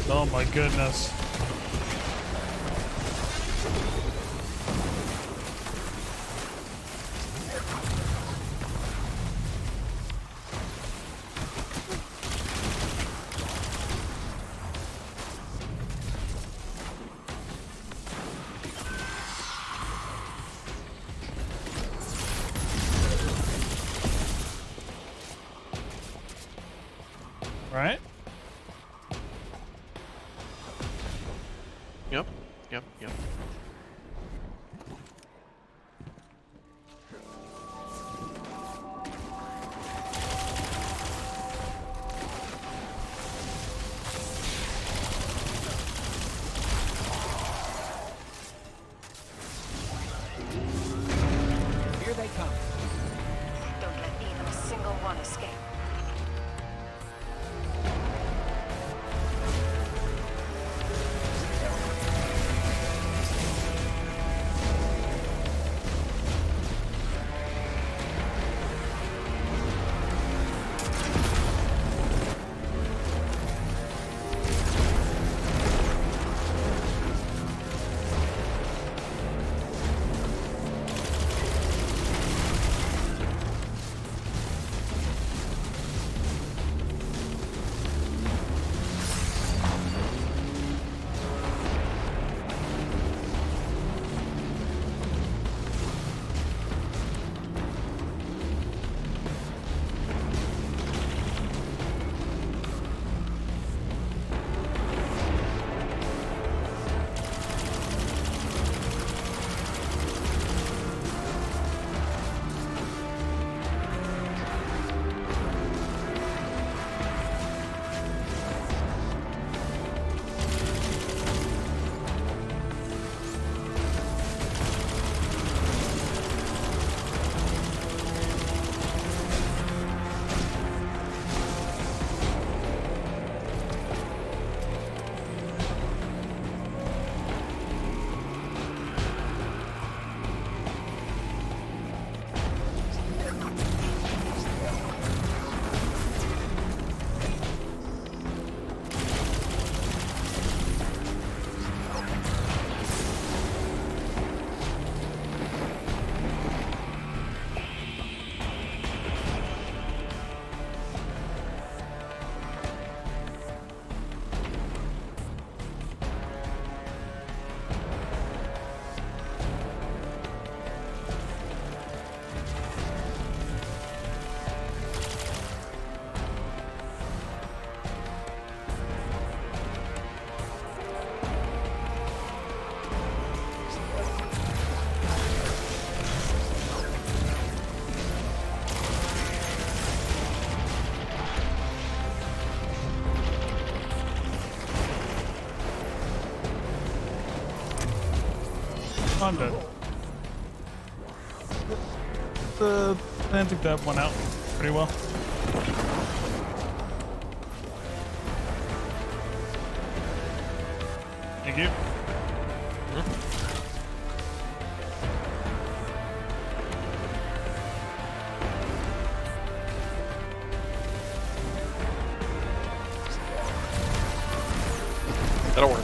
Oh my goodness. Right? Yep, yep, yep. Here they come. Don't let even a single one escape. I'm dead. I think that went out pretty well. Thank you. That'll work.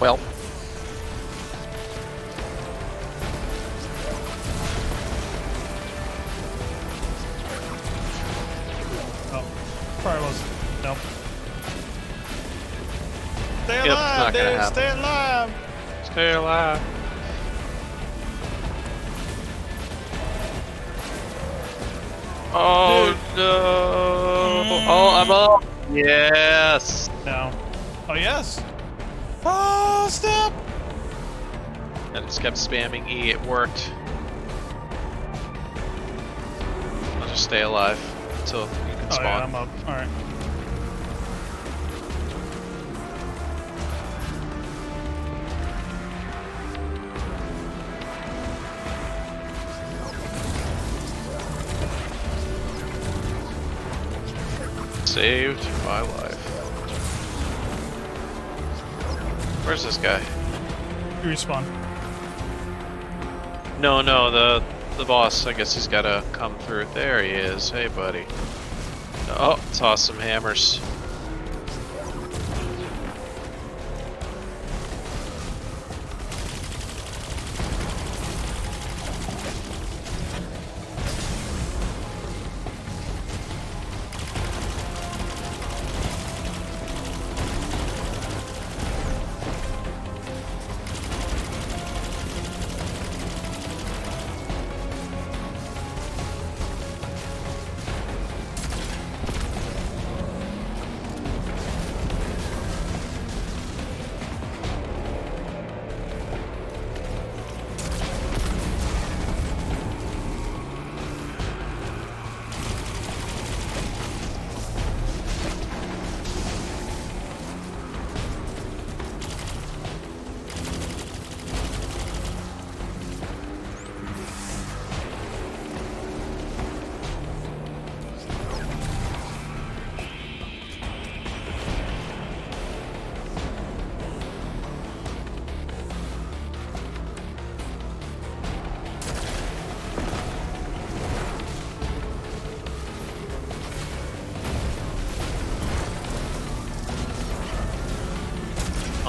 Well. Oh, probably was. Nope. Stay Yep, alive, not gonna Dave. happen. Stay alive. Stay alive. Oh no! Oh, I'm up. Yes. No. Oh yes. Oh stop. I just kept spamming E. It worked. I'll just stay alive until you can Oh spawn. yeah, I'm up. All right. Saved my life. Where's this guy? You respawn. No, the boss. I guess he's gotta come through. There he is. Hey, buddy. Oh, toss some hammers.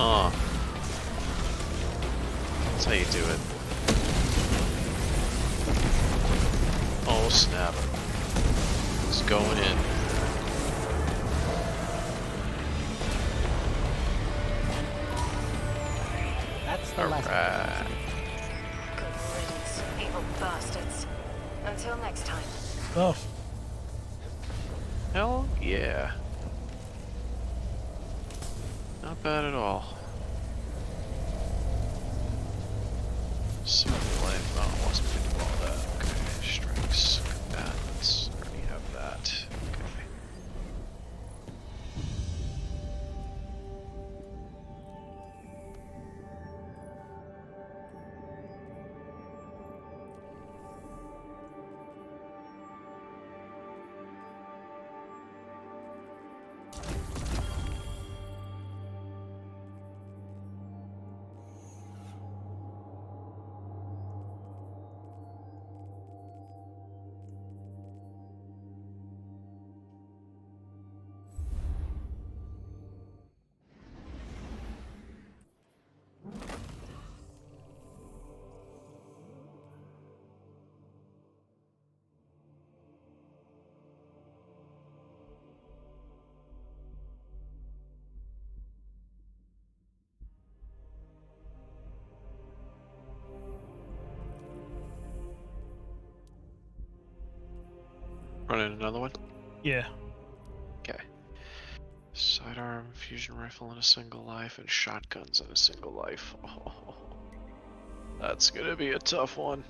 Oh. That's how you do it. Oh snap. It's going in. That's the last. Alright. Good riddance, evil bastards. Until next time. Oh. Hell yeah. Not bad at all. Smooth life. Oh, wasn't gonna do all that. Okay, strikes, combatants. Already have that. Okay. Running another one? Yeah. Okay. Sidearm, fusion rifle in a single life, and shotguns in a single life. Oh, that's gonna be a tough one.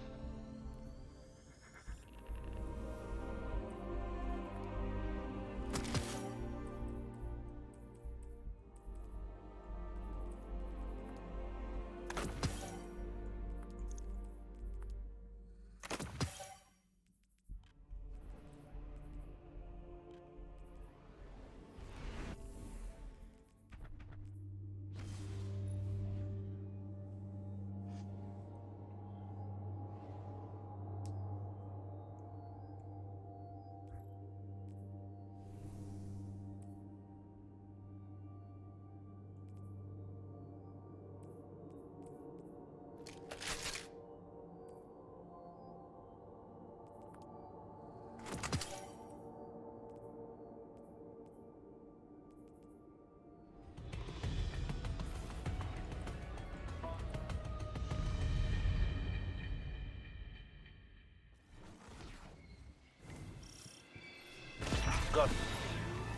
Gunner,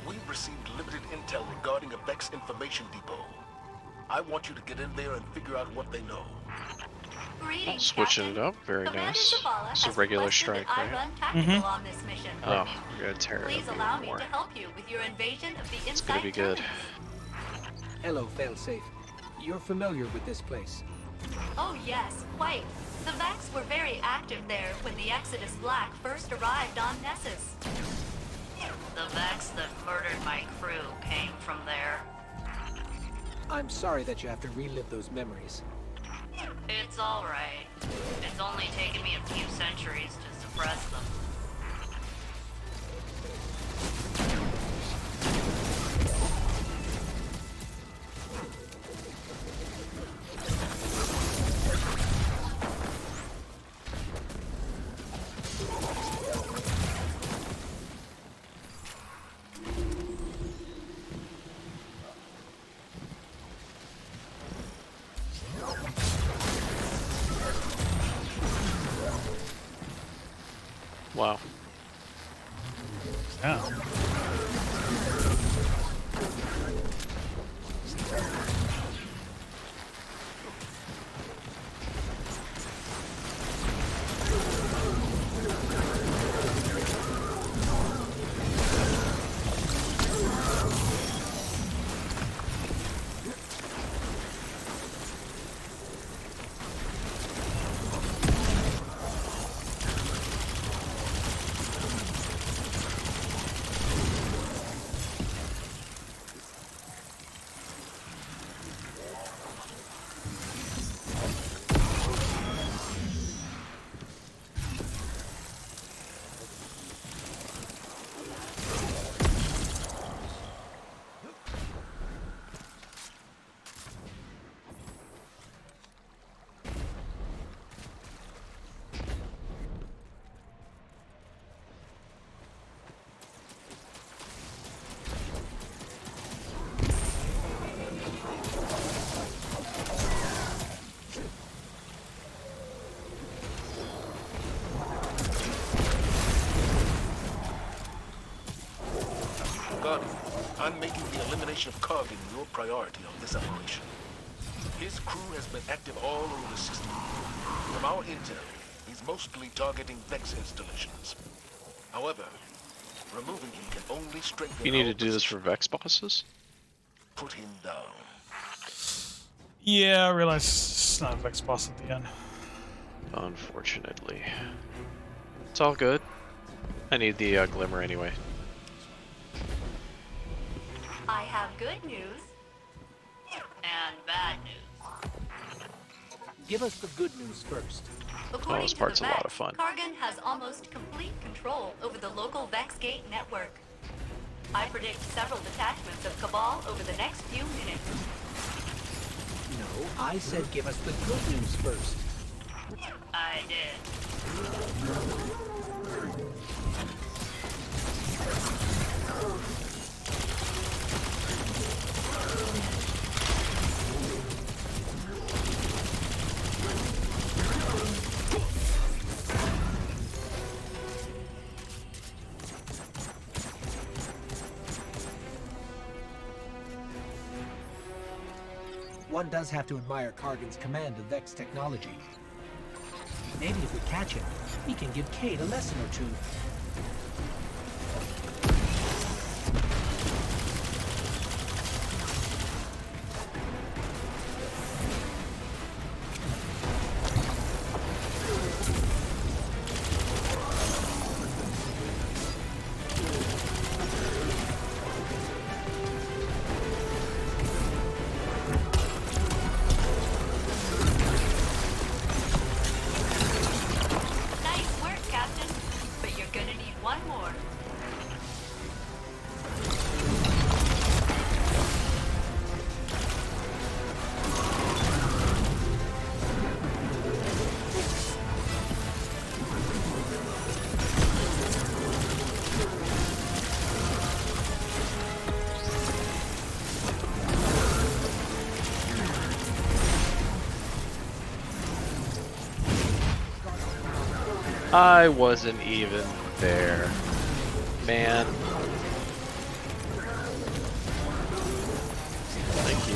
we've received limited intel regarding a Vex information depot. I want you to get in there and figure out what they know. Greetings, Switching Captain. it up, very Commander nice. Zavala It's a has regular requested strike, that I right? run tactical on this mission. Oh, we're gonna tear it Please up allow even me more. to help you with your invasion of the It's gonna Inside be good. Terminus. Hello, Failsafe. You're familiar with this place. Oh yes, quite. The Vex were very active there when the Exodus Black first arrived on Nessus. The Vex that murdered my crew came from there. I'm sorry that you have to relive those memories. It's alright. It's only taken me a few centuries to suppress them. Wow. Yeah. Gunner, I'm making the elimination of Kargan your priority on this operation. His crew has been active all over the system. From our intel, he's mostly targeting Vex installations. However, removing him can only strengthen You need our to do this for Vex bosses? Put him down. Yeah, I realize it's not a Vex boss at the end. Unfortunately. It's all good. I need the glimmer anyway. I have good news. And bad news. Give us the good news first. According this to part's the a lot Vex, of fun. Kargan has almost complete control over the local Vex Gate network. I predict several detachments of Cabal over the next few minutes. No, I said give us the good news first. I did. One does have to admire Kargan's command of Vex technology. Maybe if we catch him, he can give Cade a lesson or two. Nice work, Captain. But you're gonna need one more. I wasn't even there. Man. Thank you.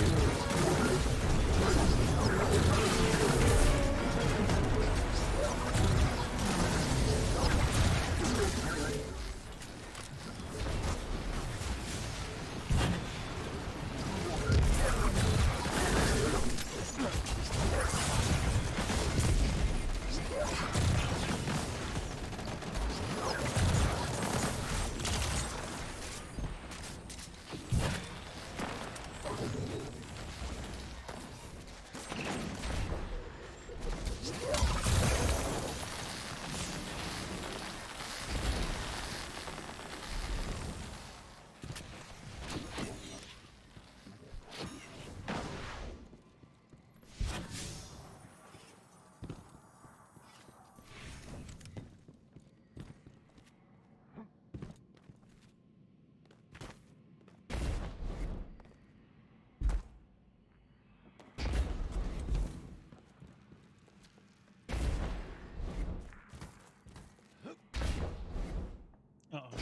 Uh-oh.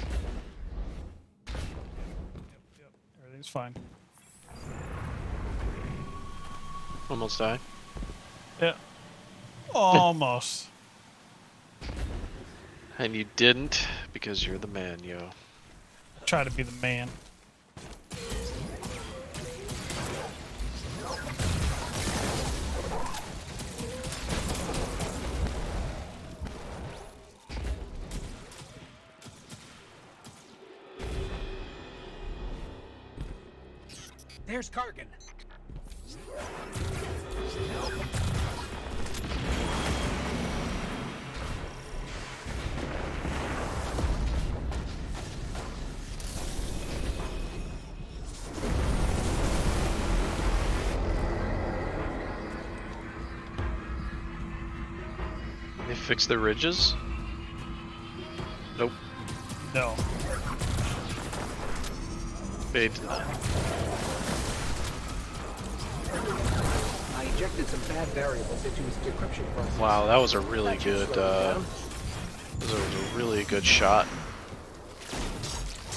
Yep. Everything's fine. Almost died. Yeah. Almost. And you didn't because you're the man, yo. Try to be the man. There's Kargan. They fixed the ridges? Nope. No. They did not. I injected some bad variables into his decryption process. Wow, that was a really good, that was a really good shot.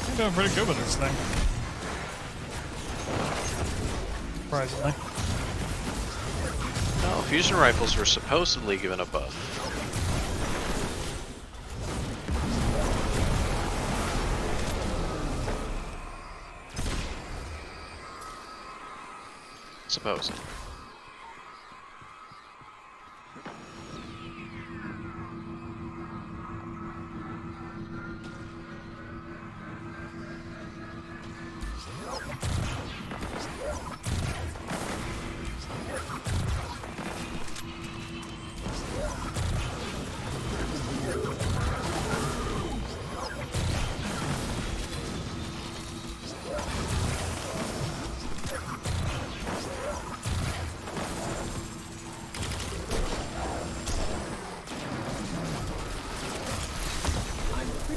You're doing pretty good with this thing. Surprisingly. No, fusion rifles were supposedly given a buff. Supposedly.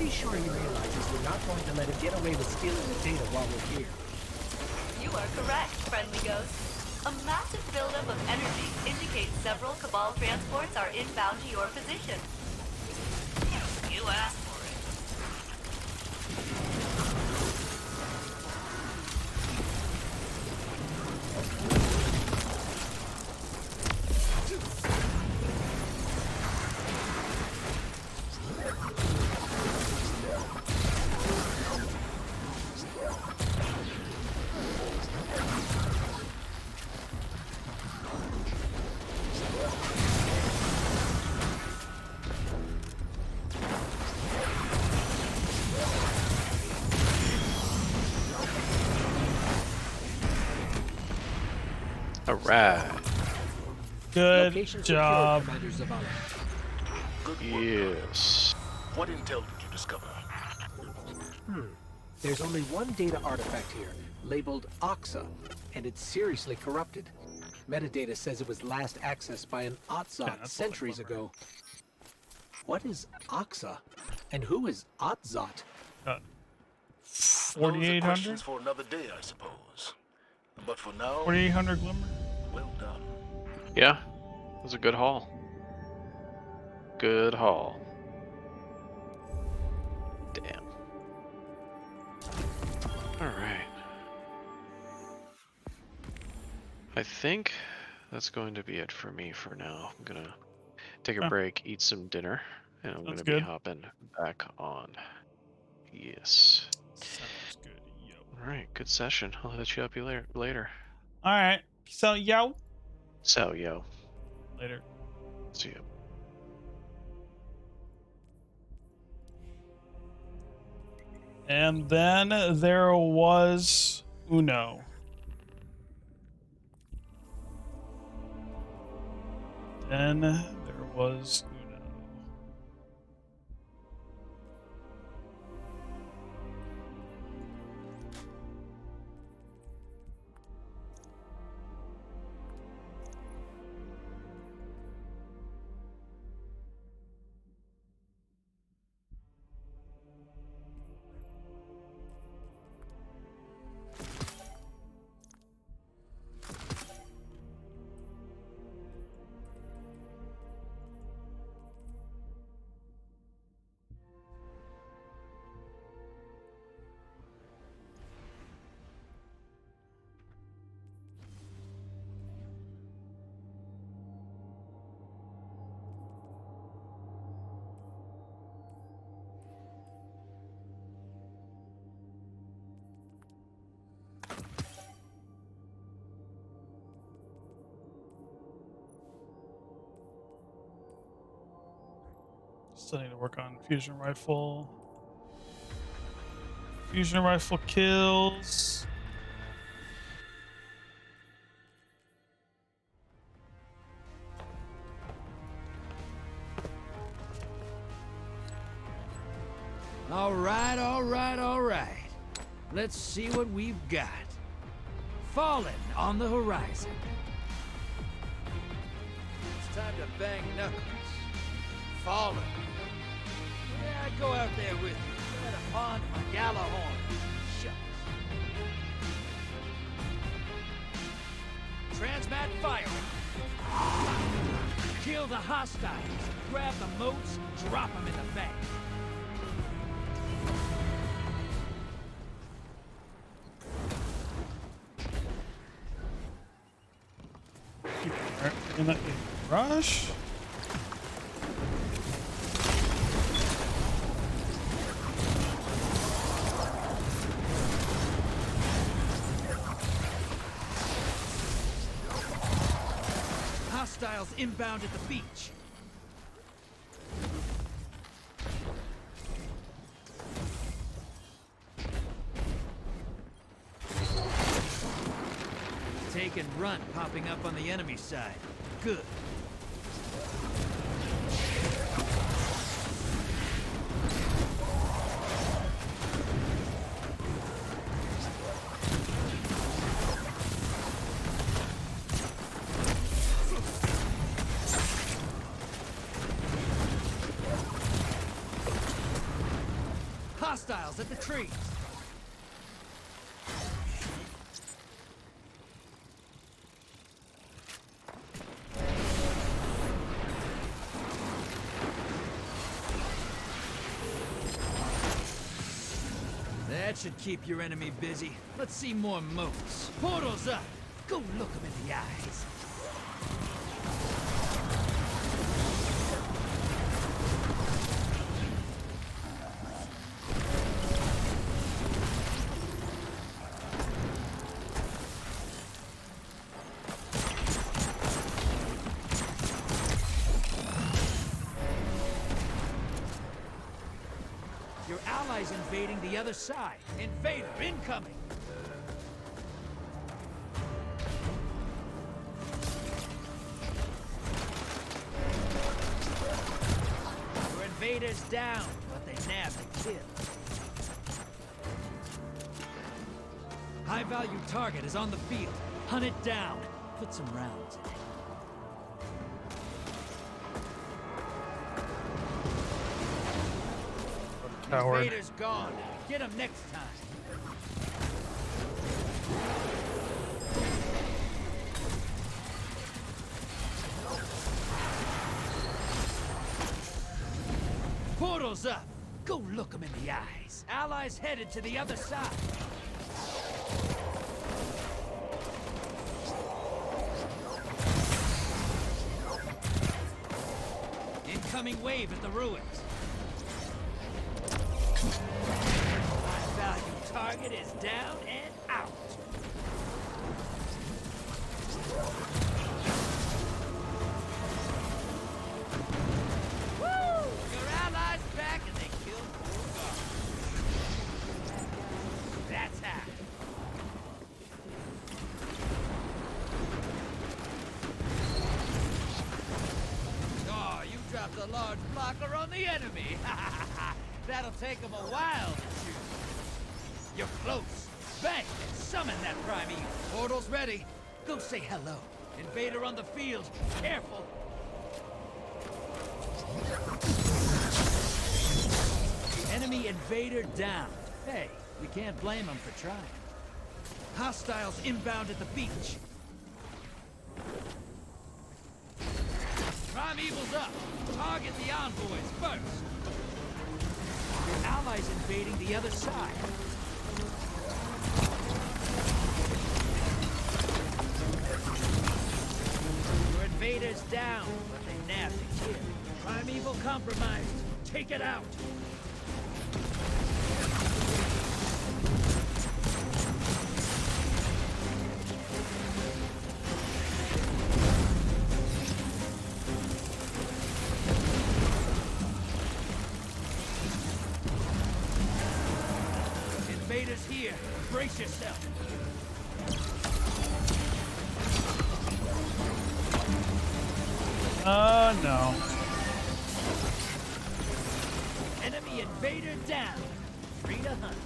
Sure he realizes we're not going to let him get away with stealing the data while we're here. You are correct, friendly ghost. A massive buildup of energy indicates several Cabal transports are inbound to your position. You asked for it. All right. Good Location job. secured, Commander Zavala. Good work. Yes. What intel did you discover? There's only one data artifact here, labeled Oxa, and it's seriously corrupted. Metadata says it was last accessed by an Otzot centuries ago. What is Oxa? And who is Otzot? Those are 4,800? questions for another day, I suppose. But for now, 4,800 glimmer? well done. Yeah. It was a good haul. Good haul. Damn. Alright. I think that's going to be it for me for now. I'm gonna take a break, eat some dinner, and I'm gonna be hopping back on. Yes. Sounds good, yo. Alright, good session. I'll hit you up later. Alright. So, yo. So, yo. Later. See you. And then there was Uno. Then there was Uno. Still need to work on fusion rifle. Fusion rifle kills. All right, all right, all right. Let's see what we've got. Fallen on the horizon. It's time to bang knuckles. Fallen. Yeah, I'd go out there with you. Try to pawn my Gallahorn. Shucks. Transmat firing. Kill the hostiles. Grab the moats. Drop them in the bank. In the rush. Hostiles inbound at the beach. Take and run popping up on the enemy side. Good. Hostiles at the trees. That should keep your enemy busy. Let's see more moats. Portals up! Go look them in the eyes. Your allies invading the other side. Invader incoming! Invaders down, but they nabbed the kill. High-value target is on the field. Hunt it down. Put some rounds in it. Coward. Invaders gone. Get him next time. Portal's up. Go look him in the eyes. Allies headed to the other side. Incoming wave at the ruins. High value target is down and out. Woo! Your allies back and they killed four guards. That's how. Oh, you dropped a large blocker on the enemy. That'll take them a while to shoot. You're close. Bang! Summon that primeval. Portal's ready. Go say hello. Invader on the field. Careful. Enemy invader down. Hey, we can't blame them for trying. Hostiles inbound at the beach. Primeval's up. Target the envoys first. Your allies invading the other side. Your invaders down, but they nabbed the kid. Primeval compromised. Take it out. Invaders here. Brace yourself. No. Enemy invader down. Free to hunt.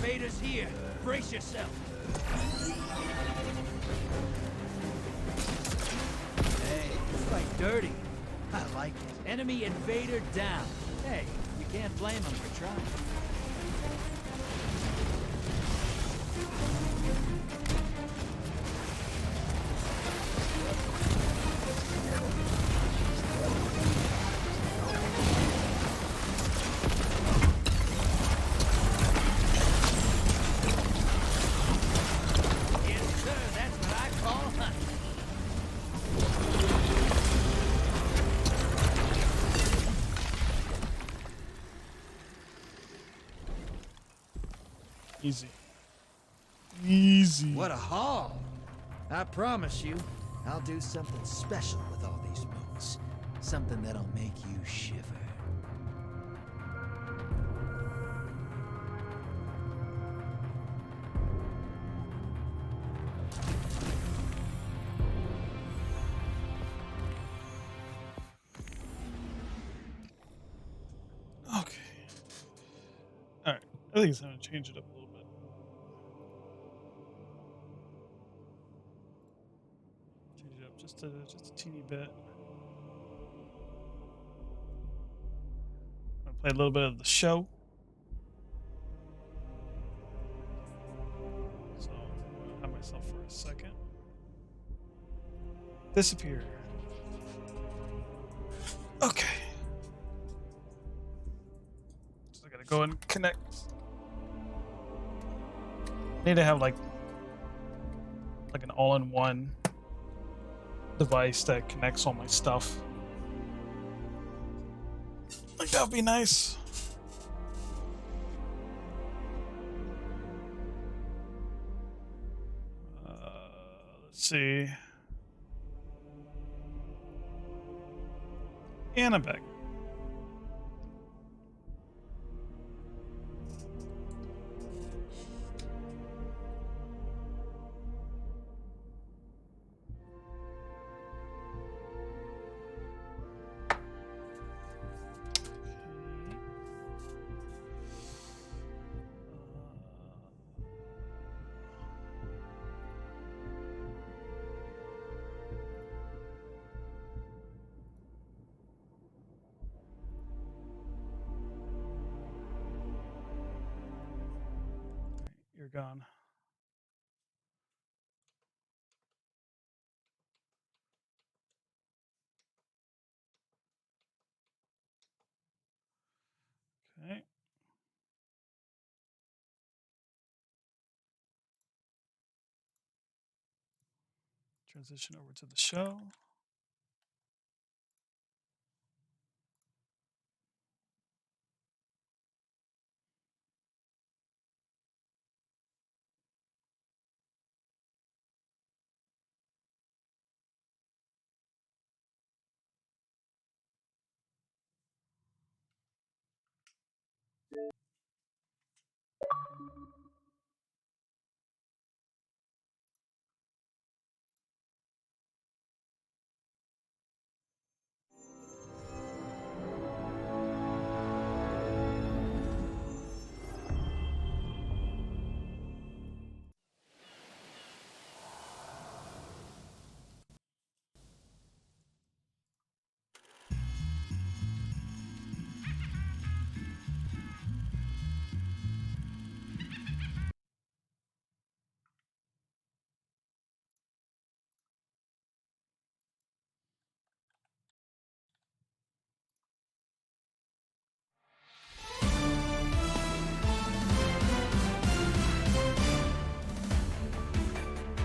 Invaders here. Brace yourself. Hey, you fight dirty. I like it. Enemy invader down. Hey, you can't blame them for trying. Easy. Easy. What a haul! I promise you, I'll do something special with all these moons. Something that'll make you shiver. Okay. All right. I think it's time to change it up a little bit. Change it up just a teeny bit. I'm gonna play a little bit of the show. So I'm gonna hide myself for a second. Disappear. Okay. So I gotta go and connect. Need to have like an all-in-one device that connects all my stuff. Like that would be nice. see. And I'm back. You're gone. Okay. Transition over to the show.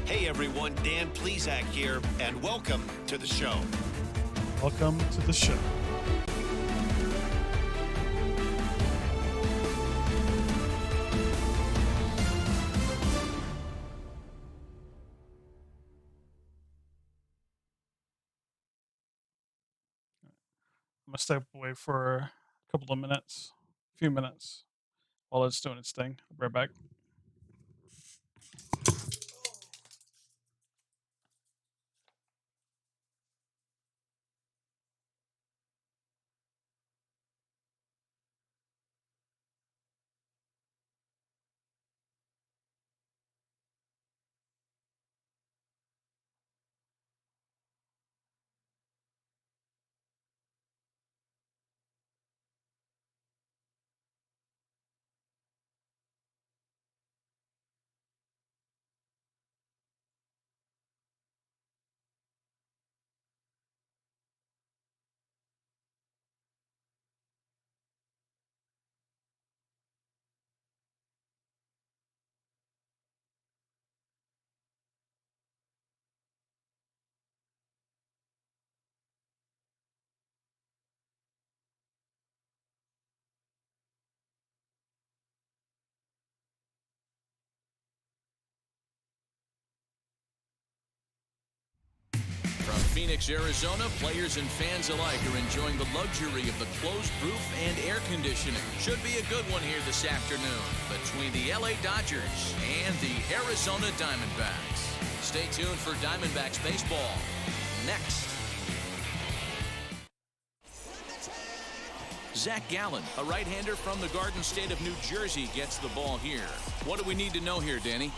Hey everyone, Dan Plezak here, and welcome to the show. Welcome to the show. I'm gonna step away for a couple of minutes, a few minutes, while it's doing its thing. I'll be right back. From Phoenix, Arizona, players and fans alike are enjoying the luxury of the closed roof and air conditioning. Should be a good one here this afternoon between the LA Dodgers and the Arizona Diamondbacks. Stay tuned for Diamondbacks baseball next. Zach Gallen, a right-hander from the Garden State of New Jersey, gets the ball here. What do we need to know here, Danny?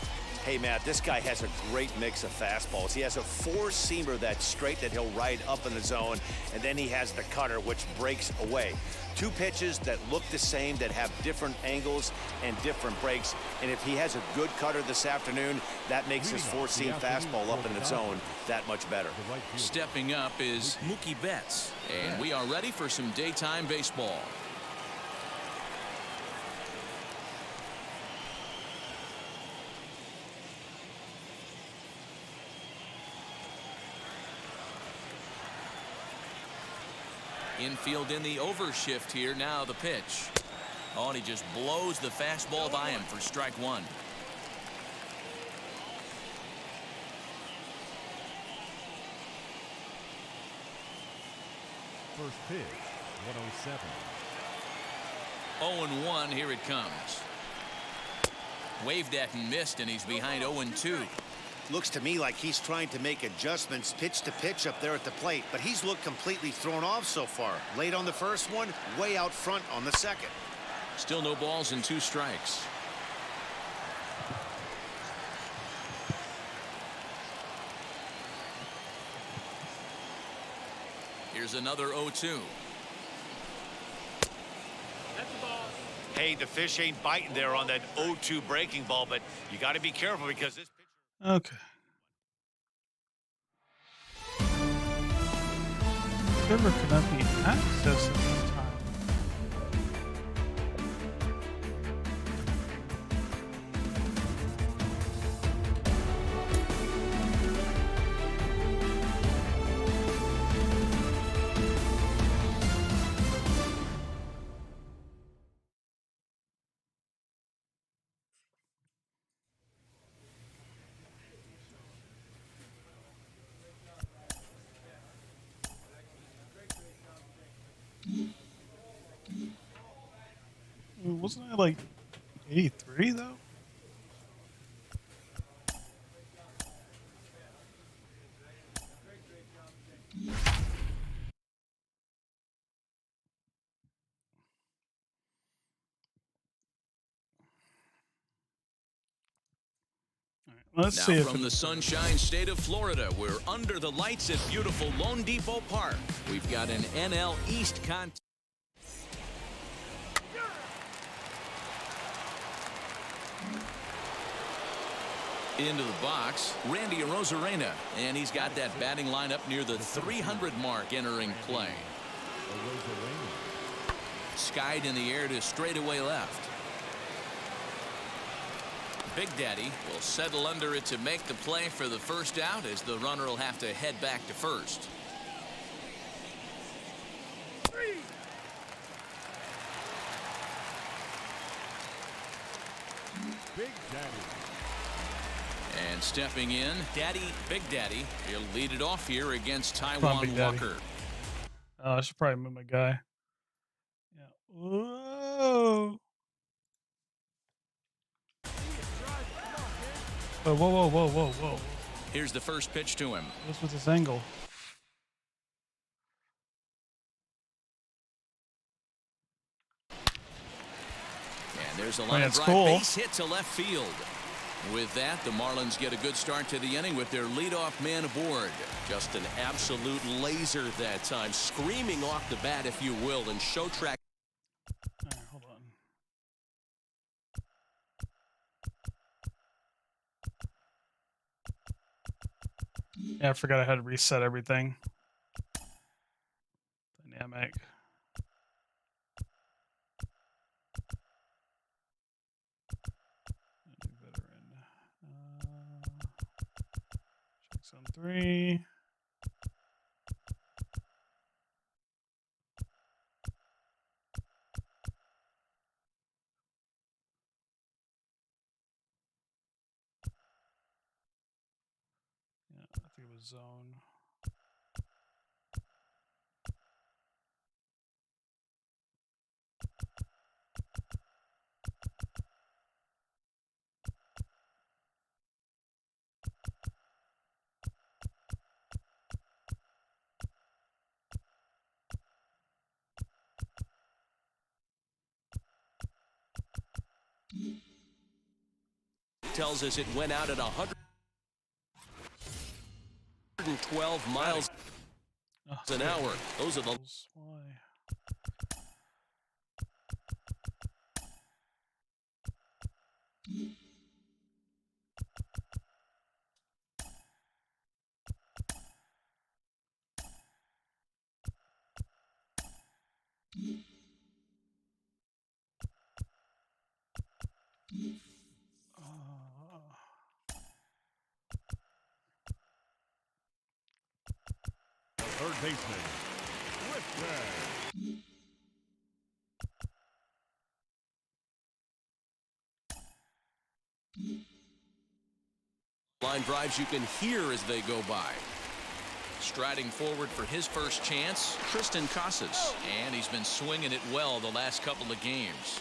Hey, Matt, this guy has a great mix of fastballs. He has a four-seamer that's straight that he'll ride up in the zone, and then he has the cutter, which breaks away. Two pitches that look the same, that have different angles and different breaks. And if he has a good cutter this afternoon, that makes his four-seam fastball up in the zone that much better. Stepping up is Mookie Betts, and we are ready for some daytime baseball. Infield in the overshift here. Now the pitch. Oh, and he just blows the fastball by him for strike one. first pitch, 107. 0-1, here it comes. Waved at and missed, and he's behind 0-2. Looks to me like he's trying to make adjustments pitch to pitch up there at the plate, but he's looked completely thrown off so far. Late on the first one, way out front on the second. Still no balls and 2 strikes. Here's another 0-2. Hey, the fish ain't biting there on that 0-2 breaking ball, but you got to be careful because this pitcher... Okay. Server cannot be accessed at this time. Wasn't it like 83 though? Let's now see if from the sunshine state of Florida, we're under the lights at beautiful Lone Depot Park. We've got an NL East contest. Into the box, Randy Arozarena, and he's got that batting lineup near the 300 mark entering play. Skied in the air to straightaway left. Big Daddy will settle under it to make the play for the first out, as the runner will have to head back to first. Big Daddy. And stepping in, Big Daddy. He'll lead it off here against Come on, Taiwan Big Daddy. Walker. I should probably move my guy. Yeah. Whoa. Whoa, whoa, whoa, whoa, whoa. Here's the first pitch to him. What's with this angle? And there's a line of drive base hit to left field. With that, the Marlins get a good start to the inning with their leadoff man aboard. Just an absolute laser that time, screaming off the bat, if you will, and show track. All right, hold on. Yeah, I forgot I had to reset everything. Dynamic. Checks on 3. Yeah, I think it was zone. Tells us it went out at 112 miles an hour. Those are the... Why? Third baseman, with tag. Line drives you can hear as they go by. Striding forward for his first chance, Tristan Casas. And he's been swinging it well the last couple of games.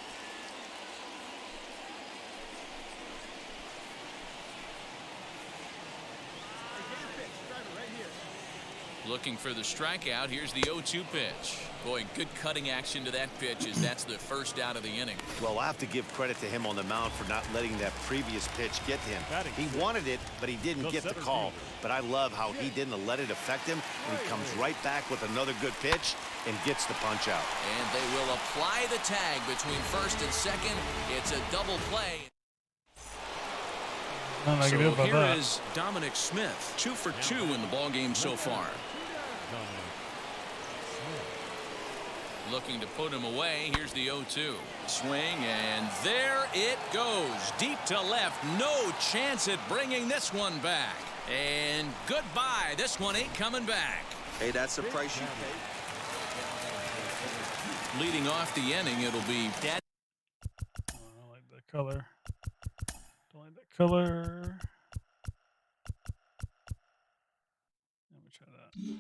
Looking for the strikeout. Here's the 0-2 pitch. Boy, good cutting action to that pitch as that's the first out of the inning. Well, I have to give credit to him on the mound for not letting that previous pitch get to him. He wanted it, but he didn't get the call. But I love how he didn't let it affect him, and he comes right back with another good pitch and gets the punch out. And they will apply the tag between first and second. It's a double play. So here is Dominic Smith, 2 for 2 in the ballgame so far. Looking to put him away. Here's the 0-2. Swing, and there it goes. Deep to left. No chance at bringing this one back. And goodbye. This one ain't coming back. Hey, that's the price you pay. Leading off the inning, it'll be Daddy. I don't like that color. Don't like that color. Let me try that.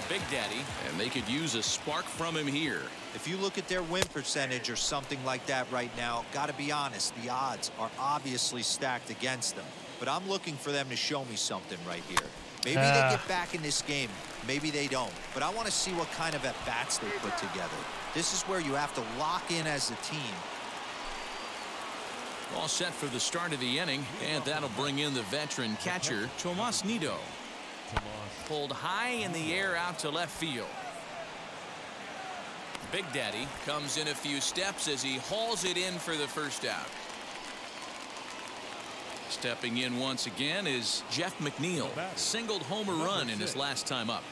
Big Daddy, and they could use a spark from him here. If you look at their win percentage or something like that right now, gotta be honest, the odds are obviously stacked against them. But I'm looking for them to show me something right here. Maybe they get back in this game, maybe they don't. But I want to see what kind of at-bats they put together. This is where you have to lock in as a team. All set for the start of the inning, and that'll bring in the veteran catcher, Tomas Nido. Pulled high in the air out to left field. Big Daddy comes in a few steps as he hauls it in for the first out. Stepping in once again is Jeff McNeil. Singled home a run in his last time up.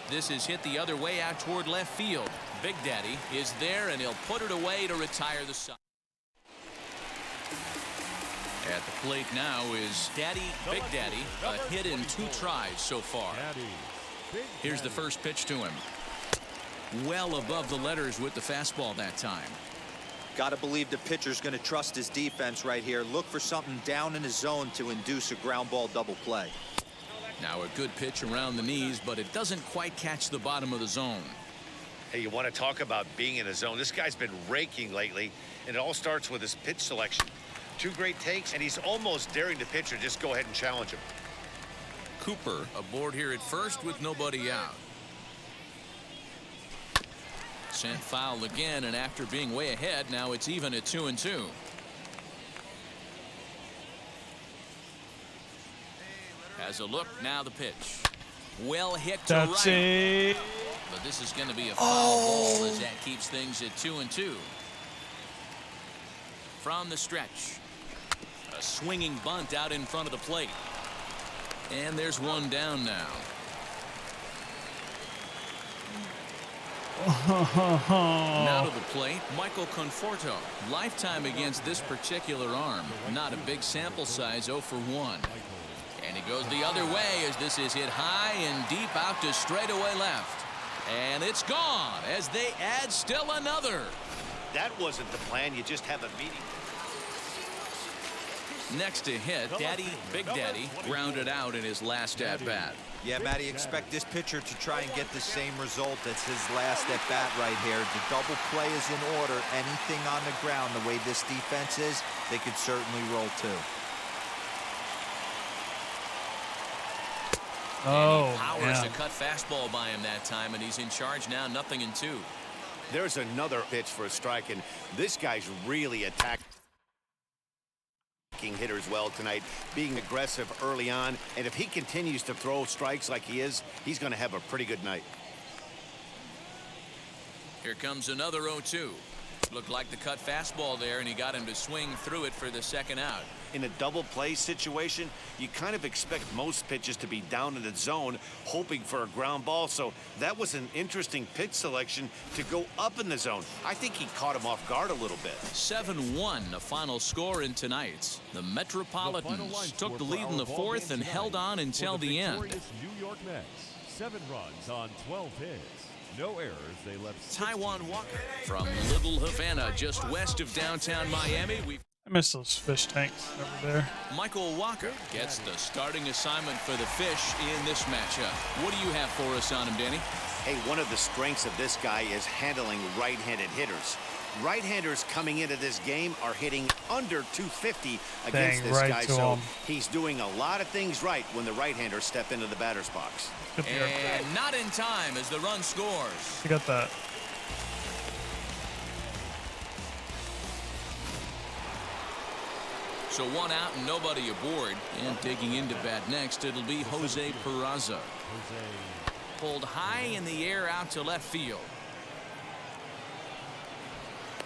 This is hit the other way out toward left field. Big Daddy is there, and he'll put it away to retire the side. At the plate now is Big Daddy, a hit in 2 tries so far. Here's the first pitch to him. Well above the letters with the fastball that time. Got to believe the pitcher's going to trust his defense right here. Look for something down in his zone to induce a ground ball double play. Now a good pitch around the knees, but it doesn't quite catch the bottom of the zone. Hey, you want to talk about being in a zone? This guy's been raking lately, and it all starts with his pitch selection. 2 great takes, and he's almost daring the pitcher just go ahead and challenge him. Cooper aboard here at first with nobody out. Sent foul again, and after being way ahead, now it's even at 2-2. Has a look, now the pitch. Well hit to That's right. it. But this is going to be a foul ball as that keeps things at 2-2. From the stretch. A swinging bunt out in front of the plate. And there's one down now. Now to the plate, Michael Conforto. Lifetime against this particular arm. Not a big sample size, 0 for 1. And he goes the other way as this is hit high and deep out to straightaway left. And it's gone as they add still another. That wasn't the plan. You just have a meeting. Next to hit, Big Daddy grounded out in his last at-bat. Yeah, Matty, expect this pitcher to try and get the same result as his last at-bat right here. The double play is in order. Anything on the ground, the way this defense is, they could certainly roll too. And he powers a cut fastball by him that time, and he's in charge now, 0-2. There's another pitch for a strike, and this guy's really attacking hitters well tonight, being aggressive early on, and if he continues to throw strikes like he is, he's going to have a pretty good night. Here comes another 0-2. Looked like the cut fastball there, and he got him to swing through it for the second out. In a double play situation, you kind of expect most pitches to be down in the zone, hoping for a ground ball, so that was an interesting pitch selection to go up in the zone. I think he caught him off guard a little bit. 7-1, the final score in tonight's. The Metropolitans took the lead in the 4th and held on until the end. New York Mets, 7 runs on 12 hits. No errors, they left. Taiwan Walker from Little Havana, just west of downtown Miami. I miss those fish tanks over there. Michael Walker gets the starting assignment for the Fish in this matchup. What do you have for us on him, Danny? Hey, one of the strengths of this guy is handling right-handed hitters. Right-handers coming into this game are hitting under 250 against this guy, so he's doing a lot of things right when the right-handers step into the batter's box. And not in time as the run scores. You got that. So one out and nobody aboard. And digging into bat next, it'll be Jose Peraza. Pulled high in the air out to left field.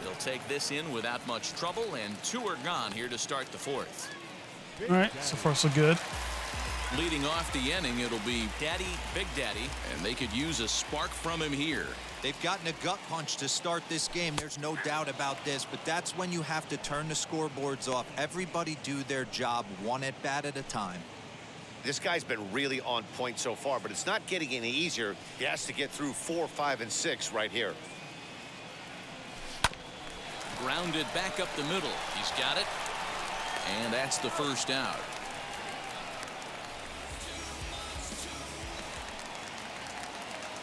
They'll take this in without much trouble, and 2 are gone here to start the 4th. All right, so far so good. Leading off the inning, it'll be Daddy, Big Daddy, and they could use a spark from him here. They've gotten a gut punch to start this game. There's no doubt about this, but that's when you have to turn the scoreboards off. Everybody do their job one at bat at a time. This guy's been really on point so far, but it's not getting any easier. He has to get through 4, 5, and 6 right here. Grounded back up the middle. He's got it. And that's the first out.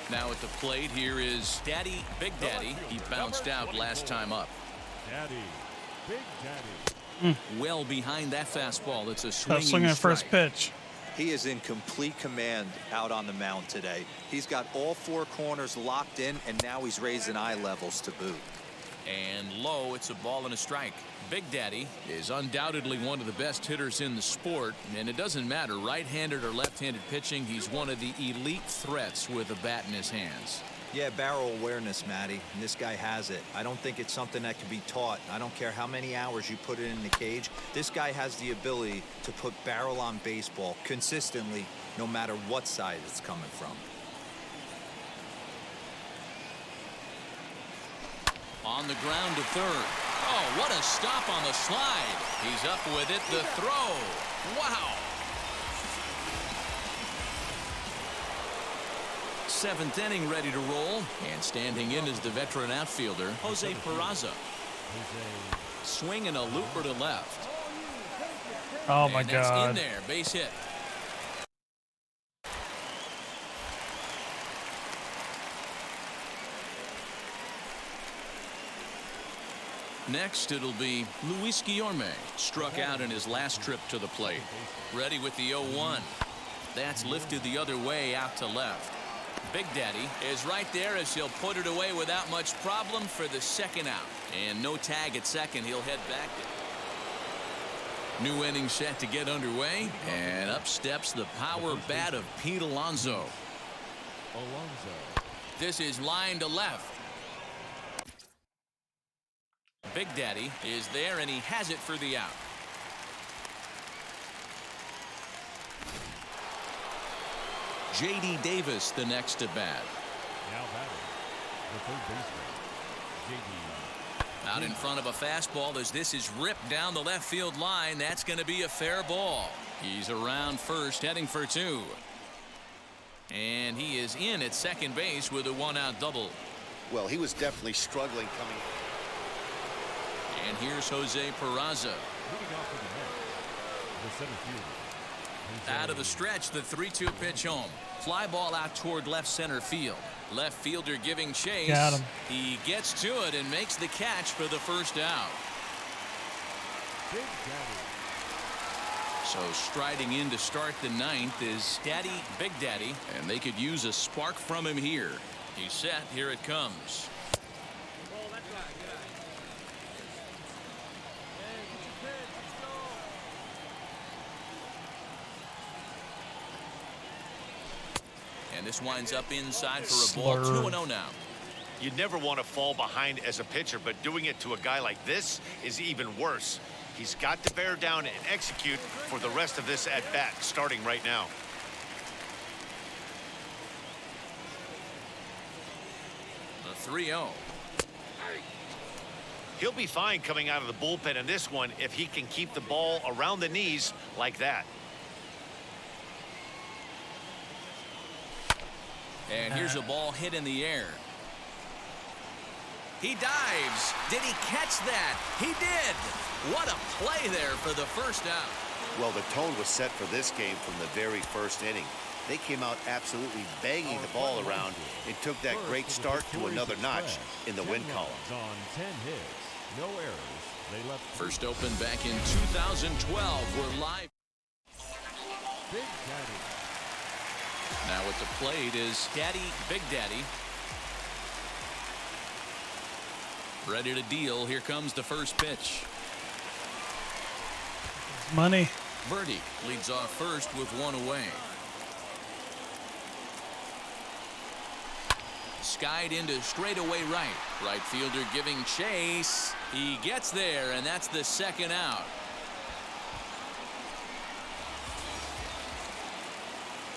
Now at the plate here is Daddy, Big Daddy. He bounced out last time up. Daddy, Big Daddy. Well behind that fastball. It's a swinging Swinging strike. first pitch. He is in complete command out on the mound today. He's got all 4 corners locked in, and now he's raising eye levels to boot. And low, it's a ball and a strike. Big Daddy is undoubtedly one of the best hitters in the sport, and it doesn't matter right-handed or left-handed pitching. He's one of the elite threats with a bat in his hands. Yeah, barrel awareness, Matty, and this guy has it. I don't think it's something that can be taught. I don't care how many hours you put it in the cage. This guy has the ability to put barrel on baseball consistently, no matter what side it's coming from. On the ground to third. Oh, what a stop on the slide. He's up with it. The throw. Wow. 7th inning ready to roll. And standing in is the veteran outfielder, Jose Peraza. Swinging a looper to left. Oh, my and that's God. in there. Base hit. Next, it'll be Luis Guillorme, struck out in his last trip to the plate. Ready with the 0-1. That's lifted the other way out to left. Big Daddy is right there as he'll put it away without much problem for the second out. And no tag at second. He'll head back. New inning set to get underway. And up steps the power bat of Pete Alonso. This is line to left. Big Daddy is there, and he has it for the out. J.D. Davis, the next at bat. Now batting, the third baseman, J.D. Out in front of a fastball as this is ripped down the left field line. That's going to be a fair ball. He's around first, heading for 2. And he is in at second base with a 1-out double. Well, he was definitely struggling coming. And here's Jose Peraza. Leading off for the Mets, the center fielder. Out of the stretch, the 3-2 pitch home. Fly ball out toward left center field. Left fielder giving chase. Got him. He gets to it and makes the catch for the first out. Big Daddy. So striding in to start the 9th is Daddy, Big Daddy, and they could use a spark from him here. He's set. Here it comes. And this winds up inside for a ball. 2-0 now. You'd never want to fall behind as a pitcher, but doing it to a guy like this is even worse. He's got to bear down and execute for the rest of this at bat, starting right now. The 3-0. He'll be fine coming out of the bullpen in this one if he can keep the ball around the knees like that. And here's a ball hit in the air. He dives. Did he catch that? He did. What a play there for the first out. Well, the tone was set for this game from the very first inning. They came out absolutely banging the ball around and took that great start to another notch in the win column. On 10 hits, no errors. They left first open back in 2012. We're live. Big Daddy. Now at the plate is Big Daddy. Ready to deal. Here comes the first pitch. Money. Birdie leads off first with one away. Skied into straightaway right. Right fielder giving chase. He gets there, and that's the second out.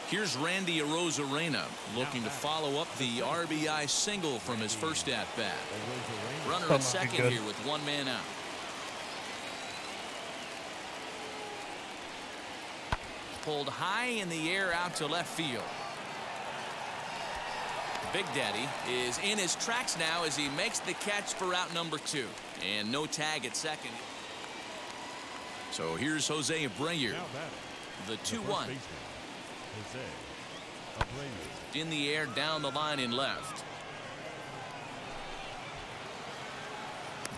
Here's Randy Arozarena looking to follow up the RBI single from his first at-bat. Runner at second here with one man out. Pulled high in the air out to left field. Big Daddy is in his tracks now as he makes the catch for out number 2. And no tag at second. So here's Jose Abreu, the 2-1. In the air down the line in left.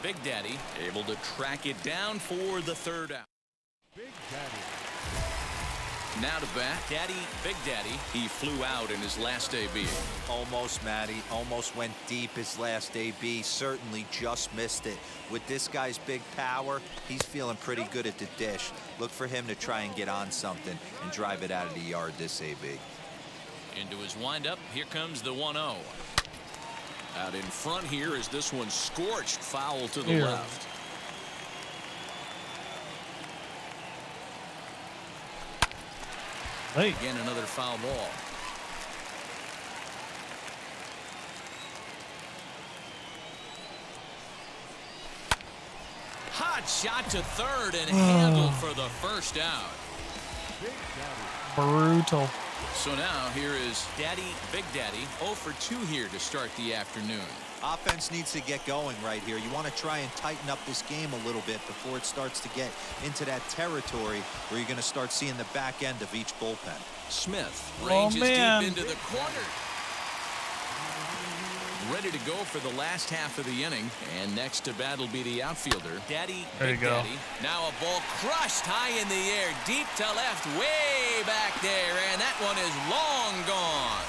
Big Daddy able to track it down for the third out. Big Daddy. Now to bat, Big Daddy. He flew out in his last AB. Almost, Matty. Almost went deep his last AB. Certainly just missed it. With this guy's big power, he's feeling pretty good at the dish. Look for him to try and get on something and drive it out of the yard this AB. Into his windup, here comes the 1-0. Out in front here is this one scorched foul to the left. Hey. Again, another foul ball. Hot shot to third and handled for the first out. Brutal. So now here is Big Daddy, 0 for 2 here to start the afternoon. Offense needs to get going right here. You want to try and tighten up this game a little bit before it starts to get into that territory where you're going to start seeing the back end of each bullpen. Smith ranges deep into the corner. Ready to go for the last half of the inning. And next to bat will be the outfielder, Big Daddy. Now a ball crushed high in the air, deep to left, way back there. And that one is long gone.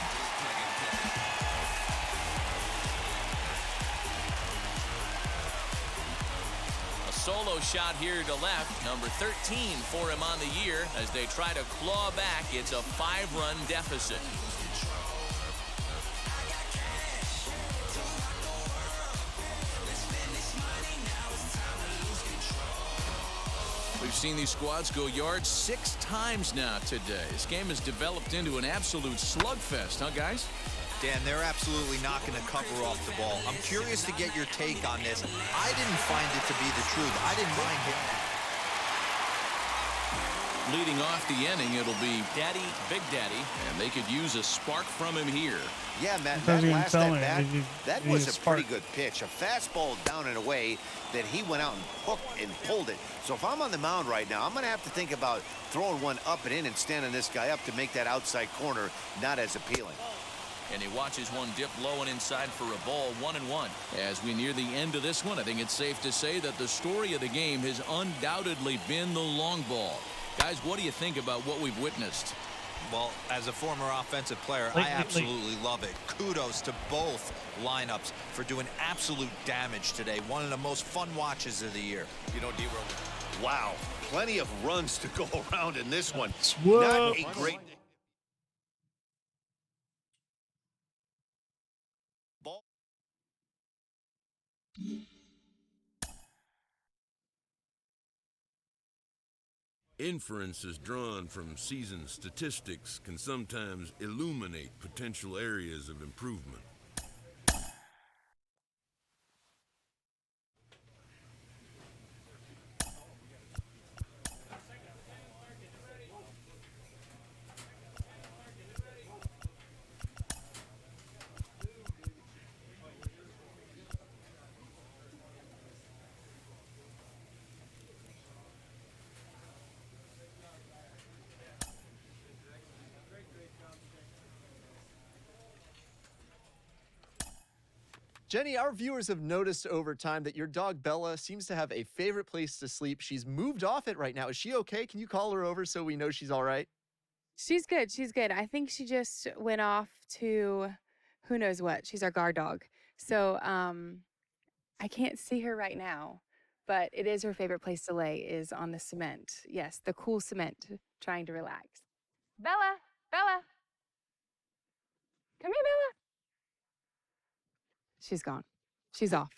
Solo shot here to left, number 13 for him on the year as they try to claw back. It's a 5-run deficit. We've seen these squads go yards 6 times now today. This game has developed into an absolute slugfest, huh, guys? Dan, they're absolutely not going to cover off the ball. I'm curious to get your take on this. I didn't find it to be the truth. I didn't mind hitting it. Leading off the inning, it'll be Big Daddy, and they could use a spark from him here. Yeah, Matt, that last at-bat, that was a pretty good pitch. A fastball down and away that he went out and hooked and pulled it. So if I'm on the mound right now, I'm going to have to think about throwing one up and in and standing this guy up to make that outside corner not as appealing. And he watches one dip low and inside for a ball, 1-1. As we near the end of this one, I think it's safe to say that the story of the game has undoubtedly been the long ball. Guys, what do you think about what we've witnessed? Well, as a former offensive player, I absolutely love it. Kudos to both lineups for doing absolute damage today. One of the most fun watches of the year. You know, D-Roll, wow, plenty of runs to go around in this one. Whoa. Not a great... Inferences drawn from season statistics can sometimes illuminate potential areas of improvement. Jenny, our viewers have noticed over time that your dog Bella seems to have a favorite place to sleep. She's moved off it right now. Is she okay? Can you call her over so we know she's all right? She's good. She's good. I think she just went off to who knows what. She's our guard dog. So I can't see her right now, but it is her favorite place to lay is on the cement. Yes, the cool cement, trying to relax. Bella, Bella. Come here, Bella. She's gone. She's off.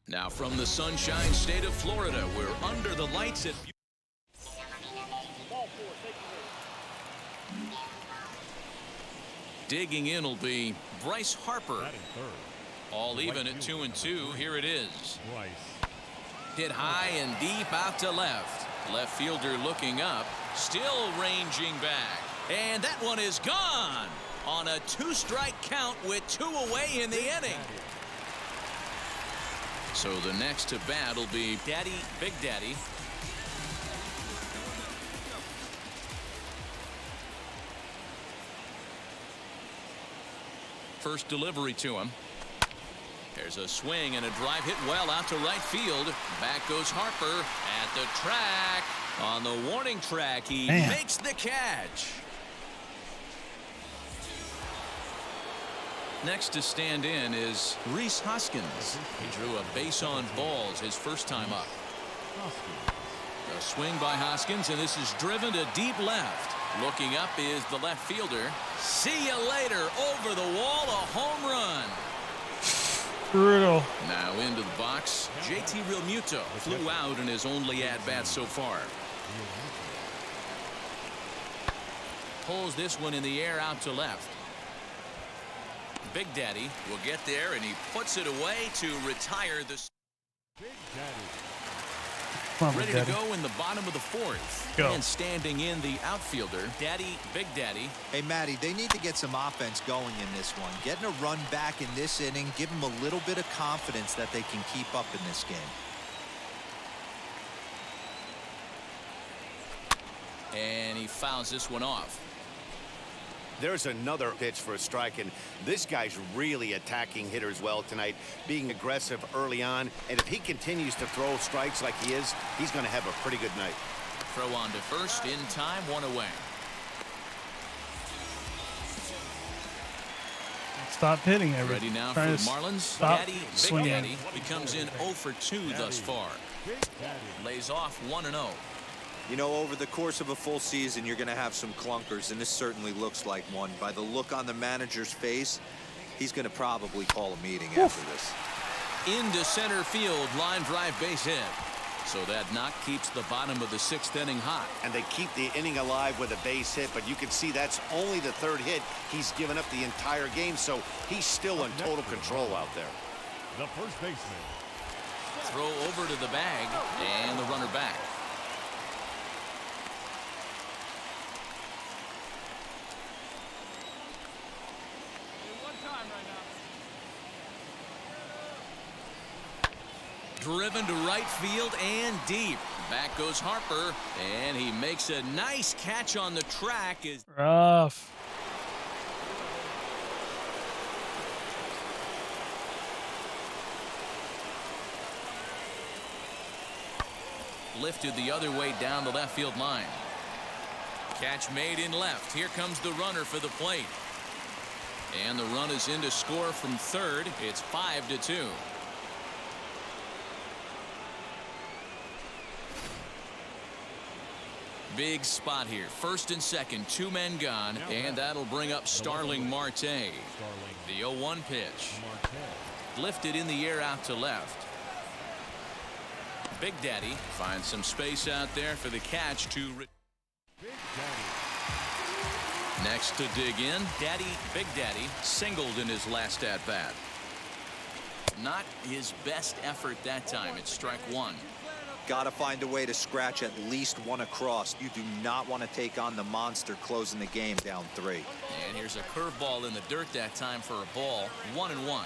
Now from the Sunshine State of Florida, we're under the lights at... Digging in will be Bryce Harper. All even at 2-2. Here it is. Hit high and deep out to left. Left fielder looking up, still ranging back. And that one is gone on a 2-strike count with 2 away in the inning. So the next to bat will be Daddy, Big Daddy. First delivery to him. There's a swing and a drive hit well out to right field. Back goes Harper at the track. On the warning track, he makes the catch. Next to stand in is Rhys Hoskins. He drew a base on balls his first time up. A swing by Hoskins, and this is driven to deep left. Looking up is the left fielder. See you later. Over the wall, a home run. Brutal. Now into the box. JT Realmuto flew out in his only at-bat so far. Pulls this one in the air out to left. Big Daddy will get there, and he puts it away to retire the... Ready to go in the bottom of the fourth. And standing in the outfielder, Daddy, Big Daddy. Hey, Matty, they need to get some offense going in this one. Getting a run back in this inning, give them a little bit of confidence that they can keep up in this game. And he fouls this one off. There's another pitch for a strike, and this guy's really attacking hitters well tonight, being aggressive early on, and if he continues to throw strikes like he is, he's going to have a pretty good night. Throw on to first, in time, 1 away. Stop hitting everything. Ready now for the Marlins. Daddy, swinging. Big Daddy, he comes in 0 for 2 thus far. Lays off 1-0. You know, over the course of a full season, you're going to have some clunkers, and this certainly looks like one. By the look on the manager's face, he's going to probably call a meeting after this. Into center field, line drive base hit. So that knock keeps the bottom of the 6th inning hot. And they keep the inning alive with a base hit, but you can see that's only the 3rd hit. He's given up the entire game, so he's still in total control out there. The first baseman. Throw over to the bag, and the runner back. Driven to right field and deep. Back goes Harper, and he makes a nice catch on the track. Rough. Lifted the other way down the left field line. Catch made in left. Here comes the runner for the plate. And the run is in to score from 3rd. It's 5-2. Big spot here. 1st and 2nd, 2 men gone, and that'll bring up Starling Marte. The 0-1 pitch. Lifted in the air out to left. Big Daddy finds some space out there for the catch to... Next to dig in, Daddy, Big Daddy, singled in his last at-bat. Not his best effort that time. It's strike 1. Got to find a way to scratch at least 1 across. You do not want to take on the monster closing the game down 3. And here's a curveball in the dirt that time for a ball. 1-1.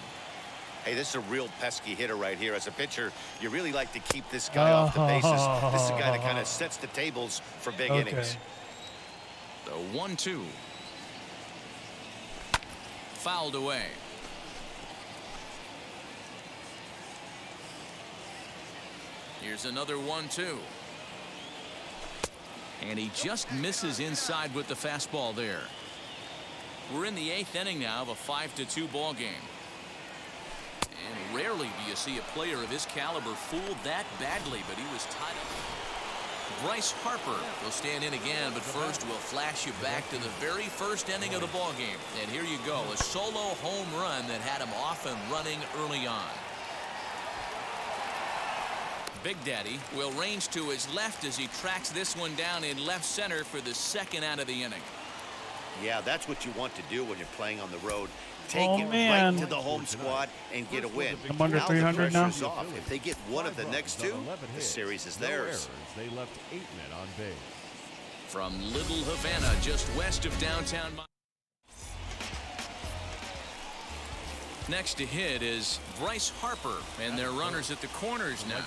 Hey, this is a real pesky hitter right here. As a pitcher, you really like to keep this guy off the bases. This is a guy that kind of sets the tables for big innings. The 1-2. Fouled away. Here's another 1-2. And he just misses inside with the fastball there. We're in the 8th inning now of a 5-2 ball game. And rarely do you see a player of his caliber fooled that badly, but he was tied up. Bryce Harper will stand in again, but first we'll flash you back to the very first inning of the ball game. And here you go, a solo home run that had him off and running early on. Big Daddy will range to his left as he tracks this one down in left center for the second out of the inning. Yeah, that's what you want to do when you're playing on the road. Take it man. right to the home squad and get a win. I'm under 300 now. Off. If they get one of the next two, the series is theirs. They left 8 men on base. From Little Havana, just west of downtown. Next to hit is Bryce Harper, and their runners at the corners now.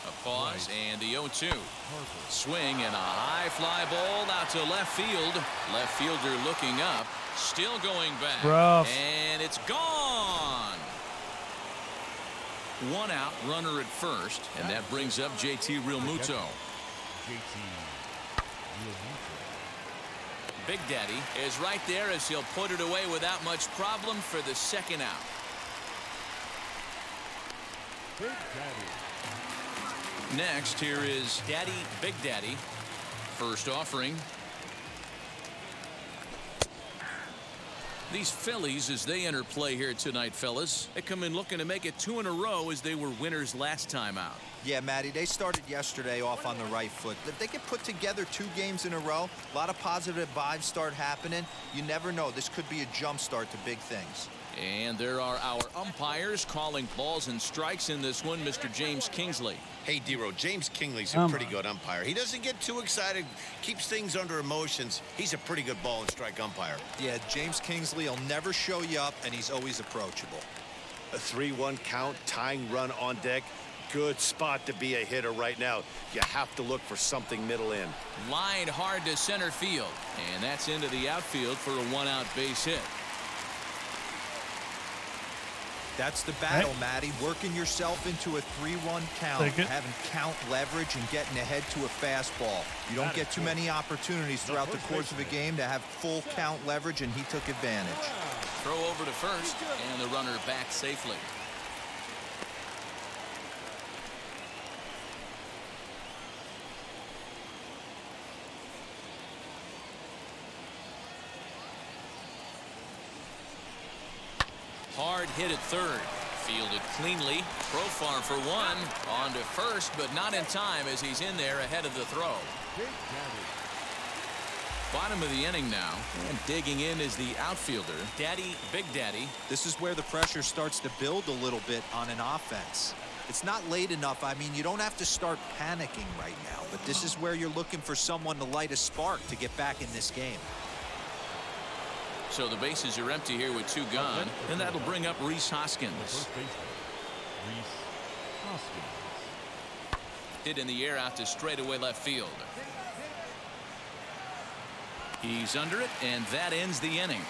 A pause and the 0-2. Swing and a high fly ball out to left field. Left fielder looking up, still going back. Rough. And it's gone. 1 out, runner at first, and that brings up JT Realmuto. Big Daddy is right there as he'll put it away without much problem for the second out. Big Daddy. Next, here is Daddy Big Daddy. First offering. These Phillies, as they enter play here tonight, fellas, they come in looking to make it 2 in a row as they were winners last time out. Yeah, Matty, they started yesterday off on the right foot. If they could put together 2 games in a row, a lot of positive vibes start happening. You never know. This could be a jump start to big things. And there are our umpires calling balls and strikes in this one, Mr. James Kingsley. Hey, D-Row, James Kingsley's a pretty good umpire. He doesn't get too excited, keeps things under emotions. He's a pretty good ball and strike umpire. Yeah, James Kingsley will never show you up, and he's always approachable. A 3-1 count, tying run on deck. Good spot to be a hitter right now. You have to look for something middle in. Lined hard to center field, and that's into the outfield for a 1-out base hit. That's the battle, Matty. Working yourself into a 3-1 count, having count leverage and getting ahead to a fastball. You don't get too many opportunities throughout the course of a game to have full count leverage, and he took advantage. Throw over to first, and the runner back safely. Hard hit at third. Fielded cleanly. Profar for 1. On to first, but not in time as he's in there ahead of the throw. Bottom of the inning now. And digging in is the outfielder, Daddy Big Daddy. This is where the pressure starts to build a little bit on an offense. It's not late enough. I mean, you don't have to start panicking right now, but this is where you're looking for someone to light a spark to get back in this game. So the bases are empty here with 2 gone, and that'll bring up Rhys Hoskins. Hit in the air out to straightaway left field. He's under it, and that ends the inning.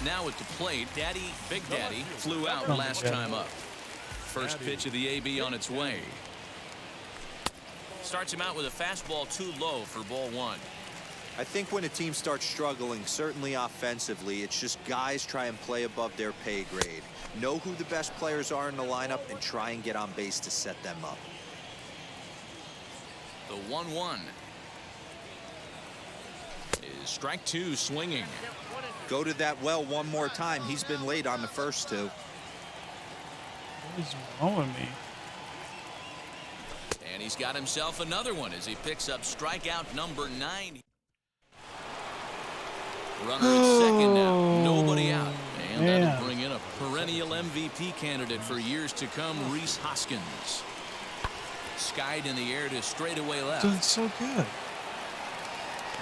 Now at the plate, Daddy Big Daddy flew out last time up. First pitch of the AB on its way. Starts him out with a fastball too low for ball 1. I think when a team starts struggling, certainly offensively, it's just guys try and play above their pay grade. Know who the best players are in the lineup and try and get on base to set them up. The 1-1 is strike 2 swinging. Go to that well one more time. He's been late on the first 2. What is wrong with me? And he's got himself another one as he picks up strikeout number 9. Runner at second now. Nobody out. And that'll bring in a perennial MVP candidate for years to come, Rhys Hoskins. Skied in the air to straightaway left. Doing so good.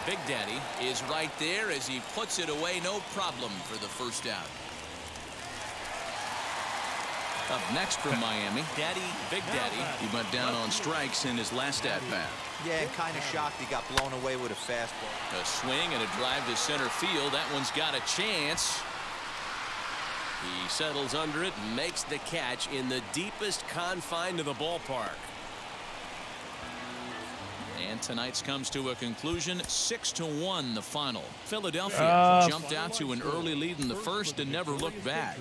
Big Daddy is right there as he puts it away, no problem for the first out. Up next from Miami, Big Daddy, he went down on strikes in his last at-bat. Yeah, kind of shocked he got blown away with a fastball. A swing and a drive to center field. That one's got a chance. He settles under it and makes the catch in the deepest confine of the ballpark. And tonight's comes to a conclusion, 6-1 the final. Philadelphia jumped out to an early lead in the first and never looked back.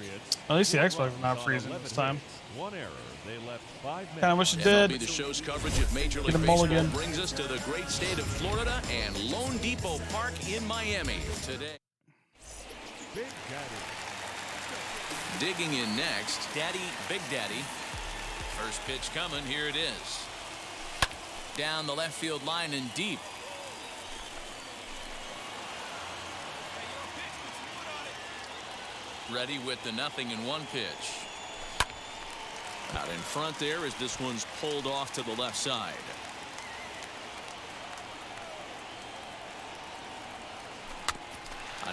At least the X-Box was not freezing this time. One error. They left 5 minutes. Kind of wish it did. MLB The Show's coverage of Major League Baseball brings us to the great state of Florida and Lone Depot Park in Miami today. Big Daddy. Digging in next, Big Daddy. First pitch coming, here it is. Down the left field line and deep. Ready with the 0-1 pitch. Out in front there as this one's pulled off to the left side.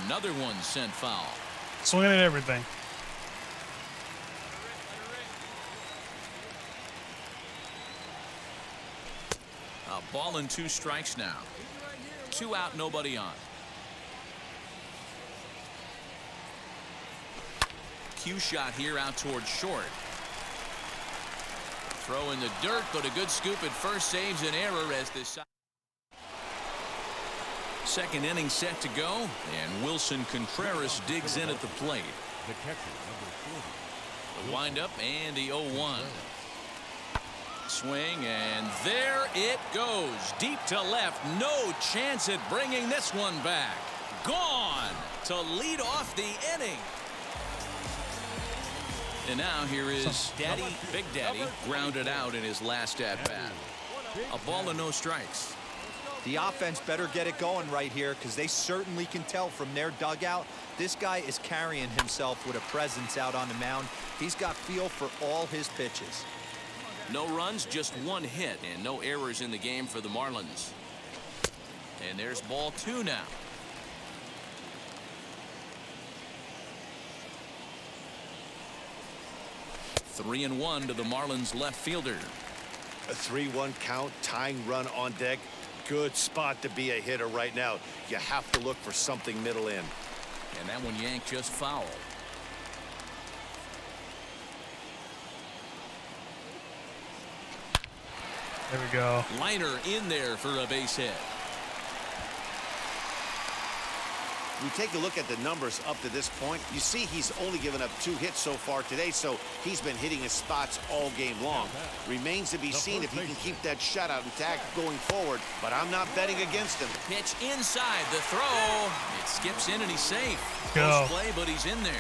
Another one sent foul. Swinging at everything. A ball and 2 strikes now. 2 out, nobody on. Cue shot here out towards short. Throw in the dirt, but a good scoop at first saves an error as this second inning set to go, and Wilson Contreras digs in at the plate. The catcher, number 40. The windup and the 0-1. Swing, and there it goes. Deep to left. No chance at bringing this one back. Gone to lead off the inning. And now here is Big Daddy, grounded out in his last at-bat. A ball and no strikes. The offense better get it going right here because they certainly can tell from their dugout. This guy is carrying himself with a presence out on the mound. He's got feel for all his pitches. No runs, just 1 hit, and no errors in the game for the Marlins. And there's ball 2 now. Three and 1 to the Marlins left fielder. A 3-1 count, tying run on deck. Good spot to be a hitter right now. You have to look for something middle in. And that one yanked just foul. There we go. Liner in there for a base hit. We take a look at the numbers up to this point. You see he's only given up 2 hits so far today, so he's been hitting his spots all game long. Remains to be seen if he can keep that shutout intact going forward, but I'm not betting against him. Pitch inside the throw. It skips in and he's safe. Go. Close play, but he's in there.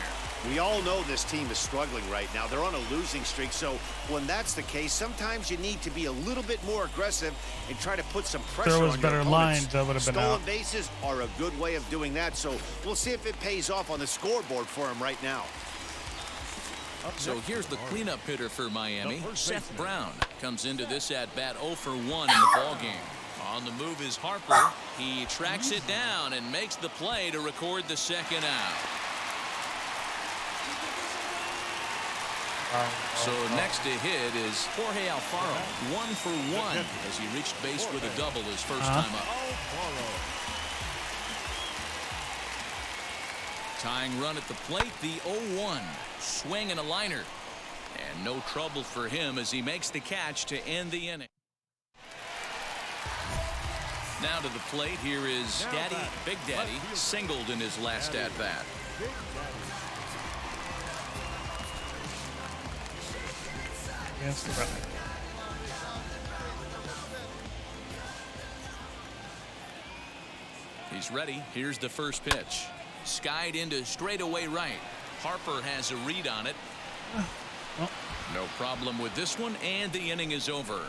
We all know this team is struggling right now. They're on a losing streak, so when that's the case, sometimes you need to be a little bit more aggressive and try to put some pressure on your opponents. Better lines, that would have been Stolen out. bases are a good way of doing that, so we'll see if it pays off on the scoreboard for him right now. So here's the cleanup hitter for Miami. Seth Brown comes into this at-bat 0 for 1 in the ballgame. On the move is Harper. He tracks it down and makes the play to record the second out. So next to hit is Jorge Alfaro, 1 for 1 as he reached base with a double his first time up. Tying run at the plate, the 0-1. Swing and a liner. And no trouble for him as he makes the catch to end the inning. Now to the plate, here is Big Daddy, singled in his last at-bat. Against the run. He's ready. Here's the first pitch. Skied into straightaway right. Harper has a read on it. No problem with this one, and the inning is over.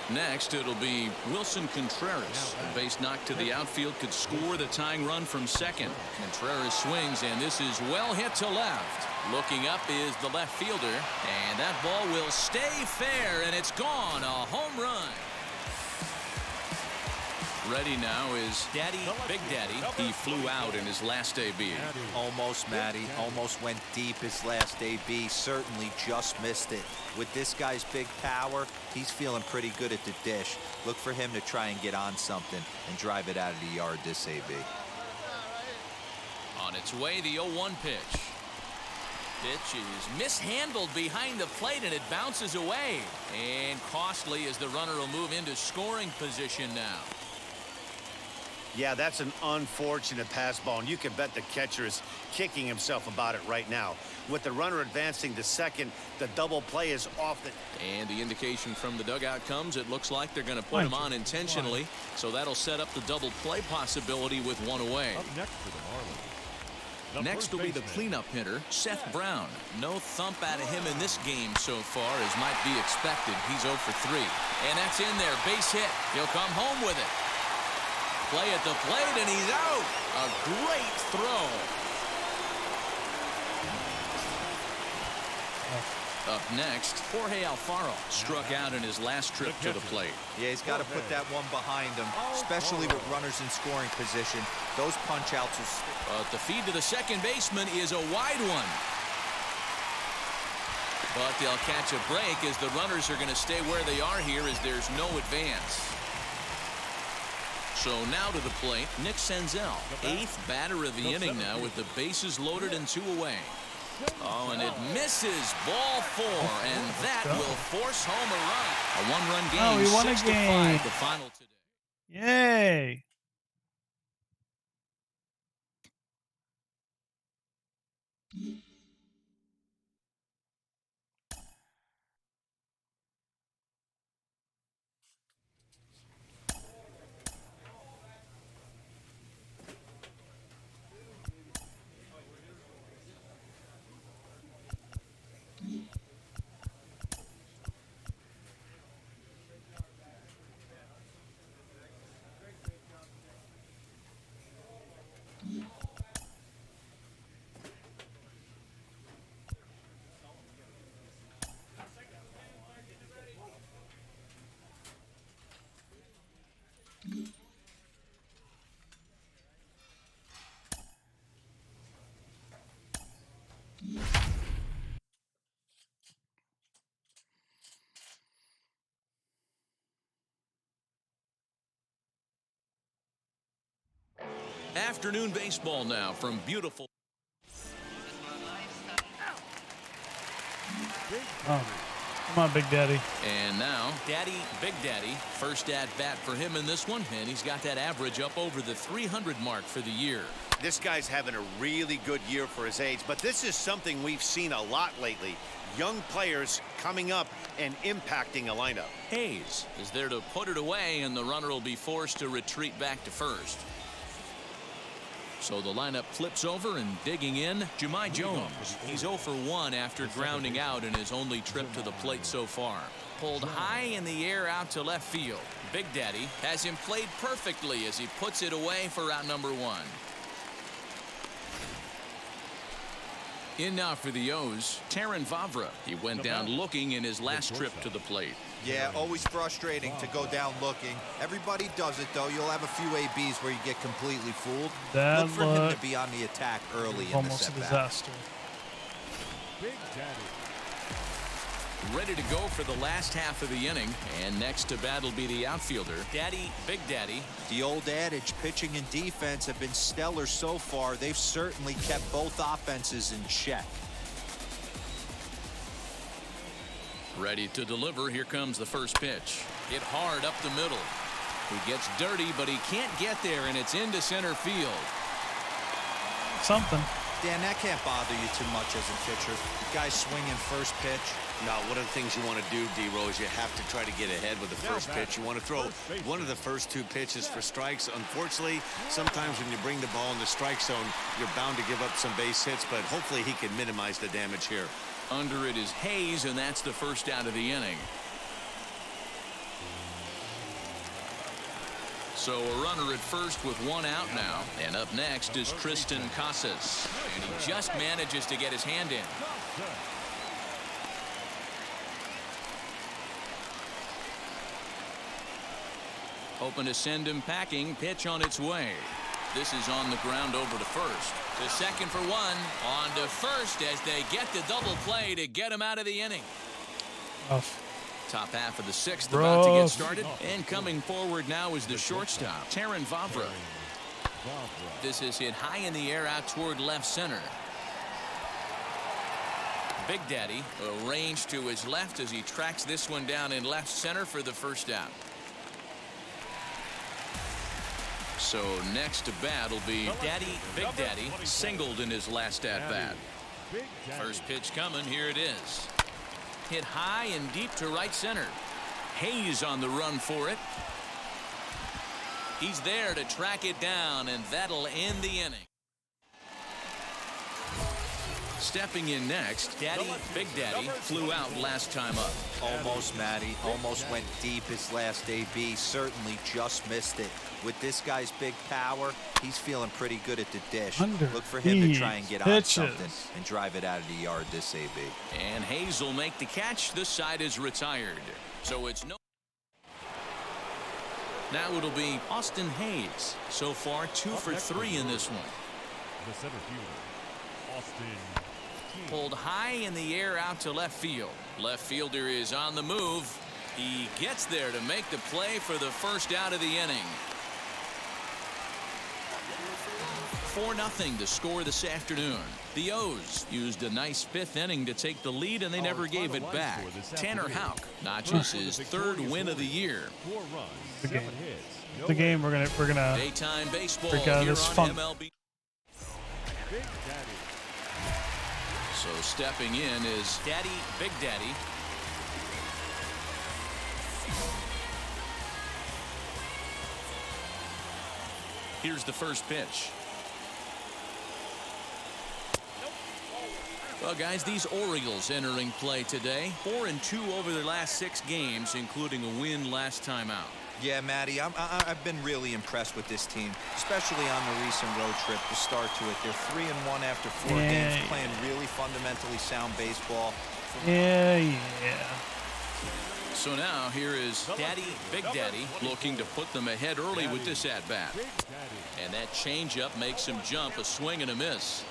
Next, it'll be Wilson Contreras. A base knock to the outfield could score the tying run from second. Contreras swings, and this is well hit to left. Looking up is the left fielder, and that ball will stay fair, and it's gone. A home run. Ready now is Daddy, Big Daddy. He flew out in his last AB. Almost, Matty. Almost went deep his last AB. Certainly just missed it. With this guy's big power, he's feeling pretty good at the dish. Look for him to try and get on something and drive it out of the yard this AB. On its way, the 0-1 pitch. Pitch is mishandled behind the plate, and it bounces away. And costly as the runner will move into scoring position now. Yeah, that's an unfortunate pass ball, and you can bet the catcher is kicking himself about it right now. With the runner advancing to second, the double play is off the... And the indication from the dugout comes, it looks like they're going to put him on intentionally, so that'll set up the double play possibility with one away. Up next for the Marlins. Next will be the cleanup hitter, Seth Brown. No thump out of him in this game so far, as might be expected. He's 0 for 3. And that's in there, base hit. He'll come home with it. Play at the plate, and he's out. A great throw. Up next, Jorge Alfaro struck out in his last trip to the plate. Yeah, he's got to put that one behind him, especially with runners in scoring position. Those punch-outs will... But the feed to the second baseman is a wide one. But they'll catch a break as the runners are going to stay where they are here as there's no advance. So now to the plate, Nick Senzel, 8th batter of the inning now with the bases loaded and 2 away. Oh, and it misses, ball 4, and that will force home a run. A 1-run game, oh, we won a game. 6-5, the final today. Yay! Afternoon baseball now from beautiful. Oh, come on, Big Daddy. And now, Daddy, Big Daddy, first at bat for him in this one, and he's got that average up over the 300 mark for the year. This guy's having a really good year for his age, but this is something we've seen a lot lately. Young players coming up and impacting a lineup. Hayes is there to put it away, and the runner will be forced to retreat back to first. So the lineup flips over, and digging in, Jahmai Jones. He's 0 for 1 after grounding out in his only trip to the plate so far. Pulled high in the air out to left field. Big Daddy has him played perfectly as he puts it away for out number 1. In now for the O's, Terrin Vavra. He went down looking in his last trip to the plate. Yeah, always frustrating to go down looking. Everybody does it, though. You'll have a few ABs where you get completely fooled. Look for him to be on the attack early in the almost a setback. disaster. Big Daddy. Ready to go for the last half of the inning. And next to bat will be the outfielder, Daddy, Big Daddy. The old adage, pitching and defense have been stellar so far. They've certainly kept both offenses in check. Ready to deliver. Here comes the first pitch. Hit hard up the middle. He gets dirty, but he can't get there, and it's into center field. Something. Dan, that can't bother you too much as a pitcher. The guy swinging first pitch. No, one of the things you want to do, D-Row, is you have to try to get ahead with the first pitch. You want to throw one of the first 2 pitches for strikes. Unfortunately, sometimes when you bring the ball in the strike zone, you're bound to give up some base hits, but hopefully he can minimize the damage here. Under it is Hayes, and that's the first out of the inning. So a runner at first with 1 out now. And up next is Tristan Casas. And he just manages to get his hand in. Hoping to send him packing. Pitch on its way. This is on the ground over to first. To second for one. On to first as they get the double play to get him out of the inning. Rough. Top half of the sixth about to get started. And coming forward now is the shortstop, Taron Vavra. This is hit high in the air out toward left center. Big Daddy arranged to his left as he tracks this one down in left center for the first out. So next to bat will be Big Daddy, singled in his last at bat. First pitch coming, here it is. Hit high and deep to right center. Hayes on the run for it. He's there to track it down, and that'll end the inning. Stepping in next, Big Daddy, flew out last time up. Almost, Matty. Almost went deep his last AB. Certainly just missed it. With this guy's big power, he's feeling pretty good at the dish. Look for him to try and get on something and drive it out of the yard this AB. And Hayes will make the catch. This side is retired. So it's no. Now it'll be Austin Hayes. So far, 2 for 3 in this one. The center fielder, Austin. Pulled high in the air out to left field. Left fielder is on the move. He gets there to make the play for the first out of the inning. 4-0 to score this afternoon. The O's used a nice 5th inning to take the lead, and they never gave it back. Tanner Houck notches his 3rd win of the year. The game we're gonna daytime baseball break out of here this on funk. MLB. So stepping in is Big Daddy. Here's the first pitch. Well, guys, these Orioles entering play today. 4-2 over their last 6 games, including a win last time out. Yeah, Matty, I've been really impressed with this team, especially on the recent road trip to start to it. They're 3-1 after 4 games, playing really fundamentally sound baseball. Yeah. So now here is Big Daddy, looking to put them ahead early with this at-bat. And that changeup makes him jump, a swing and a miss.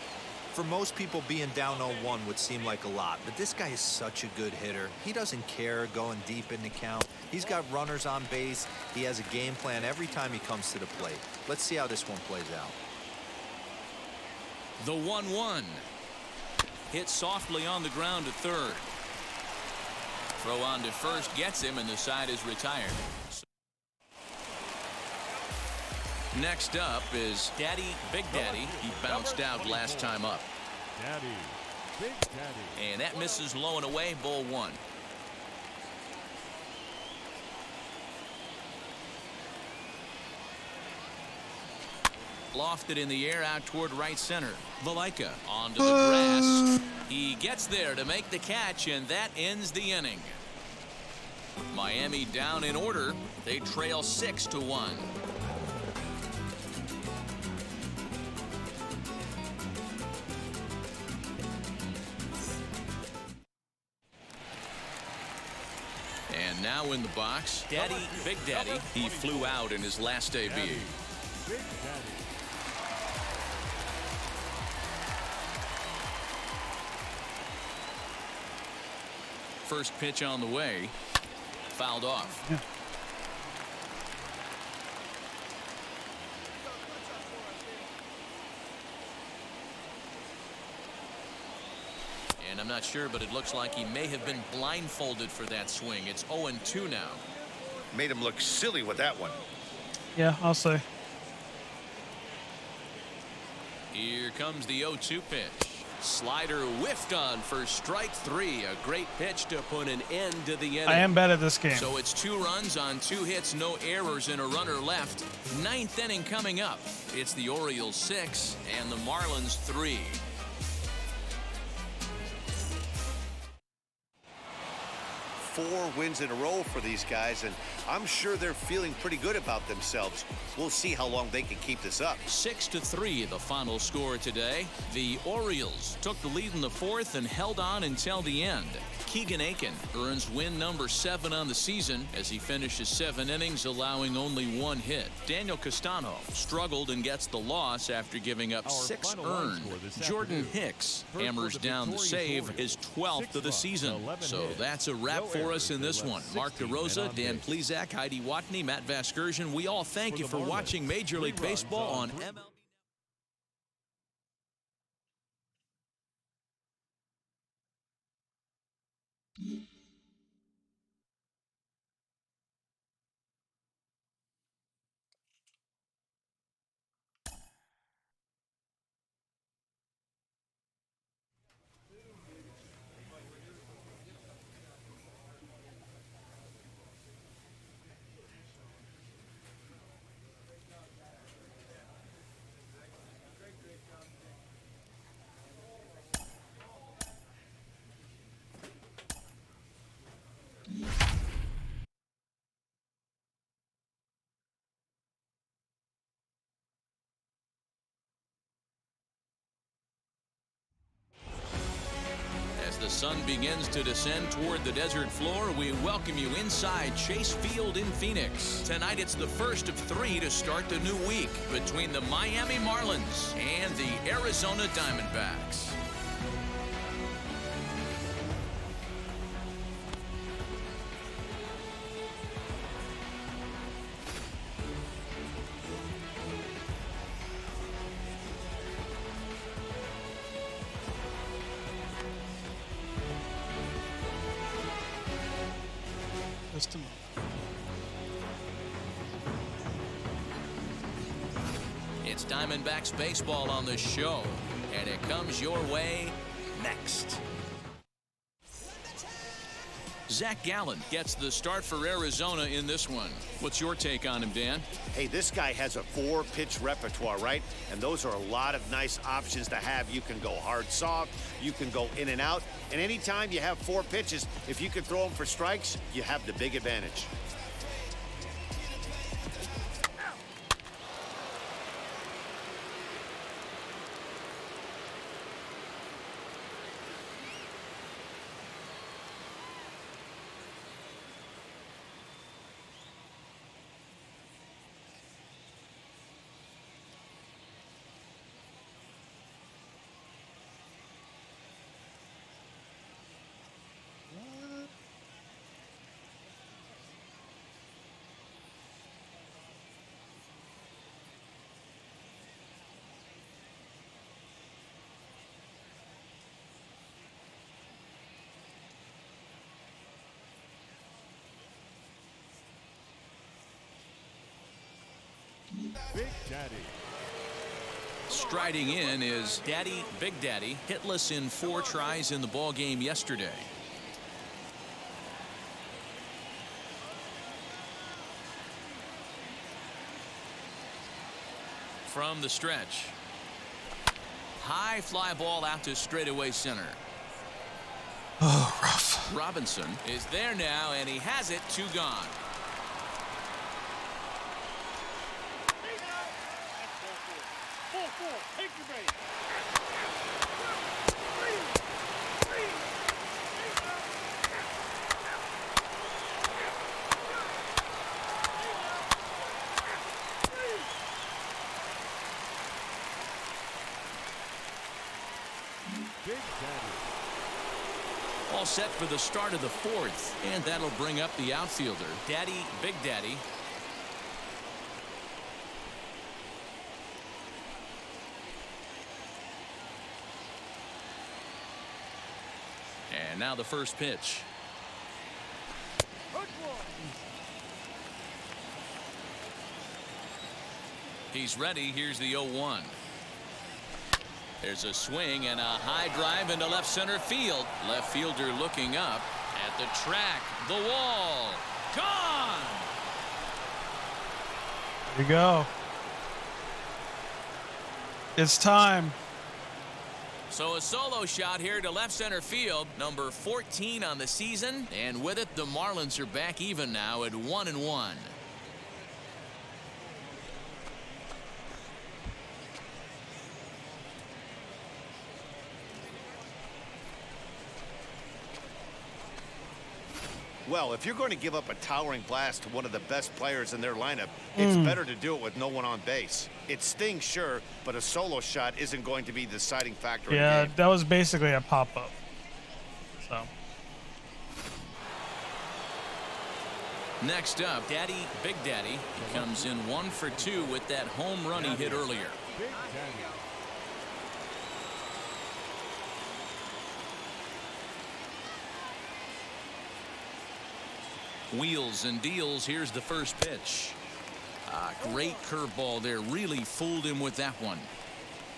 For most people, being down 0-1 would seem like a lot, but this guy is such a good hitter. He doesn't care going deep in the count. He's got runners on base. He has a game plan every time he comes to the plate. Let's see how this one plays out. The 1-1. Hit softly on the ground to third. Throw on to first gets him, and the side is retired. Next up is Big Daddy. He bounced out last time up. Big Daddy. And that misses low and away, ball 1. Lofted in the air out toward right center. Valaika onto the grass. He gets there to make the catch, and that ends the inning. Miami down in order. They trail 6-1. And now in the box, Big Daddy. He flew out in his last AB. Big Daddy. First pitch on the way. Fouled off. Yeah. And I'm not sure, but it looks like he may have been blindfolded for that swing. It's 0-2 now. Made him look silly with that one. Yeah, I'll say. Here comes the 0-2 pitch. Slider whiffed on for strike 3. A great pitch to put an end to the inning. I am bad at this game. So it's 2 runs on 2 hits, no errors, and a runner left. 9th inning coming up. It's the Orioles 6 and the Marlins 3. 4 wins in a row for these guys, and I'm sure they're feeling pretty good about themselves. We'll see how long they can keep this up. 6-3, the final score today. The Orioles took the lead in the 4th and held on until the end. Keegan Aiken earns win number 7 on the season as he finishes 7 innings, allowing only 1 hit. Daniel Castano struggled and gets the loss after giving up 6 earned. Jordan Hicks hammers down the save, his 12th of the season. So that's a wrap for us in this one. Mark DeRosa, Dan Plezak, Heidi Watney, Matt Vasgersian, we all thank you for watching Major League Baseball on MLB. As the sun begins to descend toward the desert floor, we welcome you inside Chase Field in Phoenix. Tonight it's the first of 3 to start the new week between the Miami Marlins and the Arizona Diamondbacks. It's Diamondbacks baseball on the show, and it comes your way next. Zach Gallen gets the start for Arizona in this one. What's your take on him, Dan? Hey, this guy has a 4-pitch repertoire, right? And those are a lot of nice options to have. You can go hard, soft, you can go in and out. And anytime you have 4 pitches, if you can throw them for strikes, you have the big advantage. Big Daddy. Striding in is Daddy, Big Daddy, hitless in 4 tries in the ball game yesterday. From the stretch. High fly ball out to straightaway center. Oh, rough. Robinson is there now, and he has it, 2 gone. All set for the start of the 4th, and that'll bring up the outfielder, Daddy, Big Daddy. And now the first pitch. He's ready. Here's the 0-1. There's a swing and a high drive into left center field. Left fielder looking up at the track. The wall. Gone. Here we go. It's time. So a solo shot here to left center field, number 14 on the season, and with it, the Marlins are back even now at 1-1. Well, if you're going to give up a towering blast to one of the best players in their lineup, it's better to do it with no one on base. It stings, sure, but a solo shot isn't going to be the deciding factor in the game. That was basically a pop-up. So. Next up, Big Daddy, he comes in 1 for 2 with that home run he hit earlier. Big Daddy. Wheels and deals. Here's the first pitch. Great curveball there. Really fooled him with that one.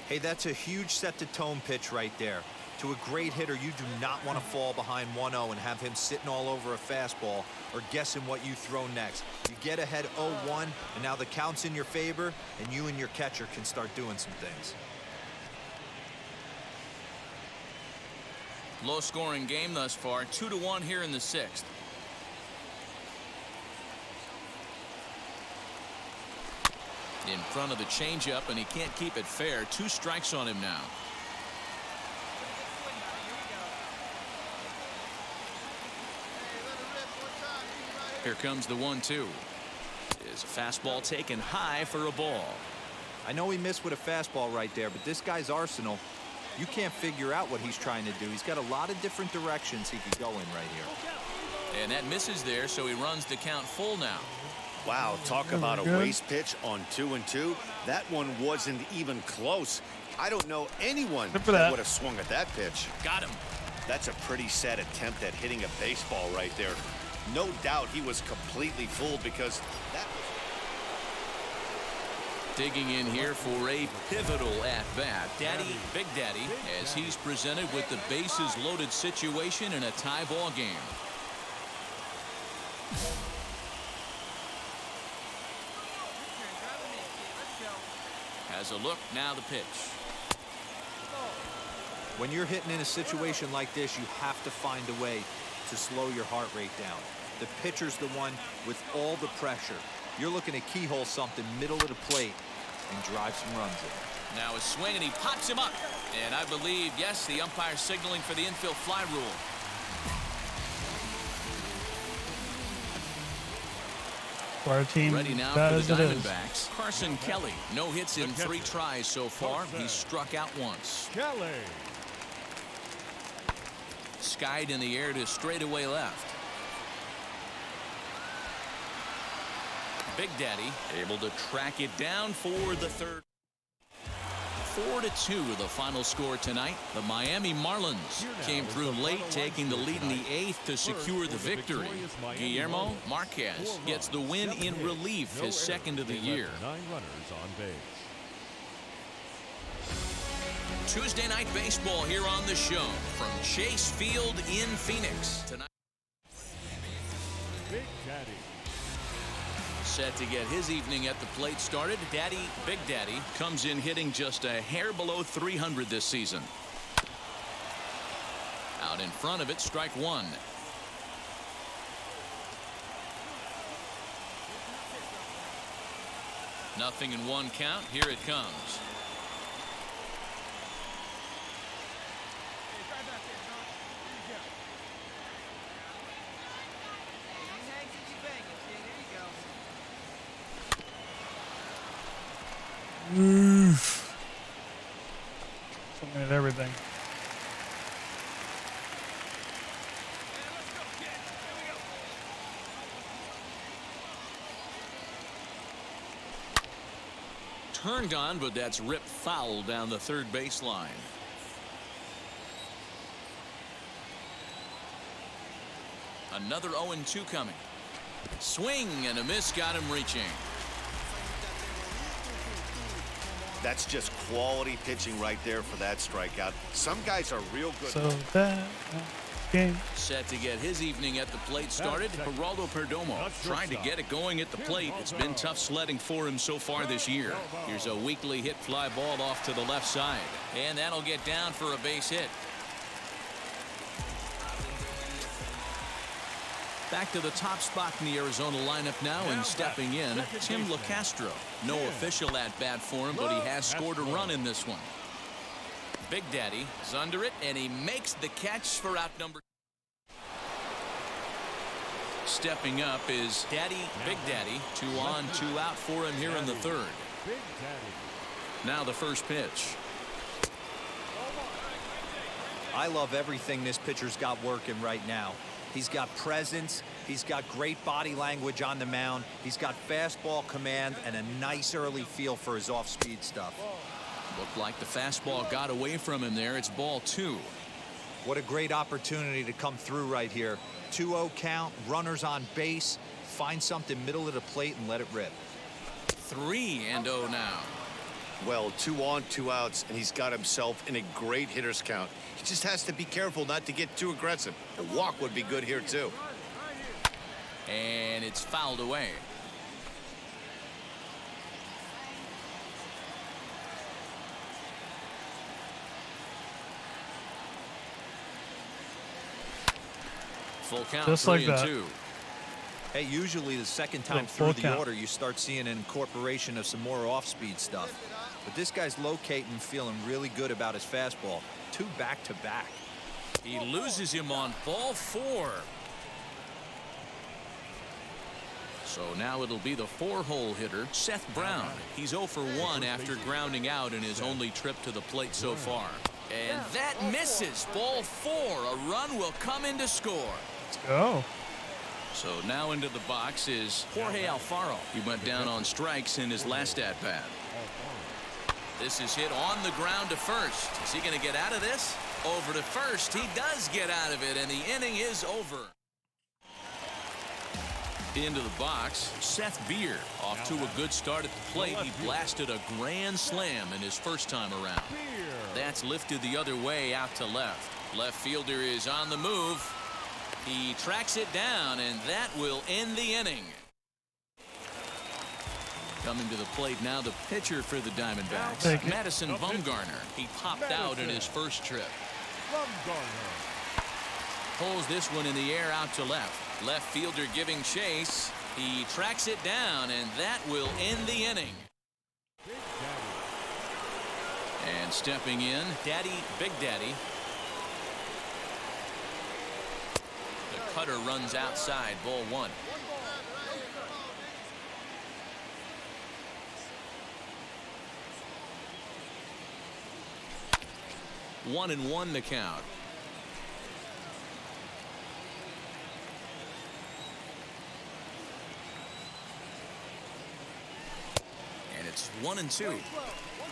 Hey, that's a huge set-the-tone pitch right there. To a great hitter, you do not want to fall behind 1-0 and have him sitting all over a fastball or guessing what you throw next. You get ahead 0-1, and now the count's in your favor, and you and your catcher can start doing some things. Low-scoring game thus far. 2-1 here in the 6th. In front of the changeup, and he can't keep it fair. 2 strikes on him now. Here comes the 1-2. Is a fastball taken high for a ball. I know he missed with a fastball right there, but this guy's arsenal, you can't figure out what he's trying to do. He's got a lot of different directions he could go in right here. And that misses there, so he runs the count full now. Wow, talk about a waste pitch on 2-2. That one wasn't even close. I don't know anyone that would have swung at that pitch. Got him. That's a pretty sad attempt at hitting a baseball right there. No doubt he was completely fooled because that was... Digging in here for a pivotal at-bat. Big Daddy, as he's presented with the bases loaded situation in a tie ball game. Has a look, now the pitch. When you're hitting in a situation like this, you have to find a way to slow your heart rate down. The pitcher's the one with all the pressure. You're looking to keyhole something middle of the plate and drive some runs in. Now a swing, and he pops him up. And I believe, yes, the umpire signaling for the infield fly rule. Our team ready now for the Diamondbacks. Carson Kelly, no hits in 3 tries so far. He's struck out once. Kelly. Skied in the air to straightaway left. Big Daddy able to track it down for the 3rd. 4-2 the final score tonight. The Miami Marlins came through late, taking the lead in the 8th to secure the victory. Guillermo Marquez gets the win in relief, his 2nd of the year. 9 runners on base. Tuesday night baseball here on the show from Chase Field in Phoenix tonight. Big Daddy. Set to get his evening at the plate started. Big Daddy comes in hitting just a hair below 300 this season. Out in front of it, strike 1. Nothing in 1 count. Here it comes. Something at everything. Turned on, but that's ripped foul down the 3rd baseline. Another 0-2 coming. Swing and a miss, got him reaching. That's just quality pitching right there for that strikeout. Some guys are real good. So that game. Set to get his evening at the plate started, Geraldo Perdomo trying to get it going at the plate. It's been tough sledding for him so far this year. Here's a weakly hit fly ball off to the left side, and that'll get down for a base hit. Back to the top spot in the Arizona lineup now, and stepping in, Tim LaCastro. No official at-bat for him, but he has scored a run in this one. Big Daddy is under it, and he makes the catch for out number. Stepping up is Big Daddy. 2 on, 2 out for him here in the third. Now the first pitch. I love everything this pitcher's got working right now. He's got presence, he's got great body language on the mound, he's got fastball command and a nice early feel for his off-speed stuff. Looked like the fastball got away from him there. It's ball 2. What a great opportunity to come through right here. 2-0 count, runners on base, find something middle of the plate and let it rip. 3-0 now. Well, 2 on, 2 outs, and he's got himself in a great hitter's count. He just has to be careful not to get too aggressive. A walk would be good here, too. And it's fouled away. Full count, just like that. 3-2. Hey, usually the second time through the order, you start seeing an incorporation of some more off-speed stuff. But this guy's locating, feeling really good about his fastball. 2 back-to-back. He loses him on ball 4. So now it'll be the 4-hole hitter, Seth Brown. He's 0 for 1 after grounding out in his only trip to the plate so far. And that misses. Ball 4. A run will come in to score. Let's go. So now into the box is Jorge Alfaro. He went down on strikes in his last at-bat. This is hit on the ground to first. Is he going to get out of this? Over to first. He does get out of it, and the inning is over. Into the box, Seth Beer. Off to a good start at the plate. He blasted a grand slam in his first time around. That's lifted the other way out to left. Left fielder is on the move. He tracks it down, and that will end the inning. Coming to the plate now, the pitcher for the Diamondbacks, Madison Bumgarner. He popped out in his first trip. Pulls this one in the air out to left. Left fielder giving chase. He tracks it down, and that will end the inning. And stepping in, Big Daddy. The cutter runs outside, ball 1. One and 1 the count. And it's 1-2.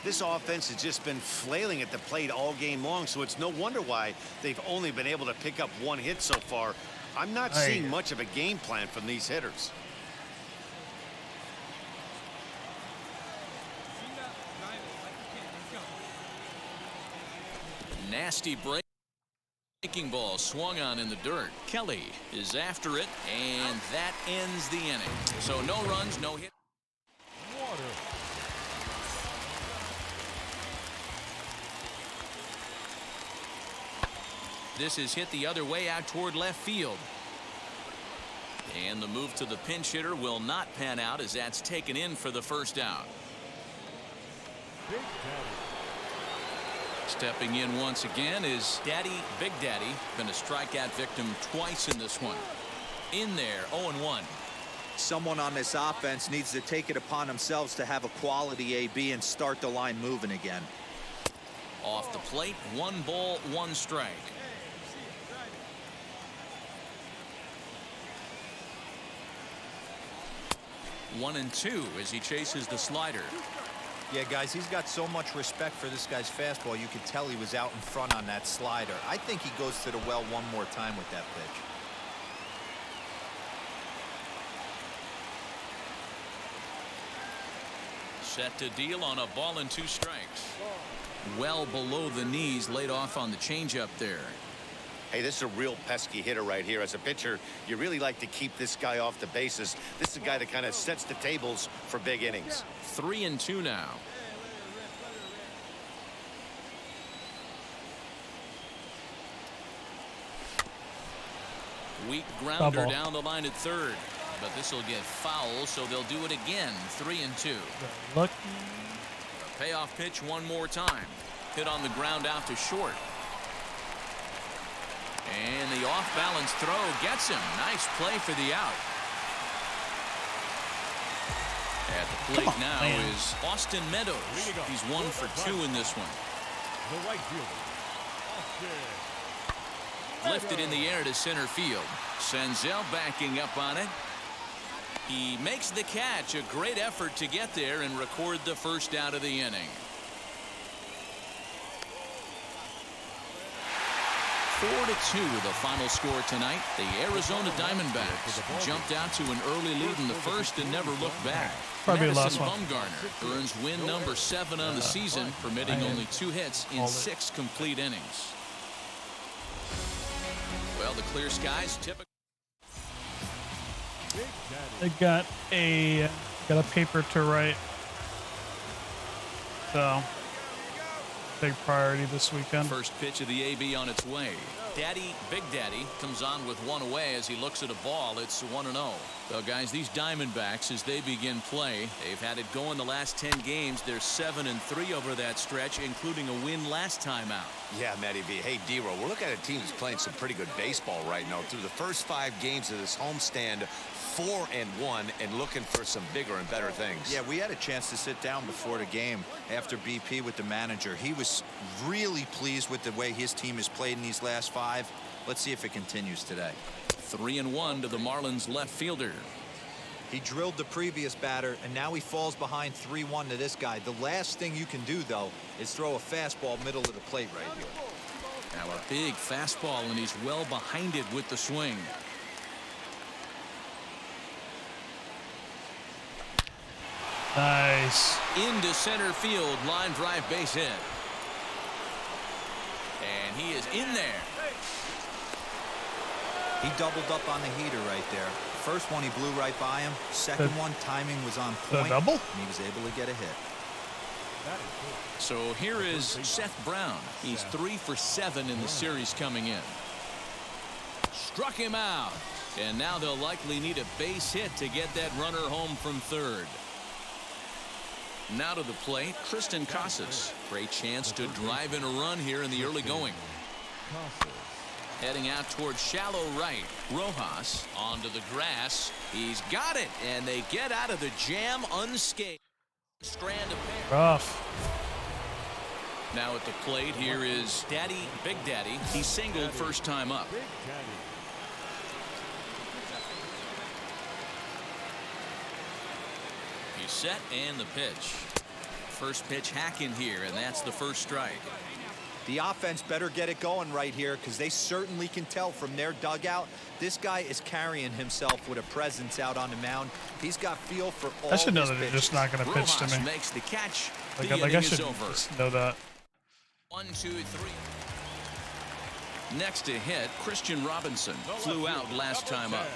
This offense has just been flailing at the plate all game long, so it's no wonder why they've only been able to pick up 1 hit so far. I'm not seeing much of a game plan from these hitters. Nasty breaking ball swung on in the dirt. Kelly is after it, and that ends the inning. So no runs, no hit. This is hit the other way out toward left field. And the move to the pinch hitter will not pan out as that's taken in for the first out. Stepping in once again is Big Daddy. Been a strikeout victim twice in this one. In there, 0-1. Someone on this offense needs to take it upon themselves to have a quality AB and start the line moving again. Off the plate, 1 ball, 1 strike. One and 2 as he chases the slider. Yeah, guys, he's got so much respect for this guy's fastball. You could tell he was out in front on that slider. I think he goes to the well one more time with that pitch. Set to deal on a ball and 2 strikes. Well below the knees, laid off on the changeup there. Hey, this is a real pesky hitter right here. As a pitcher, you really like to keep this guy off the bases. This is a guy that kind of sets the tables for big innings. 3-2 now. Weak grounder Double. down the line at third, but this will get foul, so they'll do it again. 3-2. Lucky. Payoff pitch one more time. Hit on the ground out to short. And the off-balance throw gets him. Nice play for the out. At the plate now is Austin Meadows. He's 1 for 2 in this one. The right fielder, Austin. Lifted in the air to center field. Senzel backing up on it. He makes the catch. A great effort to get there and record the first out of the inning. 4-2 the final score tonight. The Arizona Diamondbacks jumped out to an early lead in the first and never looked back. Probably the Madison last one. Bumgarner earns win number 7 on the season, permitting only 2 hits in 6 complete innings. Well, the clear skies typical. I got a paper to write, so big priority this weekend. First pitch of the AB on its way. Big Daddy comes on with 1 away as he looks at a ball. It's 1-0. So guys, these Diamondbacks, as they begin play, they've had it going the last 10 games. They're 7-3 over that stretch, including a win last time out. Yeah, Matty V. Hey, D-Row, we're looking at a team that's playing some pretty good baseball right now. Through the first 5 games of this homestand, 4-1, and looking for some bigger and better things. Yeah, we had a chance to sit down before the game after BP with the manager. He was really pleased with the way his team has played in these last 5. Let's see if it continues today. 3-1 to the Marlins left fielder. He drilled the previous batter, and now he falls behind 3-1 to this guy. The last thing you can do, though, is throw a fastball middle of the plate right here. Now a big fastball, and he's well behind it with the swing. Nice. Into center field, line drive base hit. And he is in there. He doubled up on the heater right there. First one, he blew right by him. Second one, timing was on point. double? And he was able to get a hit. So here is Seth Brown. He's 3 for 7 in the series coming in. Struck him out. And now they'll likely need a base hit to get that runner home from third. Now to the plate, Tristan Casas. Great chance to drive in a run here in the early going. Heading out towards shallow right. Rojas onto the grass. He's got it, and they get out of the jam unscathed. Strand of pair. Rough. Now at the plate, here is Big Daddy. He singled first time up. He's set and the pitch. First pitch hacking here, and that's the first strike. The offense better get it going right here, because they certainly can tell from their dugout this guy is carrying himself with a presence out on the mound. He's got feel for all. I should know his that they're pitches. just not going to pitch to Rojas me. makes the catch. Like, The I inning should is over. just know that. 1, 2, 3. Next to hit, Christian Robinson flew out last time up.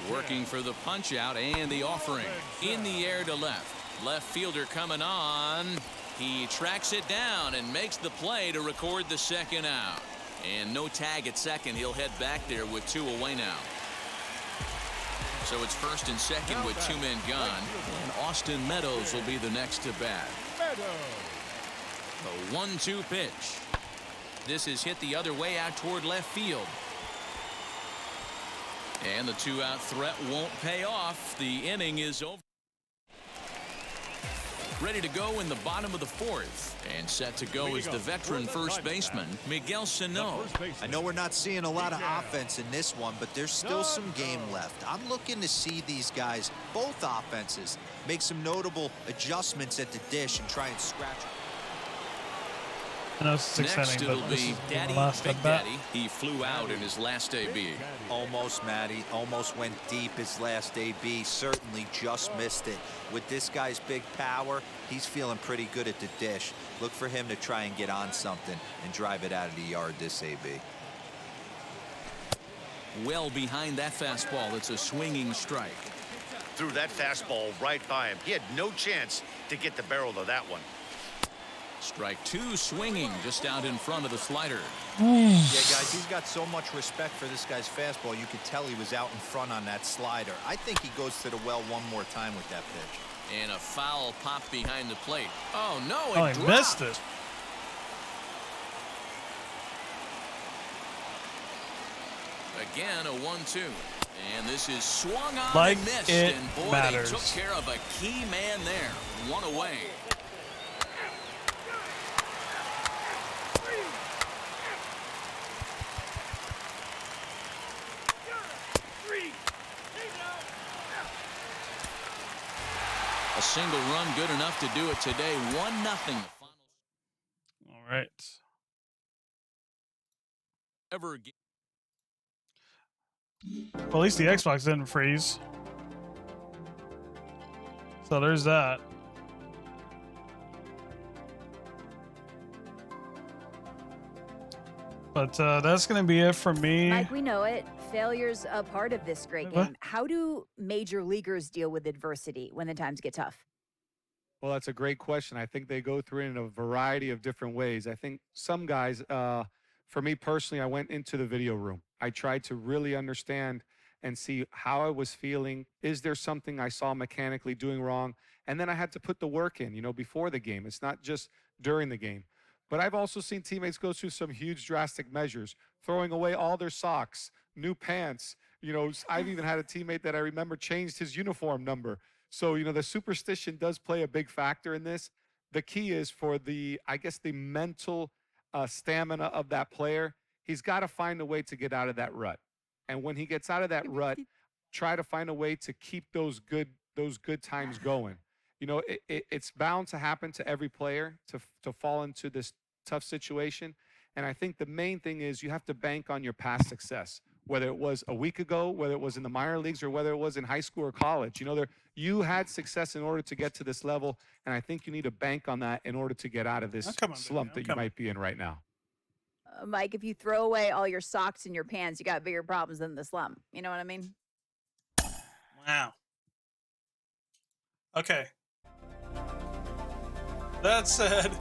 Working for the punch out and the offering. In the air to left. Left fielder coming on. He tracks it down and makes the play to record the second out. And no tag at second. He'll head back there with 2 away now. So it's first and second with 2 men gone. And Austin Meadows will be the next to bat. The 1-2 pitch. This is hit the other way out toward left field. And the 2-out threat won't pay off. The inning is over. Ready to go in the bottom of the 4th. And set to go is the veteran first baseman, Miguel Sano. I know we're not seeing a lot of offense in this one, but there's still some game left. I'm looking to see these guys, both offenses, make some notable adjustments at the dish and try and scratch it. I know it's 6th Next inning, it'll but this be is the Daddy last Big at bat. Daddy. He flew out in his last AB. Almost, Matty. Almost went deep his last AB. Certainly just missed it. With this guy's big power, he's feeling pretty good at the dish. Look for him to try and get on something and drive it out of the yard this AB. well behind that fastball. It's a swinging strike. Threw that fastball right by him. He had no chance to get the barrel to that one. Strike 2 swinging just out in front of the slider. Yeah, guys, he's got so much respect for this guy's fastball. You could tell he was out in front on that slider. I think he goes to the well one more time with that pitch. And a foul pop behind the plate. Oh, no, Oh, it he dropped. missed it. Again, a 1-2. And this is swung on Like and missed. it And boy, matters. they took care of a key man there. 1 away. A single run good enough to do it today. 1-0. All right. Ever again. Well, at least the Xbox didn't freeze. So there's that. But that's going to be it from me. Mike, we know it. Failure's a part of this great What? game. How do major leaguers deal with adversity when the times get tough? Well, that's a great question. I think they go through it in a variety of different ways. I think some guys, for me personally, I went into the video room. I tried to really understand and see how I was feeling. Is there something I saw mechanically doing wrong? And then I had to put the work in, before the game. It's not just during the game. But I've also seen teammates go through some huge drastic measures, throwing away all their socks, new pants. I've even had a teammate that I remember changed his uniform number. So, the superstition does play a big factor in this. The key is for the mental stamina of that player. He's got to find a way to get out of that rut. And when he gets out of that rut, try to find a way to keep those good times going. It's bound to happen to every player to fall into this tough situation. And I think the main thing is you have to bank on your past success, whether it was a week ago, whether it was in the minor leagues, or whether it was in high school or college. You had success in order to get to this level, and I think you need to bank on that in order to get out of this slump that you might be in right now. Mike, if you throw away all your socks and your pants, you got bigger problems than the slump. You know what I mean? Wow. Okay. That said,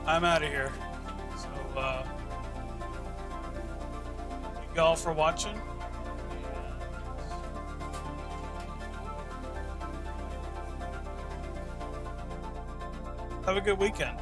I'm out of here. So, thank y'all for watching. Have a good weekend.